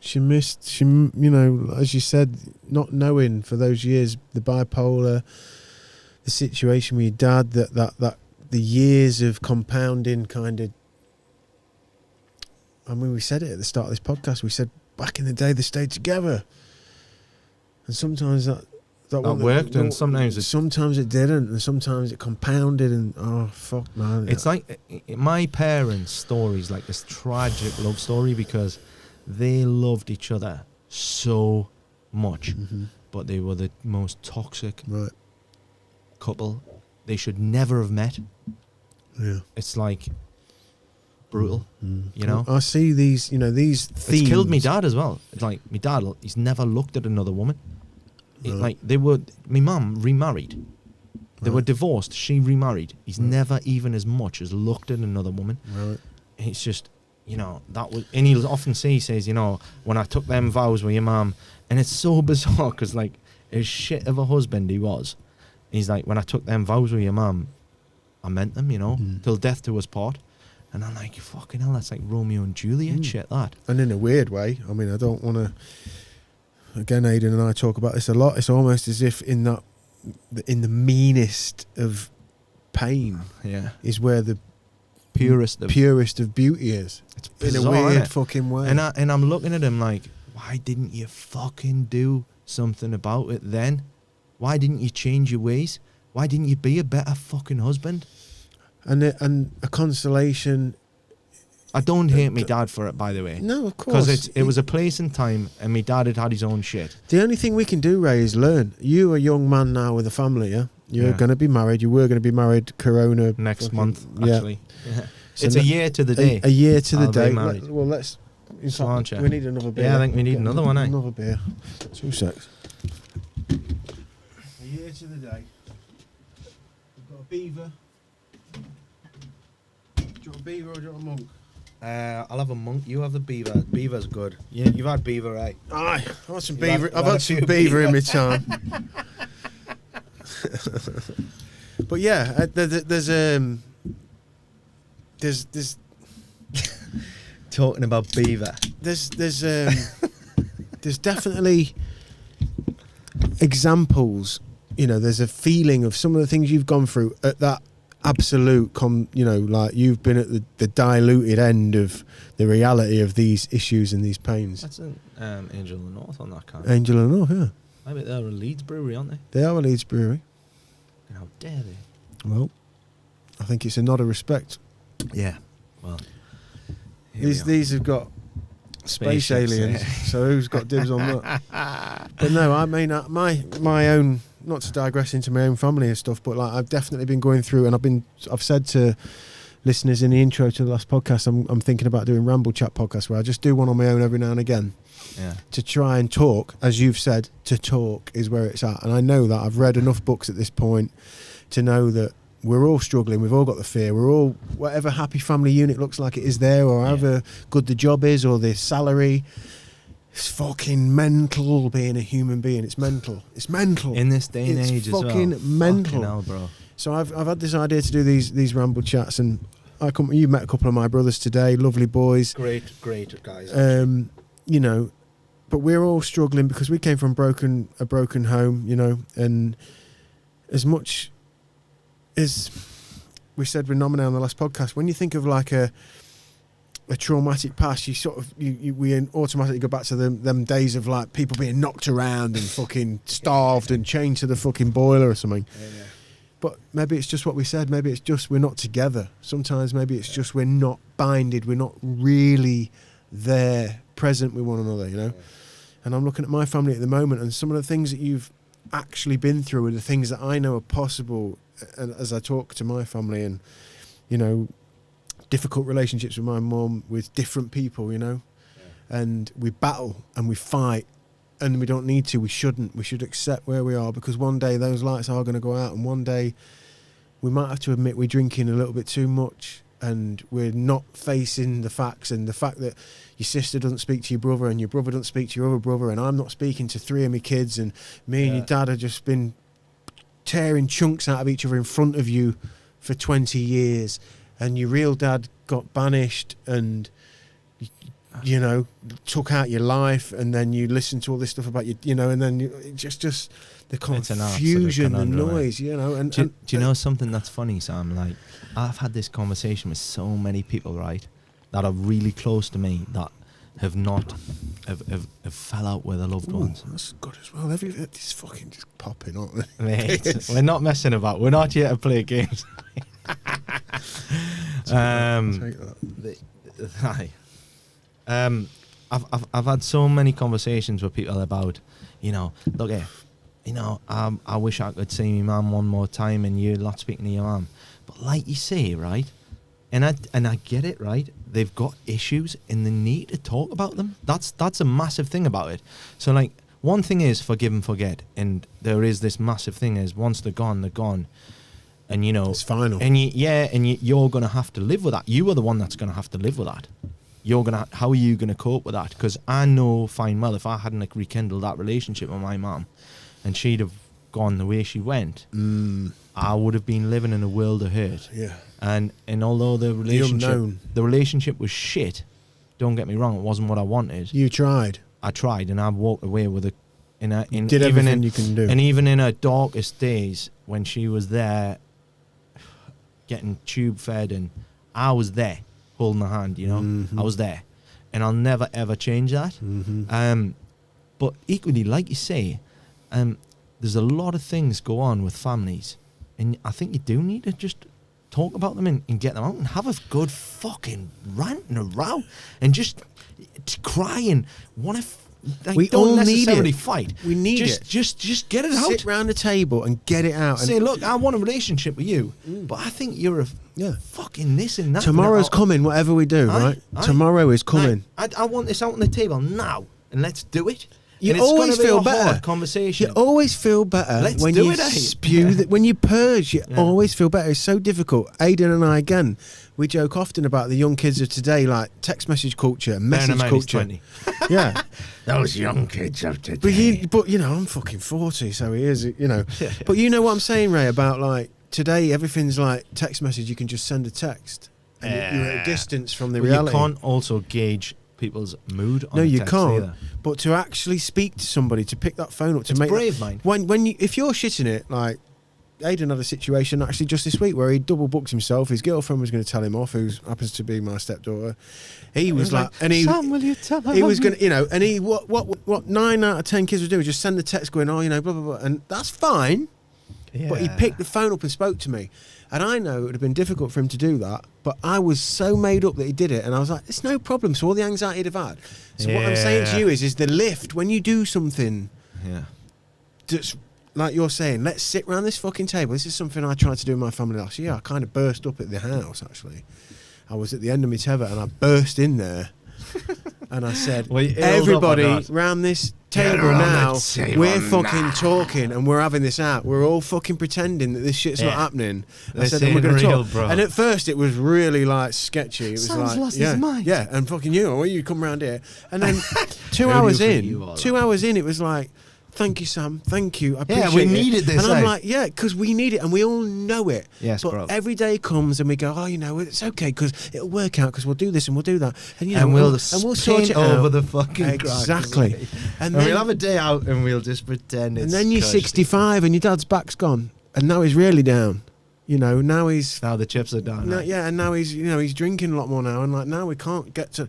She, you know, as you said, not knowing for those years, the bipolar, the situation with your dad, that the years of compounding kind of. I mean, we said it at the start of this podcast. We said back in the day they stayed together, and sometimes that worked, and sometimes it didn't, and sometimes it compounded, and oh fuck, man! It's like my parents' story's like this tragic love story because they loved each other so much, but they were the most toxic couple. They should never have met. Yeah, it's like brutal, you know. I see these, you know, these themes. It's killed me dad as well. It's like my dad, he's never looked at another woman. Like my mum remarried. They were divorced. She remarried. He's never even as much as looked at another woman. Right. It's just, you know, that was, and he'll often say, he says, you know, when I took them vows with your mum, and it's so bizarre because like as shit of a husband he was, He's like, when I took them vows with your mum, I meant them, you know, till death do us part. And I'm like, fucking hell, that's like Romeo and Juliet shit, that. And in a weird way, I mean, I don't want to. Again, Aidan and I talk about this a lot. It's almost as if in the meanest of pain, is where the purest of beauty is. It's bizarre, in a weird innit? fucking way. And I'm looking at him like, why didn't you fucking do something about it then? Why didn't you change your ways? Why didn't you be a better fucking husband? And a consolation. I don't hate my dad for it, by the way. No, of course. Because it was a place and time, and my dad had his own shit. The only thing we can do, Ray, is learn. You're a young man now with a family, yeah? You're going to be married. You were going to be married, Corona. Next month, actually. Yeah. So it's a year to the day. A year to the day. Let's... In fact, we need another beer. Yeah, I think we need another one, eh? Another beer. 2 secs. A year to the day. We've got a beaver. Do you want a beaver or do you want a monk? I'll have a monk. You have the beaver. Beaver's good. Yeah, you've had beaver, right? Aye, I've had some beaver. I've had some beaver in my time. But yeah, there's talking about beaver. There's definitely examples. You know, there's a feeling of some of the things you've gone through at that absolute, like you've been at the diluted end of the reality of these issues and these pains. That's an Angel of the North on that kind. Angel of the North, yeah. Maybe they're a Leeds brewery, aren't they? They are a Leeds brewery. And how dare they? Well, I think it's a nod of respect. Yeah. Well, these have got space aliens, so who's got dibs on that? But no, I mean my own. Not to digress into my own family and stuff, but like I've definitely been going through, and I've said to listeners in the intro to the last podcast, I'm thinking about doing Ramble Chat podcast where I just do one on my own every now and again, to try and talk. As you've said, to talk is where it's at, and I know that I've read enough books at this point to know that we're all struggling. We've all got the fear. We're all, whatever happy family unit looks like it is there, or however good the job is, or the salary. It's fucking mental being a human being. It's mental. It's mental. In this day and age as well. It's fucking mental. Fucking hell, bro. So I've had this idea to do these ramble chats, and you met a couple of my brothers today, lovely boys. Great guys. You know, but we're all struggling because we came from a broken home, you know, and as much as we said with Nominee on the last podcast, when you think of like a traumatic past, you sort of we automatically go back to them days of like people being knocked around and fucking starved and chained to the fucking boiler or something. Yeah. But maybe it's just what we said. Maybe it's just we're not together. Sometimes maybe it's just we're not binded. We're not really there, present with one another, you know. Yeah. And I'm looking at my family at the moment, and some of the things that you've actually been through are the things that I know are possible. And as I talk to my family, and you know, difficult relationships with my mum, with different people, you know, and we battle and we fight, and we don't need to. We shouldn't. We should accept where we are, because one day those lights are going to go out, and one day we might have to admit we're drinking a little bit too much, and we're not facing the facts, and the fact that your sister doesn't speak to your brother, and your brother doesn't speak to your other brother, and I'm not speaking to 3 of my kids, and me and your dad have just been tearing chunks out of each other in front of you for 20 years. And your real dad got banished and, you know, took out your life, and then you listen to all this stuff about you know, and then just the confusion, the noise, you know. And do you know something that's funny, Sam? Like, I've had this conversation with so many people, right, that are really close to me that have fell out with their loved ones. That's good as well. It's fucking just popping, aren't they? Mate, we're not messing about. We're not here to play games. I've had so many conversations with people about, you know, look here, you know, I wish I could see my mum one more time, and you're not speaking to your mum. But like you say, right, and I get it, right, they've got issues and they need to talk about them. That's a massive thing about it. So like, one thing is forgive and forget, and there is this massive thing is once they're gone. And you know, it's final. And you're going to have to live with that. You are the one that's going to have to live with that. How are you going to cope with that? Because I know fine well, if I hadn't rekindled that relationship with my mum, and she'd have gone the way she went, I would have been living in a world of hurt. Yeah. And although the relationship was shit, don't get me wrong, it wasn't what I wanted. You tried. I tried, and I walked away with it. Did everything you can do. And even in her darkest days, when she was there, getting tube fed, and I was there, holding her hand, you know, I was there, and I'll never ever change that. But equally, like you say, there's a lot of things go on with families, and I think you do need to just talk about them and get them out and have a good fucking rant and a row and just cry and want to. We don't all necessarily need it. fight. We need it. Just get it out. Sit round the table and get it out. Say, look, I want a relationship with you, but I think you're a fucking this and that. Tomorrow's coming, whatever we do, right? Tomorrow is coming. I want this out on the table now, and let's do it. You always feel better. Conversation. You always feel better when you spew. When you purge, you always feel better. It's so difficult. Aidan and I, again, we joke often about the young kids of today, like text message culture, message culture. Yeah, those young kids of today. But you know, I'm fucking 40, so he is. You know, but you know what I'm saying, Ray, about like today, everything's like text message. You can just send a text, and you're at a distance from the reality. You can't also gauge people's mood on no, you text can't. either. But to actually speak to somebody, to pick that phone up, to it's make brave, man. If you're shitting it, like Aidan had a situation actually just this week where he double booked himself. His girlfriend was going to tell him off, who happens to be my stepdaughter. He was like, Sam, will you tell her? He was going to, you know, and he what 9 out of 10 kids would do is just send the text going, oh, you know, blah blah blah, and that's fine. Yeah. But he picked the phone up and spoke to me. And I know it would have been difficult for him to do that, but I was so made up that he did it, and I was like, it's no problem. So all the anxiety he'd have had. So what I'm saying to you is the lift, when you do something that's like you're saying, let's sit around this fucking table. This is something I tried to do in my family last year. I kind of burst up at the house, actually. I was at the end of my tether, and I burst in there, and I said, everybody round this table now, we're fucking talking and we're having this out. We're all fucking pretending that this shit's not happening. I said, we're going to talk. Bro. And at first it was really like sketchy. It was Sam's like, lost his mind. Yeah, and fucking you come round here. And then 2 hours in, it was like, thank you, Sam. Thank you. I appreciate it. We needed this. And I'm like, because we need it, and we all know it. Yes, but bro. every day comes, and we go, oh, you know, it's okay because it'll work out because we'll do this and we'll do that, and you know, we'll sort it over out. the fucking exactly. And then we'll have a day out, and we'll just pretend. And then you're 65, and your dad's back's gone, and now he's really down. You know, now the chips are down. And now he's drinking a lot more now, and like now we can't get to.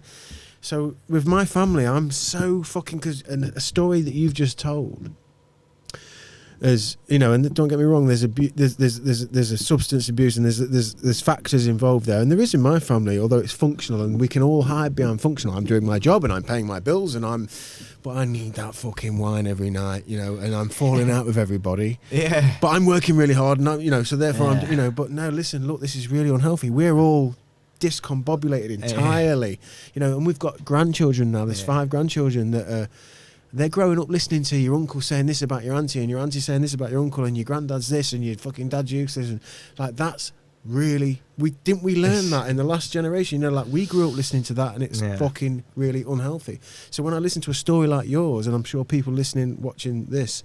So with my family, I'm so fucking and a story that you've just told. As you know, and don't get me wrong, there's a substance abuse and there's factors involved there, and there is in my family, although it's functional and we can all hide behind functional. I'm doing my job and I'm paying my bills but I need that fucking wine every night, you know, and I'm falling out with everybody. Yeah. But I'm working really hard, and you know, so therefore I'm, you know, but no, listen, look, this is really unhealthy. We're all discombobulated entirely, you know, and we've got grandchildren now. There's 5 grandchildren that are. They're growing up listening to your uncle saying this about your auntie, and your auntie saying this about your uncle, and your granddad's this, and your fucking dad's useless, and like that's really we learn that in the last generation. You know, like we grew up listening to that, and it's fucking really unhealthy. So when I listen to a story like yours, and I'm sure people listening, watching this,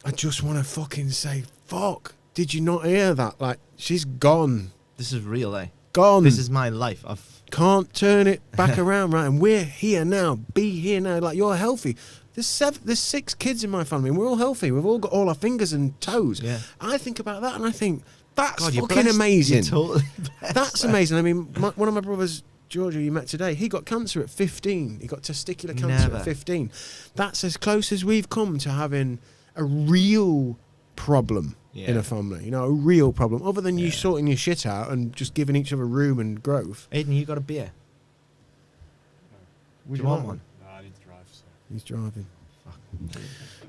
I just want to fucking say, "Fuck! Did you not hear that? Like she's gone. This is real, eh? Gone. This is my life. Can't turn it back around, right? And we're here now. Be here now. Like you're healthy. There's 6 kids in my family, and we're all healthy. We've all got all our fingers and toes. Yeah. I think about that, and I think that's fucking amazing. Totally that's amazing. I mean, one of my brothers, George, who you met today, he got cancer at 15. He got testicular cancer at 15. That's as close as we've come to having a real problem. In a family, you know, a real problem, other than you sorting your shit out and just giving each other room and growth. Aiden, you got a beer? Would you want one? No, I need to drive. So. He's driving.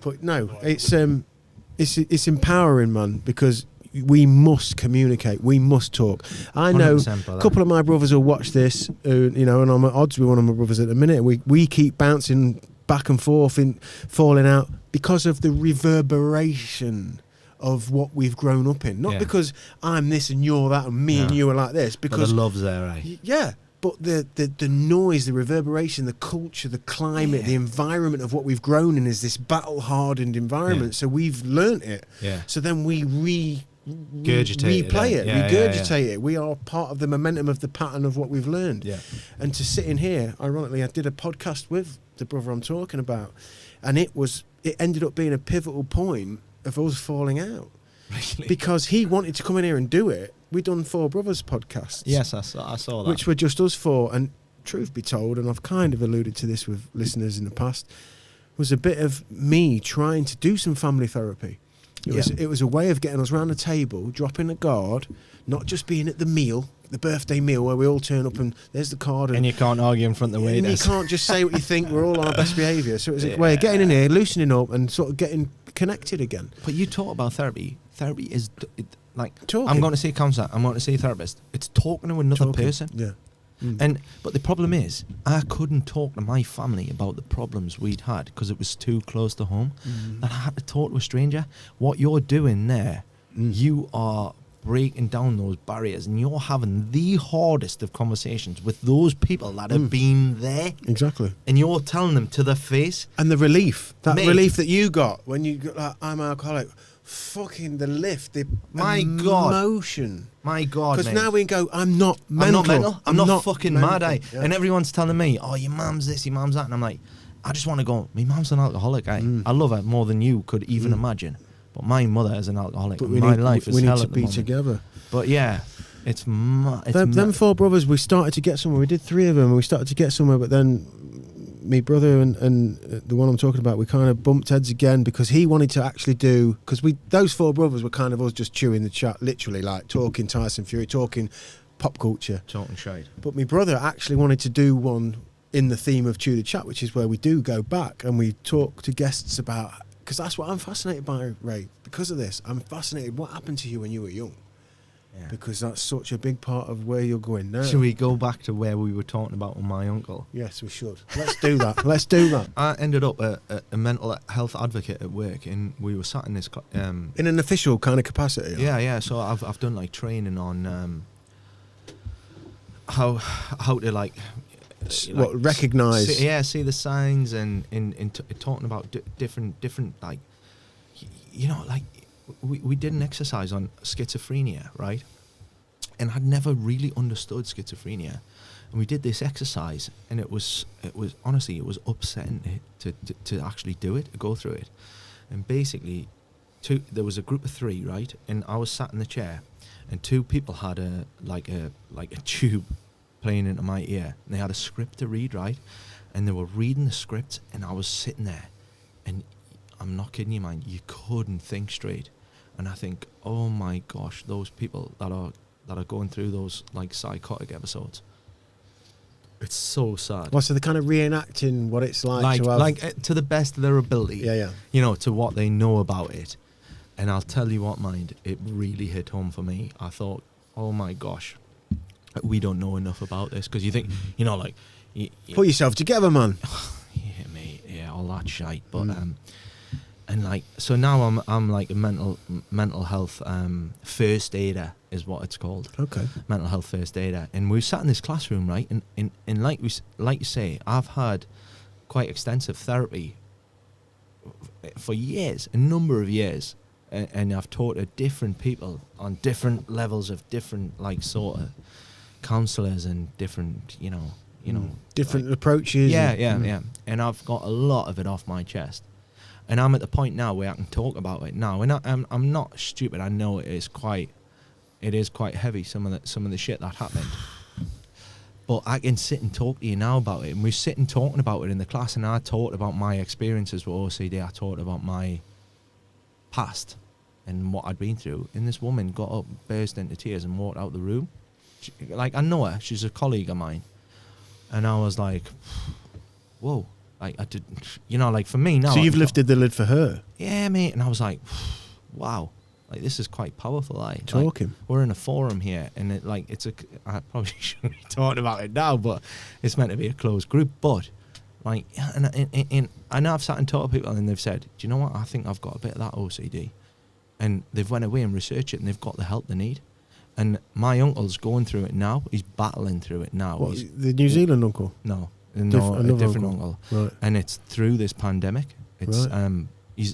But no, it's empowering, man, because we must communicate. We must talk. I know a couple of my brothers will watch this, you know, and I'm at odds with one of my brothers at the minute. We keep bouncing back and forth and falling out because of the reverberation of what we've grown up in. Not because I'm this and you're that and me and you are like this. Because the love's there, right? Yeah. But the noise, the reverberation, the culture, the climate, the environment of what we've grown in is this battle-hardened environment. So we've learnt it. Yeah. So then we Regurgitate replay it. it, Yeah, regurgitate it. We are part of the momentum of the pattern of what we've learned. Yeah. And to sit in here, ironically, I did a podcast with the brother I'm talking about, and it ended up being a pivotal point of us falling out. Really? Because he wanted to come in here and do it. We'd done 4 Brothers podcasts. Yes, I saw that. Which were just us 4. And truth be told, and I've kind of alluded to this with listeners in the past, was a bit of me trying to do some family therapy. It was a way of getting us around the table, dropping a guard, not just being at the meal, the birthday meal where we all turn up and there's the card. And you can't argue in front of the waiters. And you can't just say what you think. We're all on our best behaviour. So it was a way of getting in here, loosening up and sort of getting connected again. But you talk about therapy. Therapy is talking. I'm going to see a counsellor. I'm going to see a therapist. It's talking to another person. Yeah. But the problem is, I couldn't talk to my family about the problems we'd had because it was too close to home. That I had to talk to a stranger. What you're doing there, you are breaking down those barriers, and you're having the hardest of conversations with those people that have been there. Exactly. And you're telling them to their face. And the relief, relief that you got when you got like, I'm alcoholic. Fucking the lift, the emotion. My God, because now we can go, I'm not mental. I'm not fucking mental. mad, And everyone's telling me, oh, your mum's this, your mum's that. And I'm like, I just want to go, my mum's an alcoholic, I love her more than you could even imagine. But my mother is an alcoholic. But my life is hell we need to at the be moment. Together. But yeah, it's them 4 brothers, we started to get somewhere. We did 3 of them, and we started to get somewhere, but then me brother and the one I'm talking about, we kind of bumped heads again because he wanted to actually do, because those 4 brothers were kind of us just chewing the chat, literally like talking Tyson Fury, talking pop culture, talking shade. But my brother actually wanted to do one in the theme of Chew the Chat, which is where we do go back and we talk to guests about, because that's what I'm fascinated by, Ray. Because of this, I'm fascinated what happened to you when you were young. Yeah. Because that's such a big part of where you're going now. Should we go back to where we were talking about with my uncle? Yes, we should. Let's do that. Let's do that. I ended up a mental health advocate at work, and we were sat in this... in an official kind of capacity? Yeah. So I've done like training on how to like... recognise? See the signs and talking about different like... You know, like... We did an exercise on schizophrenia, right? And I'd never really understood schizophrenia. And we did this exercise, and it was honestly, it was upsetting to actually do it, to go through it. And basically, there was a group of 3, right? And I was sat in the chair, and 2 people had a tube playing into my ear, and they had a script to read, right? And they were reading the script, and I was sitting there, and I'm not kidding you, man, you couldn't think straight. And I think, oh my gosh, those people that are going through those like psychotic episodes, it's so sad. Well, so they're kind of reenacting what it's like to have... to the best of their ability. Yeah. You know, to what they know about it. And I'll tell you what, mind, it really hit home for me. I thought, oh my gosh, we don't know enough about this. Because you think, you know, like... Put yourself together, man. Yeah, mate. Yeah, all that shite. But... And like, so now I'm like a mental health first aider is what it's called. Okay. Mental health first aider, and we sat in this classroom, right? And like you say, I've had quite extensive therapy for years, a number of years, and I've taught to different people on different levels of different like sort of counsellors and different, you know, different approaches. Yeah. And I've got a lot of it off my chest. And I'm at the point now where I can talk about it now, and I'm not stupid. I know it is quite heavy, some of the shit that happened. But I can sit and talk to you now about it, and we sit and talking about it in the class. And I talked about my experiences with OCD. I talked about my past and what I'd been through. And this woman got up, burst into tears, and walked out the room. I know her; she's a colleague of mine. And I was like, whoa. Like I did, you know, like for me now. So you've lifted the lid for her? Yeah, mate. And I was like, wow, like this is quite powerful. Talking. Like, we're in a forum here, and I probably shouldn't be talking about it now, but it's meant to be a closed group. But like, and I know I've sat and talked to people, and they've said, do you know what? I think I've got a bit of that OCD, and they've went away and researched it, and they've got the help they need. And my uncle's going through it now. He's battling through it now. What, the New Zealand uncle? No, Another a different uncle. Right. And it's through this pandemic. It's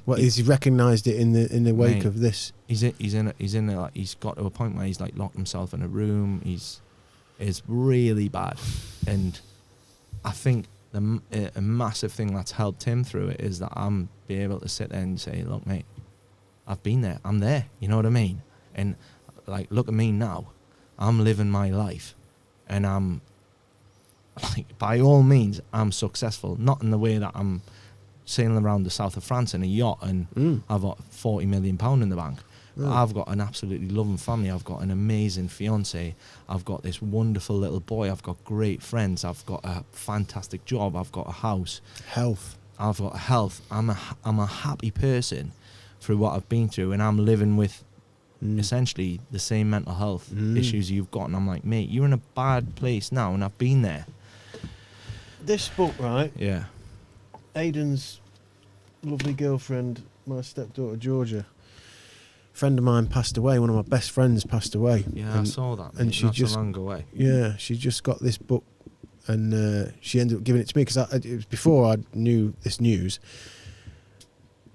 Right. He's recognised it in the wake of this. He's got to a point where he's like locked himself in a room. It's really bad, and I think a massive thing that's helped him through it is that I'm be able to sit there and say, look, mate, I've been there. I'm there. You know what I mean? And like, look at me now. I'm living my life, and I'm like, by all means, I'm successful. Not in the way that I'm sailing around the south of France in a yacht and I've got £40 million in the bank. Right. I've got an absolutely loving family. I've got an amazing fiance. I've got this wonderful little boy. I've got great friends. I've got a fantastic job. I've got a house. Health. I've got health. I'm a happy person through what I've been through, and I'm living with essentially the same mental health issues you've got. And I'm like, mate, you're in a bad place now, and I've been there. This book, right? Yeah. Aidan's lovely girlfriend, my stepdaughter Georgia, friend of mine passed away. One of my best friends passed away. Yeah, and, I saw that. And she just long away. Yeah, she just got this book, and she ended up giving it to me because it was before I knew this news.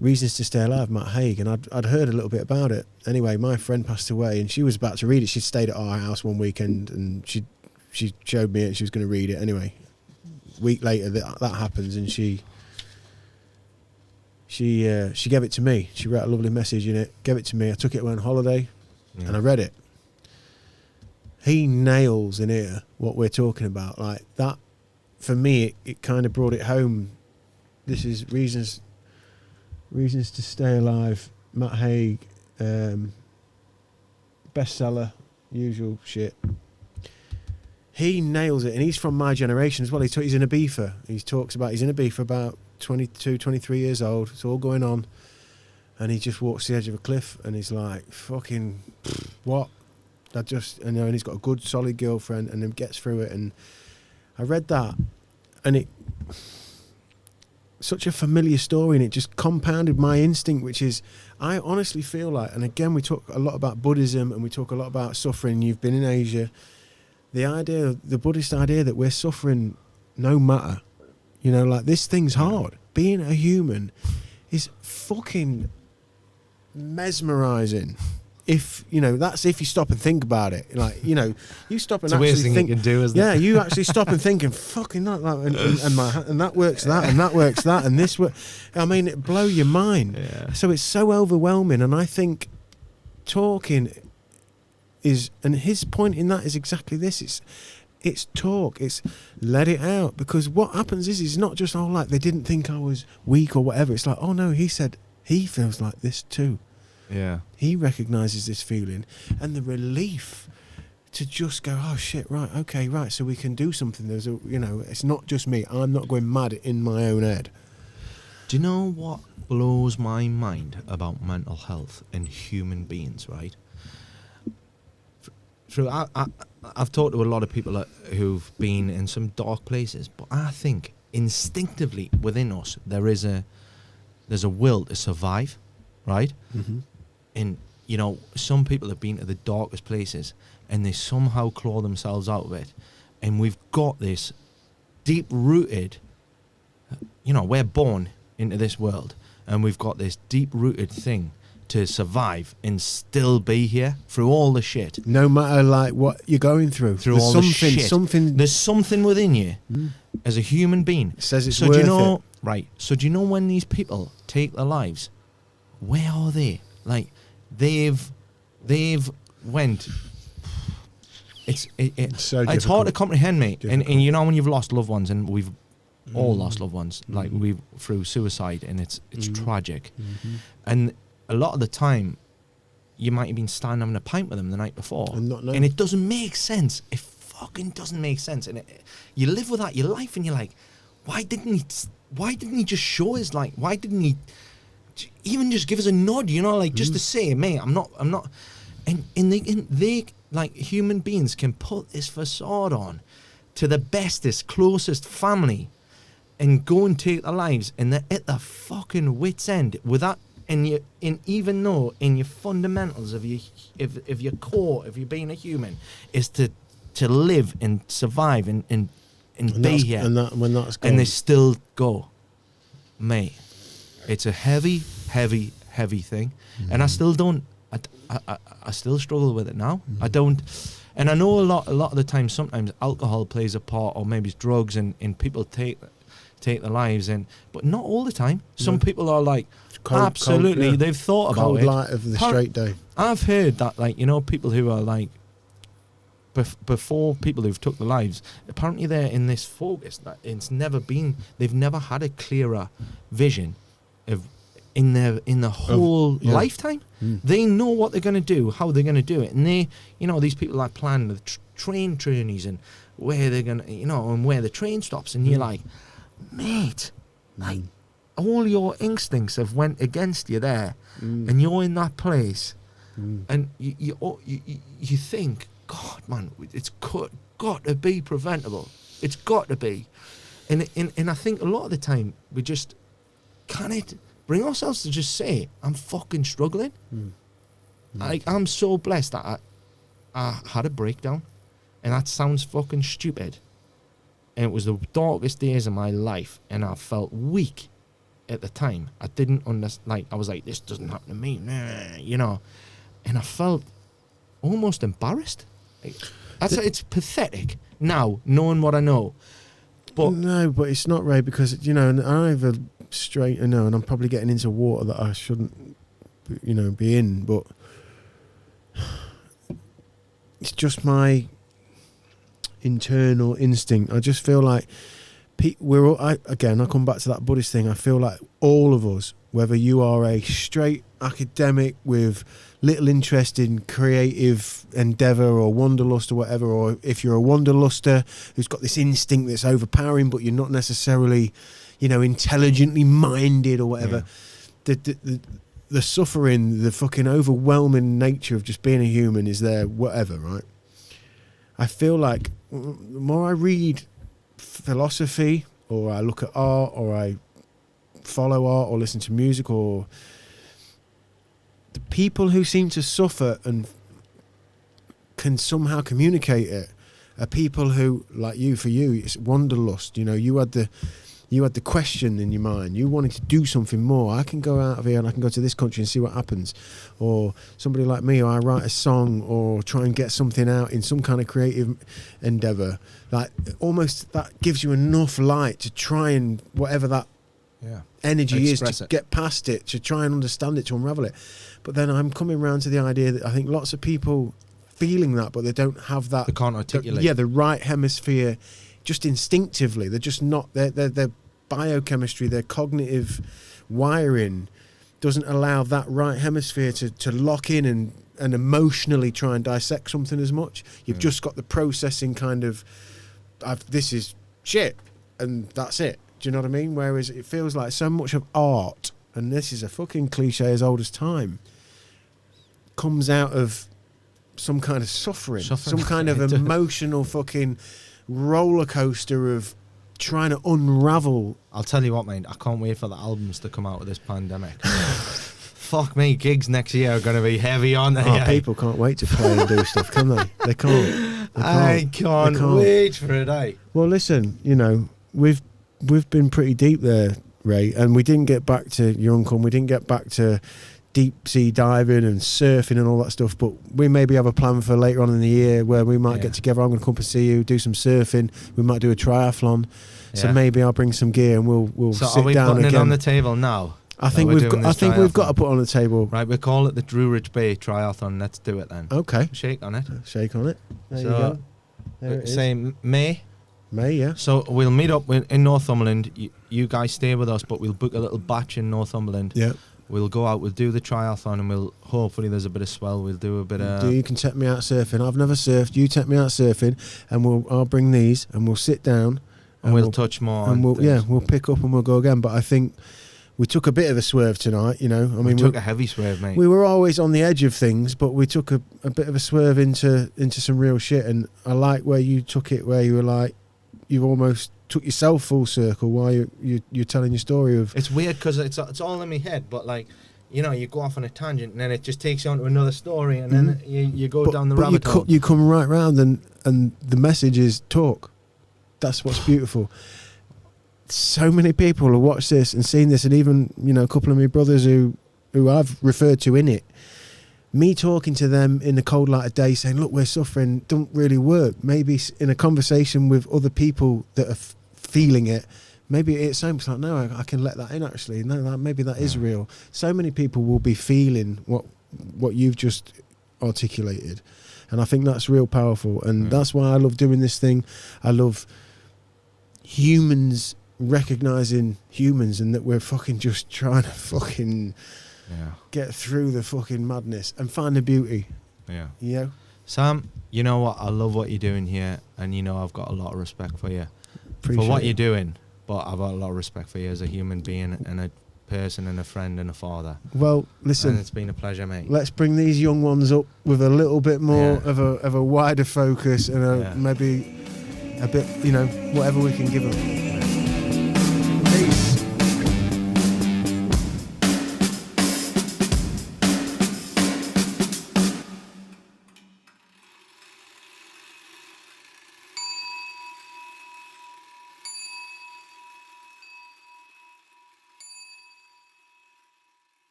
Reasons to Stay Alive, Matt Haig, and I'd heard a little bit about it. Anyway, my friend passed away, and she was about to read it. She stayed at our house one weekend, and she showed me it. And she was going to read it anyway. Week later, that happens, and she gave it to me. She wrote a lovely message in it, gave it to me. I took it on holiday, and I read it. He nails in here what we're talking about. Like that, for me, it kind of brought it home. This is Reasons to Stay Alive, Matt Haig, bestseller, usual shit. He nails it, and he's from my generation as well. He's in Ibiza. He's in Ibiza about 22, 23 years old. It's all going on. And he just walks to the edge of a cliff, and he's like, fucking, what? And he's got a good, solid girlfriend, and then gets through it. And I read that, and it, such a familiar story, and it just compounded my instinct, which is, I honestly feel like, and again, we talk a lot about Buddhism, and we talk a lot about suffering. You've been in Asia. The Buddhist idea that we're suffering no matter, like this thing's hard. Being a human is fucking mesmerizing. If, that's if you stop and think about it. Like, you stop and actually think. You can do, isn't it? You actually stop and think, and fucking that, and that works that, and that works that, and this works. I mean, it blow your mind. Yeah. So it's so overwhelming, and I think talking is, and his point in that is exactly this. It's talk. It's let it out, because what happens is it's not just like they didn't think I was weak or whatever. It's like, oh no, he said he feels like this too. Yeah. He recognises this feeling, and the relief to just go, oh shit, right, okay, right, so we can do something. There's it's not just me. I'm not going mad in my own head. Do you know what blows my mind about mental health and human beings, right? I've talked to a lot of people who've been in some dark places, but I think instinctively within us there's a will to survive, right? Mm-hmm. And some people have been to the darkest places and they somehow claw themselves out of it, and we've got this deep-rooted, we're born into this world, and we've got this deep-rooted thing to survive and still be here through all the shit. No matter like what you're going through. Through all the shit. There's something within you as a human being. It says it's worth it. Right. So do you know when these people take their lives, where are they? Like they've went. It's hard to comprehend, mate. Difficult. And when you've lost loved ones, and we've all lost loved ones, like we've through suicide, and it's tragic. Mm-hmm. And a lot of the time, you might have been standing having a pint with them the night before, and it doesn't make sense. It fucking doesn't make sense. And you live with that your life, and you're like, why didn't he just show us? Like, why didn't he even just give us a nod? Just to say, mate, I'm not. And they like human beings can put this facade on to the bestest, closest family, and go and take their lives, and they're at their fucking wits' end with that and even though in your fundamentals of your core, if you're being a human, is to live and survive and be here, and when that's gone, and they still go, mate. It's a heavy thing, and I still don't. I still struggle with it now. I don't, and I know a lot of the time. Sometimes alcohol plays a part, or maybe it's drugs, and people take their lives, but not all the time. Some people are like, absolutely, yeah. They've thought about cold it. Light of the straight day. I've heard that, like, you know, people who are like, before people who've took their lives, apparently they're in this focus that they've never had a clearer vision of in the whole lifetime. They know what they're going to do, how they're going to do it, and they, you know, these people like plan the train journeys and where they're going to, you know, and where the train stops, and you're like, mate, like all your instincts have went against you there, and you're in that place, and you think, God, man, it's got to be preventable. It's got to be, and I think a lot of the time we just can't bring ourselves to just say, I'm fucking struggling. Like, I'm so blessed that I had a breakdown, and that sounds fucking stupid. And it was the darkest days of my life, and I felt weak at the time. I didn't understand. Like, I was like, this doesn't happen to me, you know. And I felt almost embarrassed. It's pathetic now, knowing what I know. But no, but it's not, Ray, because, you know, and I have a straight, and I'm probably getting into water that I shouldn't, you know, be in, but it's just my internal instinct. I just feel like I come back to that Buddhist thing. I feel like all of us, whether you are a straight academic with little interest in creative endeavour or wanderlust or whatever, or if you're a wanderluster who's got this instinct that's overpowering, but you're not necessarily, you know, intelligently minded or whatever, the suffering, the fucking overwhelming nature of just being a human is there, whatever, right? I feel like the more I read philosophy, or I look at art, or I follow art, or listen to music, or the people who seem to suffer and can somehow communicate it are people who, like you, for you, it's wanderlust. You know, you had the question in your mind. You wanted to do something more. I can go out of here and I can go to this country and see what happens. Or somebody like me, or I write a song or try and get something out in some kind of creative endeavour. Like, almost that gives you enough light to try and, whatever that energy is, to get past it, to try and understand it, to unravel it. But then I'm coming around to the idea that I think lots of people feeling that, but they don't have that. They can't articulate. The right hemisphere, just instinctively. They're just not. Their biochemistry, their cognitive wiring doesn't allow that right hemisphere to lock in and emotionally try and dissect something as much. You've just got the processing kind of, this is shit, and that's it. Do you know what I mean? Whereas it feels like so much of art, and this is a fucking cliche as old as time, comes out of some kind of suffering. Some kind of emotional fucking roller coaster of trying to unravel. I'll tell you what, mate, I can't wait for the albums to come out of this pandemic. Fuck me, gigs next year are going to be heavy on there. People can't wait to play and do stuff, can they? They can't. I can't wait for it, eh? Well, listen, you know, we've been pretty deep there, Ray, and we didn't get back to your uncle, and we didn't get back to deep sea diving and surfing and all that stuff, but we maybe have a plan for later on in the year where we might get together. I'm going to come and see you, do some surfing. We might do a triathlon. So maybe I'll bring some gear and we'll sit down again. So are we putting it on the table now? I think we've got to put it on the table. Right, we'll call it the Druridge Bay Triathlon. Let's do it then. Okay. Shake on it. Shake on it. There you go. There it is. Say May, yeah. So we'll meet up in Northumberland. You guys stay with us, but we'll book a little batch in Northumberland. Yeah. We'll go out, we'll do the triathlon, and we'll hopefully there's a bit of swell. We'll do a bit of. You can take me out surfing. I've never surfed. You take me out surfing, and I'll bring these, and we'll sit down, and we'll touch more. And we'll pick up and we'll go again. But I think we took a bit of a swerve tonight. You know, I mean, we took a heavy swerve, mate. We were always on the edge of things, but we took a bit of a swerve into some real shit. And I like where you took it, where you were like, you've almost took yourself full circle while you're telling your story of. It's weird because it's all in my head, but like, you know, you go off on a tangent and then it just takes you on to another story and then you go down the but rabbit hole. you come right round and the message is talk. That's what's beautiful. So many people have watched this and seen this, and even, you know, a couple of my brothers who I've referred to in it, me talking to them in the cold light of day saying, look, we're suffering, don't really work. Maybe in a conversation with other people that are feeling it, maybe it's like, no, I can let that in actually. No, maybe that is real. So many people will be feeling what you've just articulated. And I think that's real powerful. And that's why I love doing this thing. I love humans recognizing humans, and that we're fucking just trying to fucking get through the fucking madness and find the beauty. Yeah. You know? Sam, you know what? I love what you're doing here, and you know I've got a lot of respect for you. Appreciate for what it. you're doing, but I've got a lot of respect for you as a human being and a person and a friend and a father. Well, listen, and it's been a pleasure, mate. Let's bring these young ones up with a little bit more of a wider focus and maybe a bit, you know, whatever we can give them. Peace.